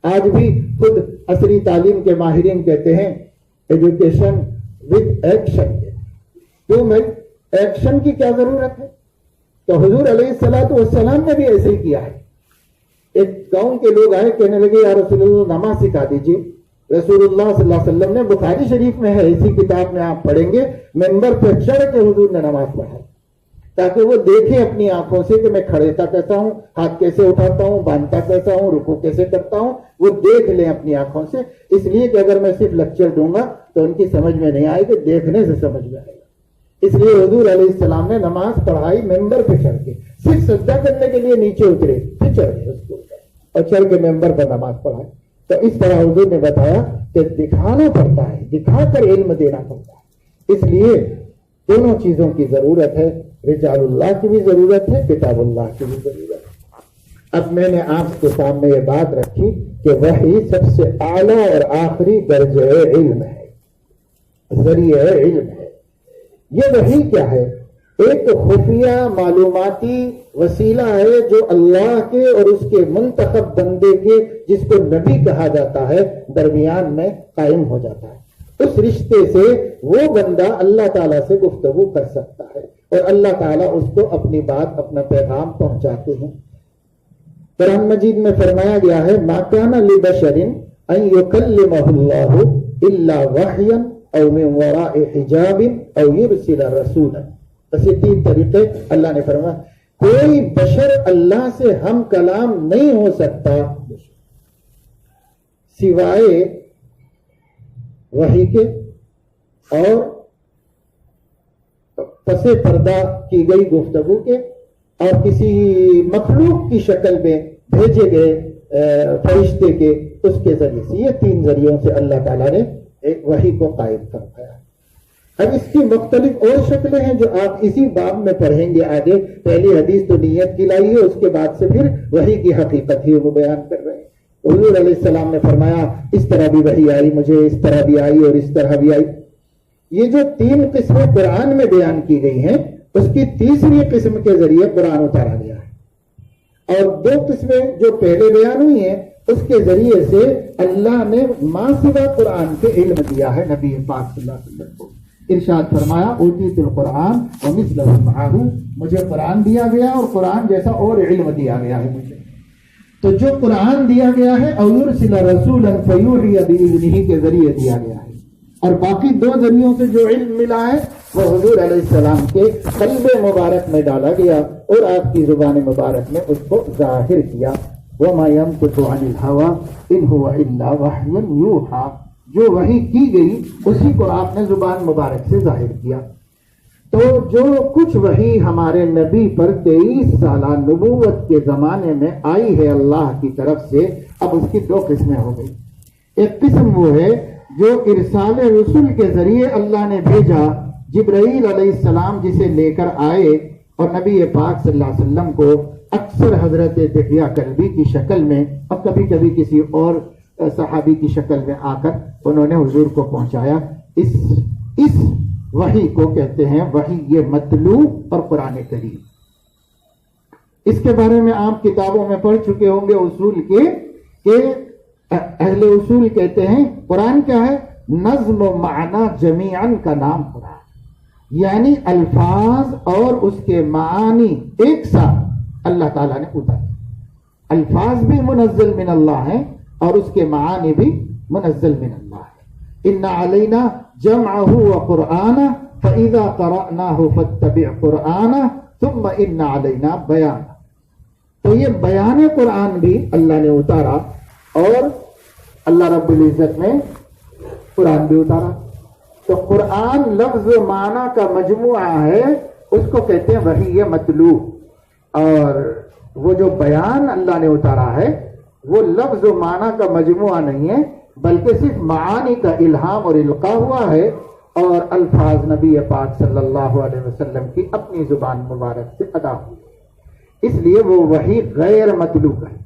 آج بھی خود عصری تعلیم کے ماہرین کہتے ہیں ایجوکیشن ود ایکشن. کیوں بھائی ایکشن کی کیا ضرورت ہے؟ تو حضور علیہ الصلوۃ والسلام نے بھی ایسے ہی کیا ہے. ایک گاؤں کے لوگ آئے، کہنے لگے یا رسول اللہ نماز سکھا دیجیے. رسول اللہ صلی اللہ علیہ وسلم نے، بخاری شریف میں ہے، اسی کتاب میں آپ پڑھیں گے، منبر پہ چڑھ کے حضور نے نماز پڑھائی تاکہ وہ دیکھیں اپنی آنکھوں سے کہ میں کھڑےتا کیسا ہوں، ہاتھ کیسے اٹھاتا ہوں، باندھتا کیسا ہوں، رکوع کیسے کرتا ہوں. وہ دیکھ لیں اپنی آنکھوں سے. اس لیے کہ اگر میں صرف لیکچر دوں گا تو ان کی سمجھ میں نہیں آئے گی، دیکھنے سے سمجھ میں آئے گا. اس لیے حضور علیہ السلام نے نماز پڑھائی منبر پہ چڑھ کے، صرف سجدہ کرنے کے لیے نیچے اترے، پھر چڑھ گئے اس کے اوپر اور چڑھ کے منبر پر نماز پڑھائی. تو اس طرح حضور نے بتایا کہ دکھانا پڑتا ہے، دکھا کر علم دینا پڑتا ہے. اس لیے دونوں چیزوں کی ضرورت ہے، رجال اللہ کی بھی ضرورت ہے، کتاب اللہ کی بھی ضرورت ہے. اب میں نے آپ کے سامنے یہ بات رکھی کہ وحی سب سے اعلیٰ اور آخری درجہ علم ہے، ذریعہ علم ہے. یہ وحی کیا ہے؟ ایک خفیہ معلوماتی وسیلہ ہے جو اللہ کے اور اس کے منتخب بندے کے، جس کو نبی کہا جاتا ہے، درمیان میں قائم ہو جاتا ہے. اس رشتے سے وہ بندہ اللہ تعالیٰ سے گفتگو کر سکتا ہے اور اللہ تعالیٰ اس کو اپنی بات، اپنا پیغام پہنچاتے ہیں. قرآن مجید میں فرمایا گیا ہے ما کان لبشر ان یکلمہ اللہ الا وحیا او من وراء حجاب او یرسل رسولا. ایسے تین طریقے اللہ نے فرمایا. کوئی بشر اللہ سے ہم کلام نہیں ہو سکتا سوائے وحی کے اور پس پردہ کی گئی گفتگو کے اور کسی مخلوق کی شکل میں بھیجے گئے فرشتے کے اس کے ذریعے سے، یہ 3 ذریعوں سے اللہ تعالیٰ نے ایک وحی کو قائم فرمایا۔ اب اس کی مختلف اور شکلیں ہیں جو آپ اسی باب میں پڑھیں گے آگے۔ پہلی حدیث تو نیت کی لائی ہے، اس کے بعد سے پھر وحی کی حقیقت ہی وہ بیان کر رہے ہیں۔ حضور علیہ السلام نے فرمایا اس طرح بھی وحی آئی مجھے، اس طرح بھی آئی اور اس طرح بھی آئی۔ یہ جو 3 قسمیں قرآن میں بیان کی گئی ہیں، اس کی تیسری قسم کے ذریعے قرآن اتارا گیا ہے، اور 2 قسمیں جو پہلے بیان ہوئی ہیں اس کے ذریعے سے اللہ نے ما سوا قرآن کے علم دیا ہے نبی پاک صلی اللہ علیہ وسلم کو۔ ارشاد فرمایا اوتیت القرآن ومثلہ معہ، مجھے قرآن دیا گیا اور قرآن جیسا اور علم دیا گیا ہے مجھے۔ تو جو قرآن دیا گیا ہے او یرسل رسولا فیوحی بإذنہ کے ذریعے دیا گیا ہے، اور باقی 2 ذریعوں سے جو علم ملا ہے وہ حضور علیہ السلام کے قلب مبارک میں ڈالا گیا اور آپ کی زبان مبارک میں اس کو ظاہر کیا۔ وما ينطق عن الهوى ان هو الا وحی یوحی، جو وحی کی گئی اسی کو آپ نے زبان مبارک سے ظاہر کیا۔ تو جو کچھ وحی ہمارے نبی پر 23 سالہ نبوت کے زمانے میں آئی ہے اللہ کی طرف سے، اب اس کی 2 قسمیں ہو گئی۔ ایک قسم وہ ہے جو ارسال رسول کے ذریعے اللہ نے بھیجا، جبرائیل علیہ السلام جسے لے کر آئے اور نبی پاک صلی اللہ علیہ وسلم کو اکثر حضرت دحیہ کلبی کی شکل میں اور کبھی کبھی کسی اور صحابی کی شکل میں آ کر انہوں نے حضور کو پہنچایا۔ اس وحی کو کہتے ہیں وحی یہ متلو اور قرآن کریم۔ اس کے بارے میں آپ کتابوں میں پڑھ چکے ہوں گے اصول کے، کہ اہل اصول کہتے ہیں قرآن کیا ہے؟ نظم و معنی جمیعاً کا نام قرآن، یعنی الفاظ اور اس کے معانی ایک ساتھ اللہ تعالیٰ نے اتارے۔ الفاظ بھی منزل من اللہ ہیں اور اس کے معانی بھی منزل من اللہ ہے۔ ان علینا جمعہ وقرآنہ فاذا قرأناہ فاتبع قرآنہ ثم ان علینا بیانہ۔ تو یہ بیان قرآن بھی اللہ نے اتارا اور اللہ رب العزت نے قرآن بھی اتارا۔ تو قرآن لفظ و معنی کا مجموعہ ہے، اس کو کہتے ہیں وحی متلو، اور وہ جو بیان اللہ نے اتارا ہے وہ لفظ و معنی کا مجموعہ نہیں ہے، بلکہ صرف معانی کا الہام اور القاء ہوا ہے، اور الفاظ نبی پاک صلی اللہ علیہ وسلم کی اپنی زبان مبارک سے ادا ہوئی، اس لیے وہ وحی غیر مطلوع ہے۔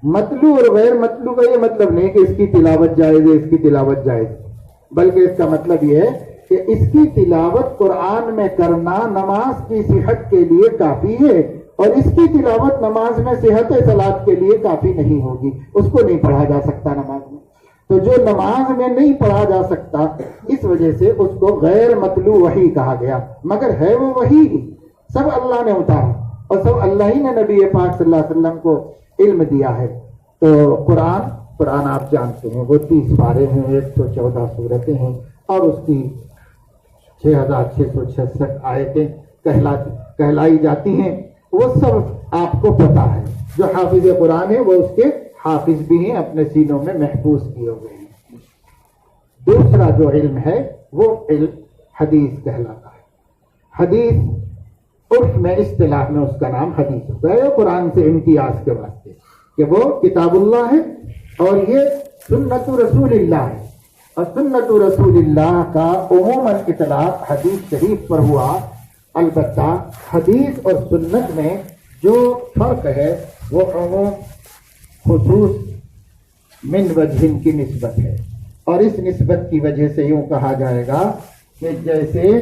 مطلوع اور غیر مطلوع کا یہ مطلب نہیں کہ اس کی تلاوت جائز ہے، اس کی تلاوت جائز ہے، بلکہ اس کا مطلب یہ ہے کہ اس کی تلاوت قرآن میں کرنا نماز کی صحت کے لیے کافی ہے، اور اس کی تلاوت نماز میں صحت صلاۃ کے لیے کافی نہیں ہوگی، اس کو نہیں پڑھا جا سکتا نماز میں۔ تو جو نماز میں نہیں پڑھا جا سکتا اس وجہ سے اس کو غیر مطلوع وحی کہا گیا، مگر ہے وہ وحی ہی، سب اللہ نے اتارا اور سب اللہ ہی نے نبی پاک صلی اللہ علیہ وسلم کو علم دیا ہے۔ تو قرآن آپ جانتے ہیں وہ 30 پارے ہیں، 114 سورتیں ہیں، اور اس کی 6666 آیتیں کہلائی جاتی ہیں، وہ سب آپ کو پتا ہے۔ جو حافظ قرآن ہے وہ اس کے حافظ بھی ہیں، اپنے سینوں میں محفوظ کیے ہوئے ہیں۔ دوسرا جو علم ہے وہ علم حدیث کہلاتا ہے۔ حدیث عرف میں اصطلاح میں اس کا نام حدیث ہوتا ہے، قرآن سے امتیاز کے واسطے کہ وہ کتاب اللہ ہے اور یہ سنت رسول اللہ ہے، اور سنت رسول اللہ کا عموماً اطلاق حدیث شریف پر ہوا۔ البتہ حدیث اور سنت میں جو فرق ہے وہ عموم خصوص من وجہ کی نسبت ہے، اور اس نسبت کی وجہ سے یوں کہا جائے گا کہ جیسے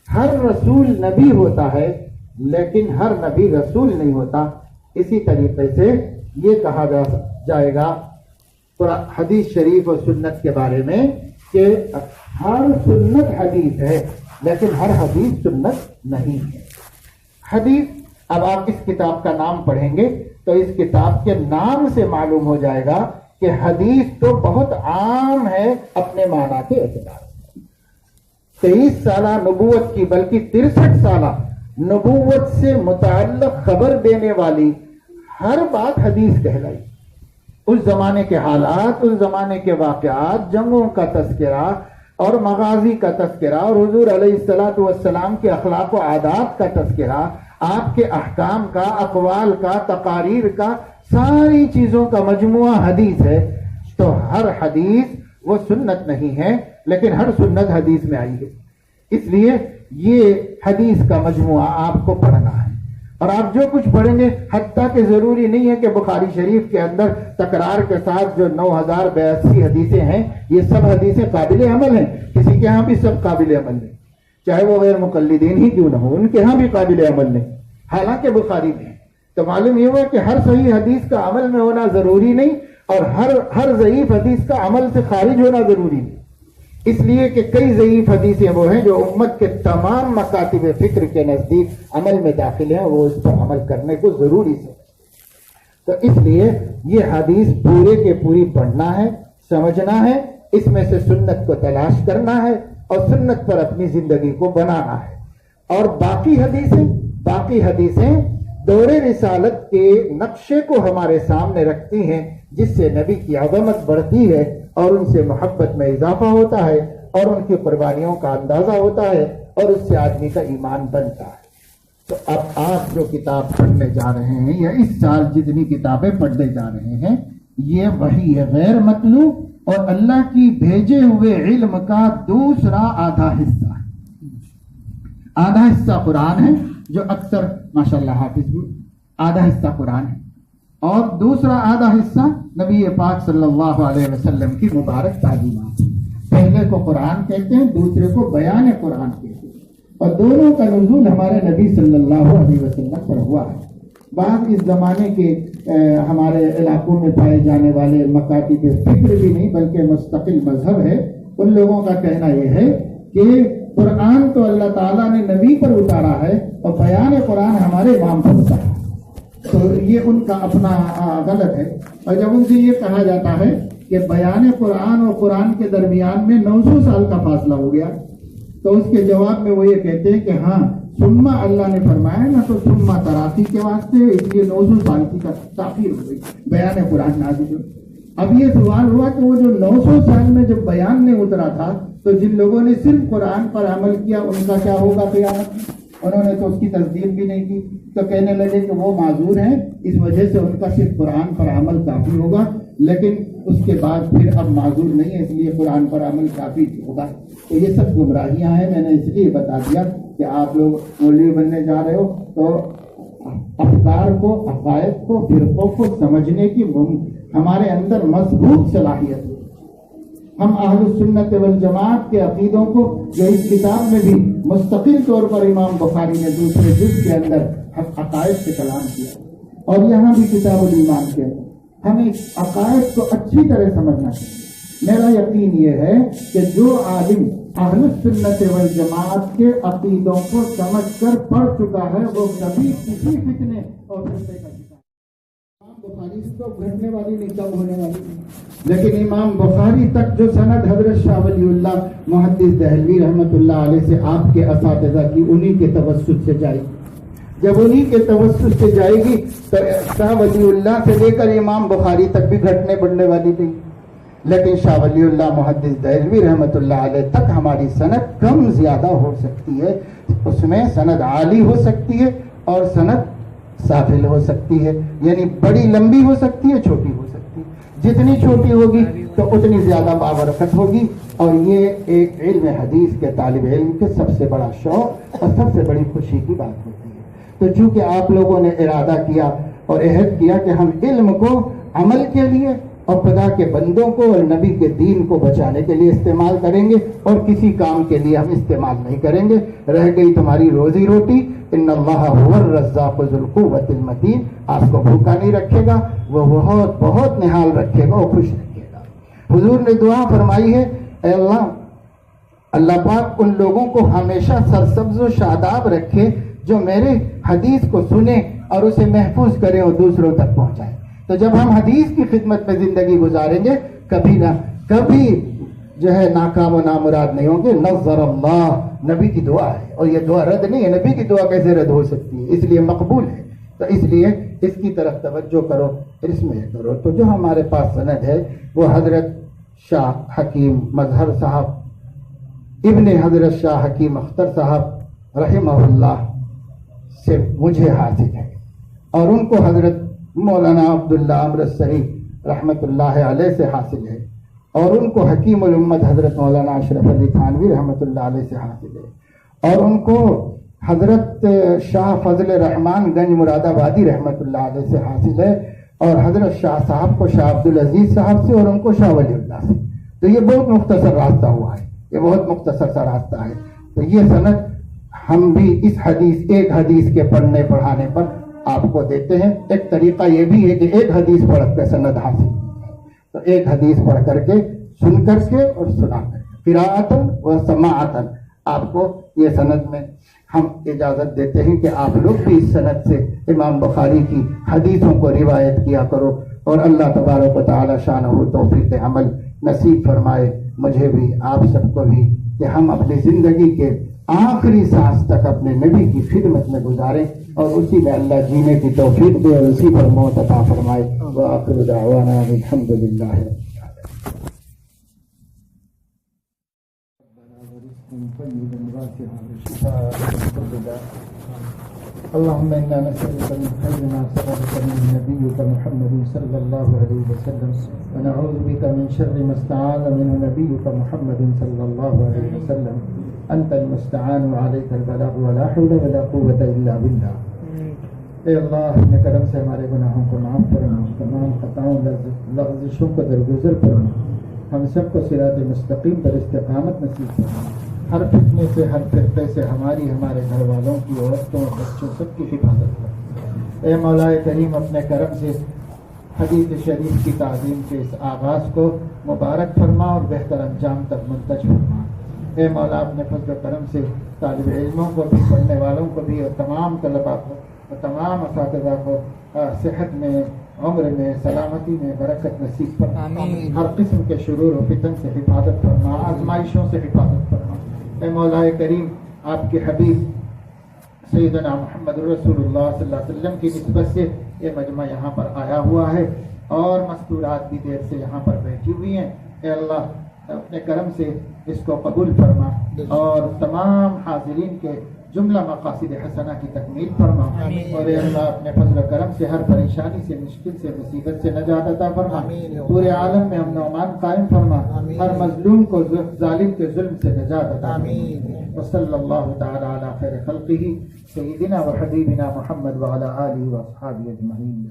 ہر رسول نبی ہوتا ہے لیکن ہر نبی رسول نہیں ہوتا، اسی طریقے سے یہ کہا جائے گا حدیث شریف اور سنت کے بارے میں کہ ہر سنت حدیث ہے لیکن ہر حدیث سنت نہیں ہے۔ حدیث، اب آپ اس کتاب کا نام پڑھیں گے تو اس کتاب کے نام سے معلوم ہو جائے گا کہ حدیث تو بہت عام ہے اپنے معنی کے اعتبار سے۔ 23 سالہ نبوت کی بلکہ 63 سالہ نبوت سے متعلق خبر دینے والی ہر بات حدیث کہلائی۔ اس زمانے کے حالات، اس زمانے کے واقعات، جنگوں کا تذکرہ، اور مغازی کا تذکرہ اور حضور علیہ الصلوۃ والسلام کے اخلاق و عادات کا تذکرہ، آپ کے احکام کا، اقوال کا، تقاریر کا، ساری چیزوں کا مجموعہ حدیث ہے، تو ہر حدیث وہ سنت نہیں ہے، لیکن ہر سنت حدیث میں آئی ہے. اس لیے یہ حدیث کا مجموعہ آپ کو پڑھنا ہے. اور آپ جو کچھ پڑھیں گے، حتیٰ کہ ضروری نہیں ہے کہ بخاری شریف کے اندر تکرار کے ساتھ جو 9082 حدیثیں ہیں، یہ سب حدیثیں قابل عمل ہیں. کسی کے ہاں بھی سب قابل عمل نہیں، چاہے وہ غیر مقلدین ہی کیوں نہ ہو، ان کے ہاں بھی قابل عمل نہیں، حالانکہ بخاری میں ہے. تو معلوم یہ ہوا کہ ہر صحیح حدیث کا عمل میں ہونا ضروری نہیں، اور ہر ضعیف حدیث کا عمل سے خارج ہونا ضروری نہیں. اس لیے کہ کئی ضعیف حدیثیں وہ ہیں جو امت کے تمام مکاتب فکر کے نزدیک عمل میں داخل ہیں، وہ اس پر عمل کرنے کو ضروری ہے. تو اس لیے یہ حدیث پورے کے پوری پڑھنا ہے، سمجھنا ہے، اس میں سے سنت کو تلاش کرنا ہے اور سنت پر اپنی زندگی کو بنانا ہے. اور باقی حدیثیں دور رسالت کے نقشے کو ہمارے سامنے رکھتی ہیں، جس سے نبی کی عظمت بڑھتی ہے اور ان سے محبت میں اضافہ ہوتا ہے اور ان کی قربانیوں کا اندازہ ہوتا ہے اور اس سے آدمی کا ایمان بنتا ہے. تو اب آپ جو کتاب پڑھنے جا رہے ہیں یا اس سال جتنی کتابیں پڑھنے جا رہے ہیں، یہ وحی ہے غیر مطلوب اور اللہ کی بھیجے ہوئے علم کا دوسرا آدھا حصہ ہے. آدھا حصہ قرآن ہے جو اکثر ماشاءاللہ حافظ ہوئے، آدھا حصہ قرآن ہے، اور دوسرا آدھا حصہ نبی پاک صلی اللہ علیہ وسلم کی مبارک تعلیمات. پہلے کو قرآن کہتے ہیں، دوسرے کو بیان قرآن کہتے ہیں، اور دونوں کا نزول ہمارے نبی صلی اللہ علیہ وسلم پر ہوا ہے. بعض اس زمانے کے ہمارے علاقوں میں پائے جانے والے مکاتب فکر بھی نہیں بلکہ مستقل مذہب ہے، ان لوگوں کا کہنا یہ ہے کہ قرآن تو اللہ تعالیٰ نے نبی پر اتارا ہے اور بیان قرآن ہمارے امام پر اتارا ہے. تو یہ ان کا اپنا غلط ہے. اور جب ان سے یہ کہا جاتا ہے کہ بیان قرآن اور قرآن کے درمیان میں 900 سال کا فاصلہ ہو گیا، تو اس کے جواب میں وہ یہ کہتے ہیں کہ ہاں سما اللہ نے فرمایا نا، تو سما تراسی کے واسطے، اس لیے 900 سال کی تاخیر ہو گئی بیان قرآن نازل. اب یہ سوال ہوا کہ وہ جو 900 سال میں جب بیان نہیں اترا تھا، تو جن لوگوں نے صرف قرآن پر عمل کیا ان کا کیا ہوگا قیامت میں؟ انہوں نے تو اس کی تصدیق بھی نہیں کی. تو کہنے لگے کہ وہ معذور ہیں، اس وجہ سے ان کا صرف قرآن پر عمل کافی ہوگا، لیکن اس کے بعد پھر اب معذور نہیں ہے، اس لیے قرآن پر عمل کافی ہوگا. تو یہ سب گمراہیاں ہیں. میں نے اس لیے بتا دیا کہ آپ لوگ مولوی بننے جا رہے ہو تو افکار کو، عقائد کو، فرقوں کو سمجھنے کی ہمارے اندر مضبوط صلاحیت ہے. ہم اہل السنت والجماعت کے عقیدوں کو، جو اس کتاب میں بھی مستقل طور پر امام بخاری نے دوسرے جز کے اندر عقائد سے کلام کیا، اور یہاں بھی کتاب الایمان کے ہمیں عقائد کو اچھی طرح سمجھنا چاہیے. میرا یقین یہ ہے کہ جو عالم اہل السنت والجماعت کے عقیدوں کو سمجھ کر پڑھ چکا ہے، وہ کبھی کسی فتنے اور فرقے کا بخاری تو گھٹنے والی نہیں، کم ہونے والی نہیں. لیکن امام بخاری تک جو سند حضرت شاہ ولی اللہ محدث دہلوی رحمۃ اللہ علیہ سے آپ کے اساتذہ کی انہی کے توسط سے جائے گی. جب انہی کے توسط سے جائے گی تو شاہ ولی اللہ سے لے کر امام بخاری تک بھی گھٹنے بڑھنے والی نہیں. لیکن شاہ ولی اللہ محدث دہلوی رحمۃ اللہ علیہ تک ہماری سند کم زیادہ ہو سکتی ہے. اس میں سند عالی ہو سکتی ہے اور سند سافل ہو سکتی ہے، یعنی بڑی لمبی ہو سکتی ہے، چھوٹی ہو سکتی ہے. جتنی چھوٹی ہوگی تو اتنی زیادہ بابرکت ہوگی. اور یہ ایک علم حدیث کے طالب علم کے سب سے بڑا شوق اور سب سے بڑی خوشی کی بات ہوتی ہے. تو چونکہ آپ لوگوں نے ارادہ کیا اور عہد کیا کہ ہم علم کو عمل کے لیے اور خدا کے بندوں کو اور نبی کے دین کو بچانے کے لیے استعمال کریں گے، اور کسی کام کے لیے ہم استعمال نہیں کریں گے. رہ گئی تمہاری روزی روٹی، ان اللہ هو الرزاق ذو القوۃ المتین. آپ کو بھوکا نہیں رکھے گا، وہ بہت بہت نہال رکھے گا، وہ خوش رکھے گا. حضور نے دعا فرمائی ہے، اے اللہ پاک ان لوگوں کو ہمیشہ سرسبز و شاداب رکھے جو میرے حدیث کو سنے اور اسے محفوظ کرے اور دوسروں تک پہنچائے. تو جب ہم حدیث کی خدمت میں زندگی گزاریں گے، کبھی نہ کبھی جو ہے ناکام و نامراد نہیں ہوں گے. نظر اللہ نبی کی دعا ہے، اور یہ دعا رد نہیں ہے. نبی کی دعا کیسے رد ہو سکتی ہے؟ اس لیے مقبول ہے. تو اس لیے اس کی طرف توجہ کرو، اس میں کرو. تو جو ہمارے پاس سند ہے وہ حضرت شاہ حکیم مظہر صاحب ابن حضرت شاہ حکیم اختر صاحب رحمہ اللہ سے مجھے حاصل ہے، اور ان کو حضرت مولانا عبداللہ امرتسری رحمۃ اللہ علیہ سے حاصل ہے، اور ان کو حکیم الامت حضرت مولانا اشرف علی تھانوی رحمۃ اللہ علیہ سے حاصل ہے، اور ان کو حضرت شاہ فضل رحمان گنج مراد آبادی رحمۃ اللہ علیہ سے حاصل ہے، اور حضرت شاہ صاحب کو شاہ عبدالعزیز صاحب سے، اور ان کو شاہ ولی اللہ سے۔ تو یہ بہت مختصر راستہ ہوا ہے، یہ بہت مختصر سا راستہ ہے۔ تو یہ سند ہم بھی اس حدیث، ایک حدیث کے پڑھنے پڑھانے پر آپ کو دیتے ہیں۔ ایک طریقہ یہ بھی ہے کہ ایک حدیث پڑھ کر سند حاصل، تو ایک حدیث پڑھ کر کے، سن کر کے اور سنا کر کے، قراءۃً و سماعۃً، آپ کو یہ سند میں ہم اجازت دیتے ہیں کہ آپ لوگ بھی اس سند سے امام بخاری کی حدیثوں کو روایت کیا کرو، اور اللہ تبارک و تعالی شانہ توفیق عمل نصیب فرمائے مجھے بھی، آپ سب کو بھی، کہ ہم اپنی زندگی کے آخری سانس تک اپنے نبی کی خدمت میں گزاریں، اور اسی میں اللہ جینے کی توفیق دے اور اسی پر موت عطا فرمائے۔ وآخر دعوانا الحمد للہ۔ اللهم إنا نسألك من خير ما سألك من نبيك محمد صلى الله عليه وسلم، ونعوذ بك من شر ما استعاذ منه نبيك محمد صلى الله عليه وسلم، أنت المستعان وعليك البلاغ ولا حول ولا قوة إلا بالله۔ اے اللہ اپنے کرم سے ہمارے گناہوں کو معاف فرما، تمام خطاؤں لغزشوں کو درگزر فرما، ہم سب کو صراط مستقیم پر استقامت نصیب فرما، ہر فتنے سے، ہر فرقے سے ہماری، ہمارے گھر والوں کی، عورتوں اور بچوں سب کی حفاظت فرما۔ اے مولا کریم اپنے کرم سے حدیث شریف کی تعظیم کے اس آغاز کو مبارک فرما اور بہتر انجام تک منتج فرما۔ اے مولا اپنے فضل و کرم سے طالب علموں کو بھی، پڑھنے والوں کو بھی، اور تمام طلباء کو اور تمام اساتذہ کو صحت میں، عمر میں، سلامتی میں برکت نصیب فرما، ہر قسم کے شرور و فتن سے حفاظت فرما، آزمائشوں سے حفاظت فرما۔ اے مولا کریم آپ کے حبیب سیدنا محمد رسول اللہ صلی اللہ علیہ وسلم کی نسبت سے یہ مجمع یہاں پر آیا ہوا ہے، اور مستورات بھی دیر سے یہاں پر بیٹھی ہوئی ہیں۔ اے اللہ اپنے کرم سے اس کو قبول فرما، اور تمام حاضرین کے جملہ مقاصد حسنہ کی تکمیل فرما، اور اے اللہ اپنے فضل و کرم سے ہر پریشانی سے، مشکل سے، مصیبت سے نجات عطا فرما، پورے عالم میں امن و امان قائم فرما، ہر مظلوم کو، ظالم کے ظلم سے نجات عطا فرما۔ وصلی اللہ تعالی علی خیر خلقہ سیدنا و حبیبنا محمد وعلی آلہ و اصحابہ اجمعین۔